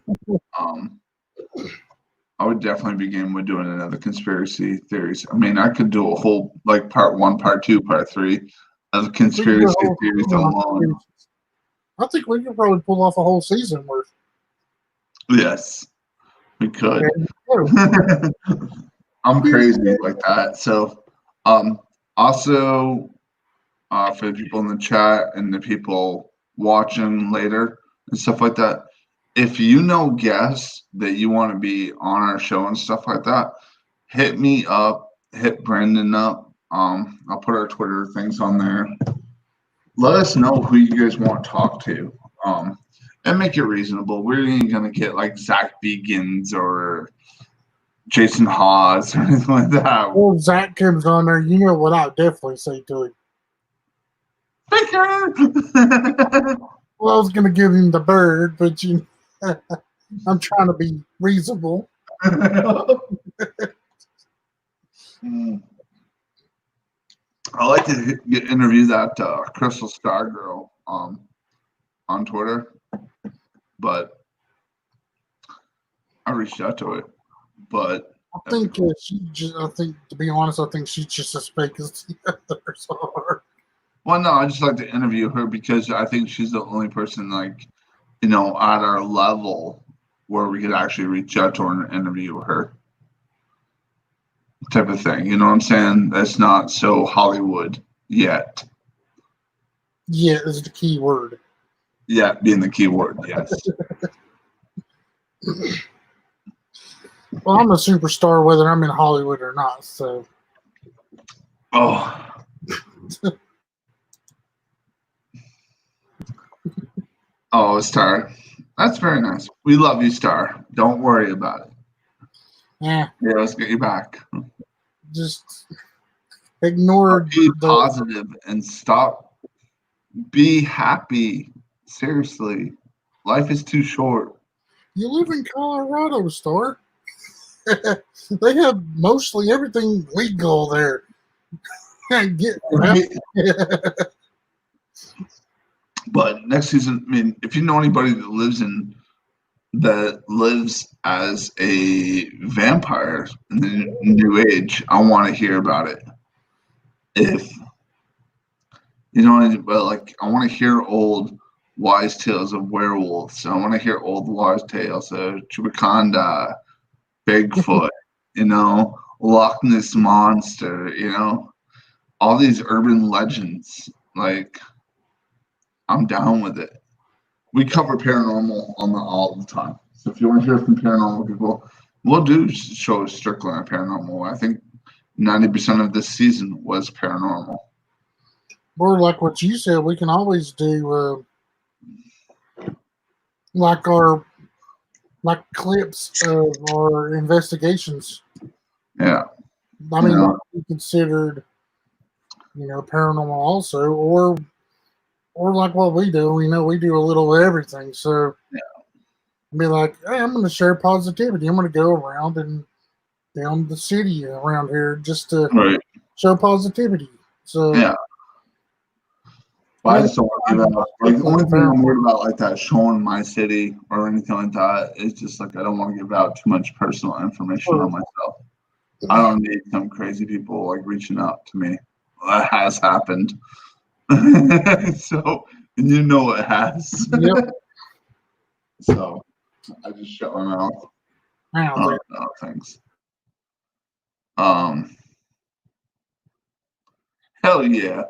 I would definitely begin with doing another conspiracy theories. I mean, I could do a whole, like, part 1, part 2, part 3 of conspiracy theories alone. I think we could probably pull off a whole season worth. Yes, we could. I'm crazy like that. So, also, for the people in the chat and the people watching later and stuff like that, if you know guests that you want to be on our show and stuff like that, hit me up, hit Brendan up. I'll put our Twitter things on there. Let us know who you guys want to talk to. And make it reasonable. We're ain't gonna get like Zach Begins or Jason Hawes or anything like that. Well, Zach comes on there, you know what I'll definitely say to him. Faker! Well, I was gonna give him the bird, but I'm trying to be reasonable. I like to interview that Crystal Star girl on Twitter, but I reached out to it. But I think to be honest, I think she's just as fake as the others are. Well, no, I just like to interview her because I think she's the only person, like, you know, at our level where we could actually reach out to her and interview her. Type of thing, you know what I'm saying? That's not so Hollywood yet. Yeah, is the key word. Yeah, being the key word, yes. Well, I'm a superstar whether I'm in Hollywood or not, so. Oh. Oh, Star. That's very nice. We love you, Star. Don't worry about it. Yeah, let's get you back. Just ignore. Be positive and stop. Be happy. Seriously. Life is too short. You live in Colorado, Star. They have mostly everything legal there. Right? But next season, I mean, if you know anybody that lives as a vampire in the new age, I want to hear about it. If you know, but like, I want to hear old wise tales of werewolves. I want to hear old wise tales of Chupacabra, Bigfoot, Loch Ness Monster, all these urban legends. Like, I'm down with it. We cover paranormal all the time. So if you want to hear from paranormal people, we'll do shows strictly on paranormal. I think 90% of this season was paranormal. Or like what you said, we can always do like clips of our investigations. Yeah. I mean, that would be considered, paranormal also, or like what we do. We do a little of everything. So be like, hey, I'm going to share positivity. I'm going to go around and down the city around here just to show positivity. So yeah. But I just don't want to give out. Like, the only thing I'm worried about like that, showing my city or anything like that, is just like I don't want to give out too much personal information on myself. I don't need some crazy people like reaching out to me. That has happened. So, and it has. Yep. So, I just shut my mouth. Thanks. Hell yeah.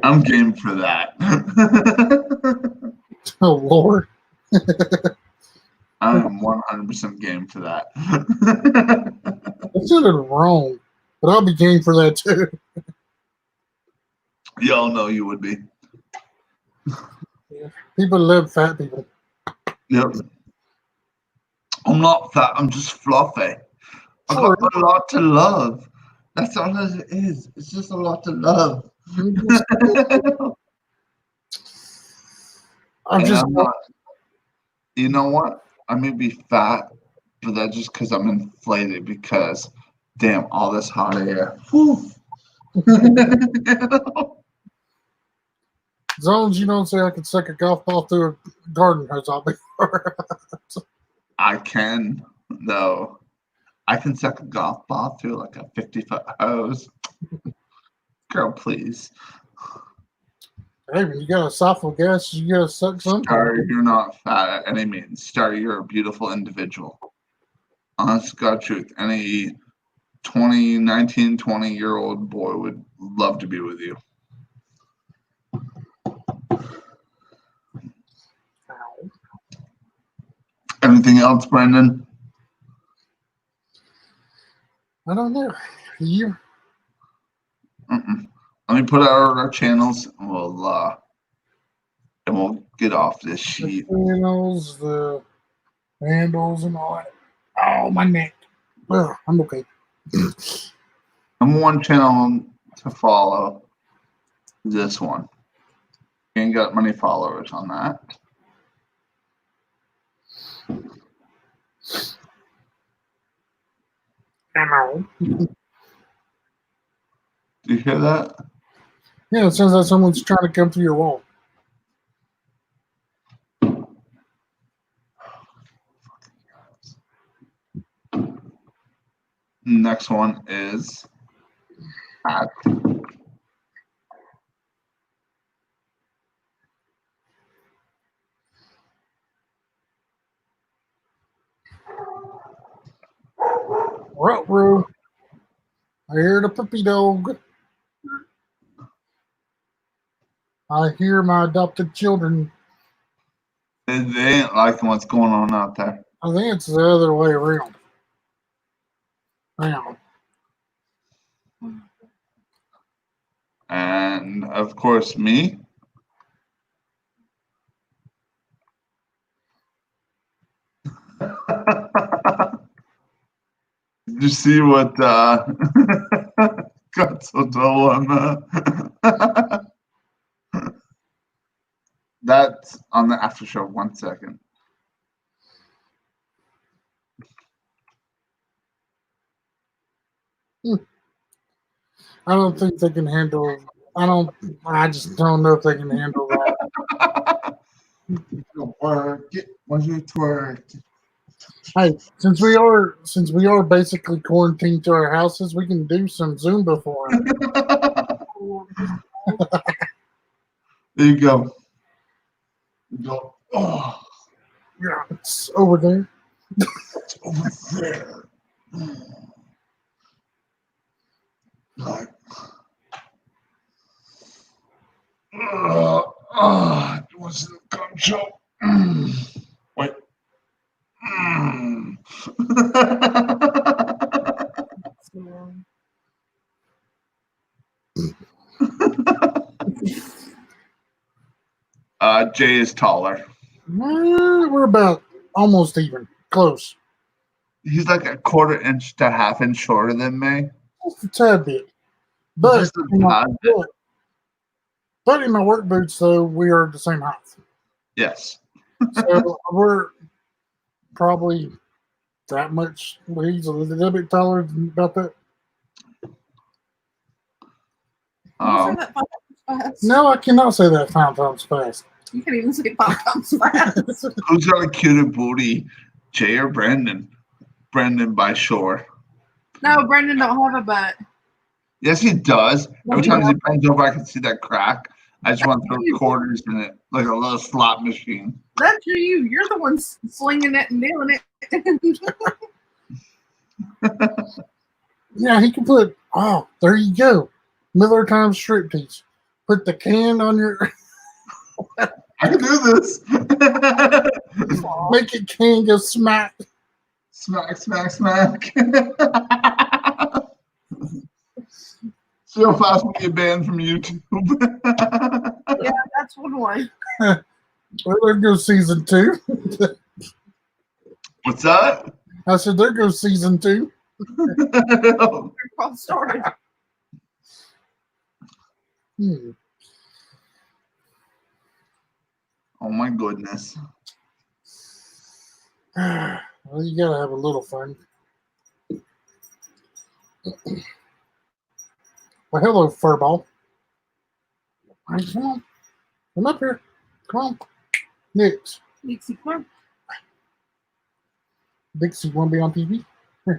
I'm game for that. Oh, Lord. I'm 100% game for that. That sounded wrong, but I'll be game for that too. Y'all know you would be. People love fat people. Yep. I'm not fat. I'm just fluffy. I got a lot to love. That's all it is. It's just a lot to love. You know what? I may be fat, but that's just because I'm inflated because, damn, all this hot air. As long as you don't say I can suck a golf ball through a garden hose, I'll be alright. I can, though. I can suck a golf ball through like a 50-foot hose. Girl, please. Hey, when you got esophagus, you gotta suck something. Star, you're not fat at any means. Star, you're a beautiful individual. Honest God truth. Any 20-year-old boy would love to be with you. Anything else, Brendan? I don't know. You? Let me put out our channels, and we'll get off this sheet. The channels, the handles, and all that. Oh, my neck. Well, I'm okay. Number one channel to follow is this one. You ain't got many followers on that. Hello. Do you hear that? Yeah, it sounds like someone's trying to come through your wall. Next one is at Ruh-roh. I hear the puppy dog. I hear my adopted children. they ain't liking what's going on out there. I think it's the other way around. Now. And of course, me. Did you see what got so dull on that's on the after show? 1 second. I don't think they can handle. I just don't know if they can handle that. Work it when you twerk. Hey, since we are basically quarantined to our houses, we can do some Zumba for them. There you go. Go. Oh, Yeah, it's over there. it's over there. God. It wasn't a gum choke. Wait. Jay is taller. We're about almost even. Close. He's like a quarter inch to half inch shorter than me. Just a tad bit. But Just a in my, tad bit. but in my work boots, though, we are the same height. Yes. So we're probably that much. He's a little bit taller than about that. You say that 5 times fast. No, I cannot say that 5 times fast. You can even say 5 times fast. Who's got a cuter booty, Jay or Brandon? Brandon by Shore. No, Brandon don't have a butt. Yes, he does. No, Every he time he don't. bends over, I can see that crack. I just want to throw quarters in it like a little slot machine. That's you. You're the one slinging it and doing it. Yeah, he can put. Oh, there you go. Miller times striptease. Put the can on your. I can do this. Make it can go smack. Smack, smack, smack. See how fast we get banned from YouTube. Yeah, that's one way. Well, there goes season 2. What's that? I said, there goes season 2. Call started. Oh my goodness. Well, you gotta have a little fun. Well, hello, furball. All right, come on. Come up here. Come on. Nix. Nixie, come on. Dixie, want to be on TV? Here.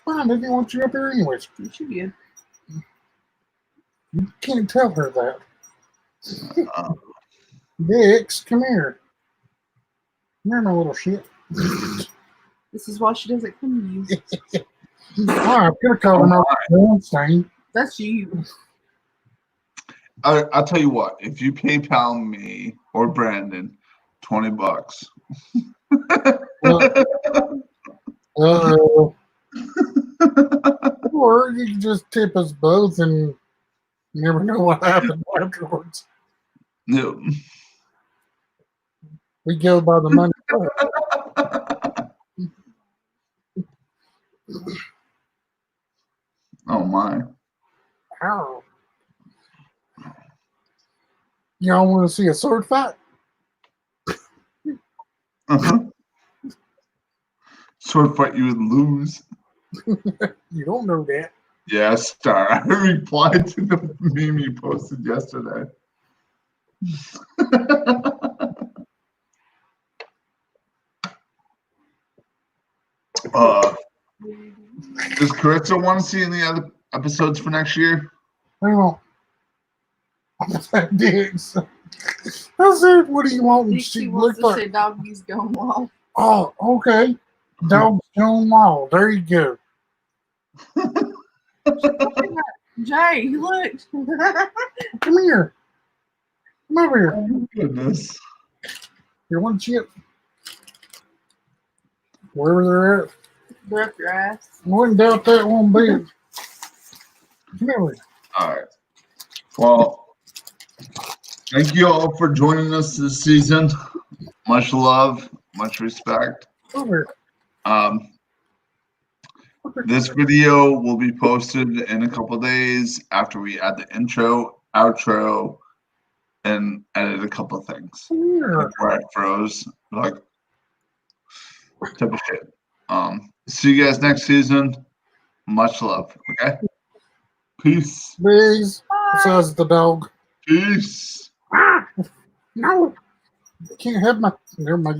Fine, they didn't want you up there anyways. You should be. You can't tell her that. Dix, come here. Come here, my little shit. This is why she doesn't come to you. I'm gonna call him out Weinstein. That's you. I'll tell you what. If you PayPal me or Brandon $20, Or you can just tip us both and you never know what happened afterwards. no. We go by the money. Oh my. Ow. Y'all want to see a sword fight? Uh-huh. Sword fight you would lose. You don't know that. Yeah, Star. I replied to the meme you posted yesterday. Does Carissa want to see any other episodes for next year? Hang on. Diggs. I said, what do you want? And Dixie she wants looked to say like, doggies going wild. oh, okay. Dog's Stone Wall. There you go. Jay, look. Come here. Come over here. Oh, goodness. You want a chip? Wherever they're at. They're up your ass. I wouldn't doubt that one bit. Come over here. All right. Well, thank you all for joining us this season. Much love, much respect. Over This video will be posted in a couple days after we add the intro, outro, and edit a couple of things. here. Where it froze, like type of shit. See you guys next season. Much love. Okay. Peace. Biggs. Besides the dog. Peace. No. Can't have my. Never mind.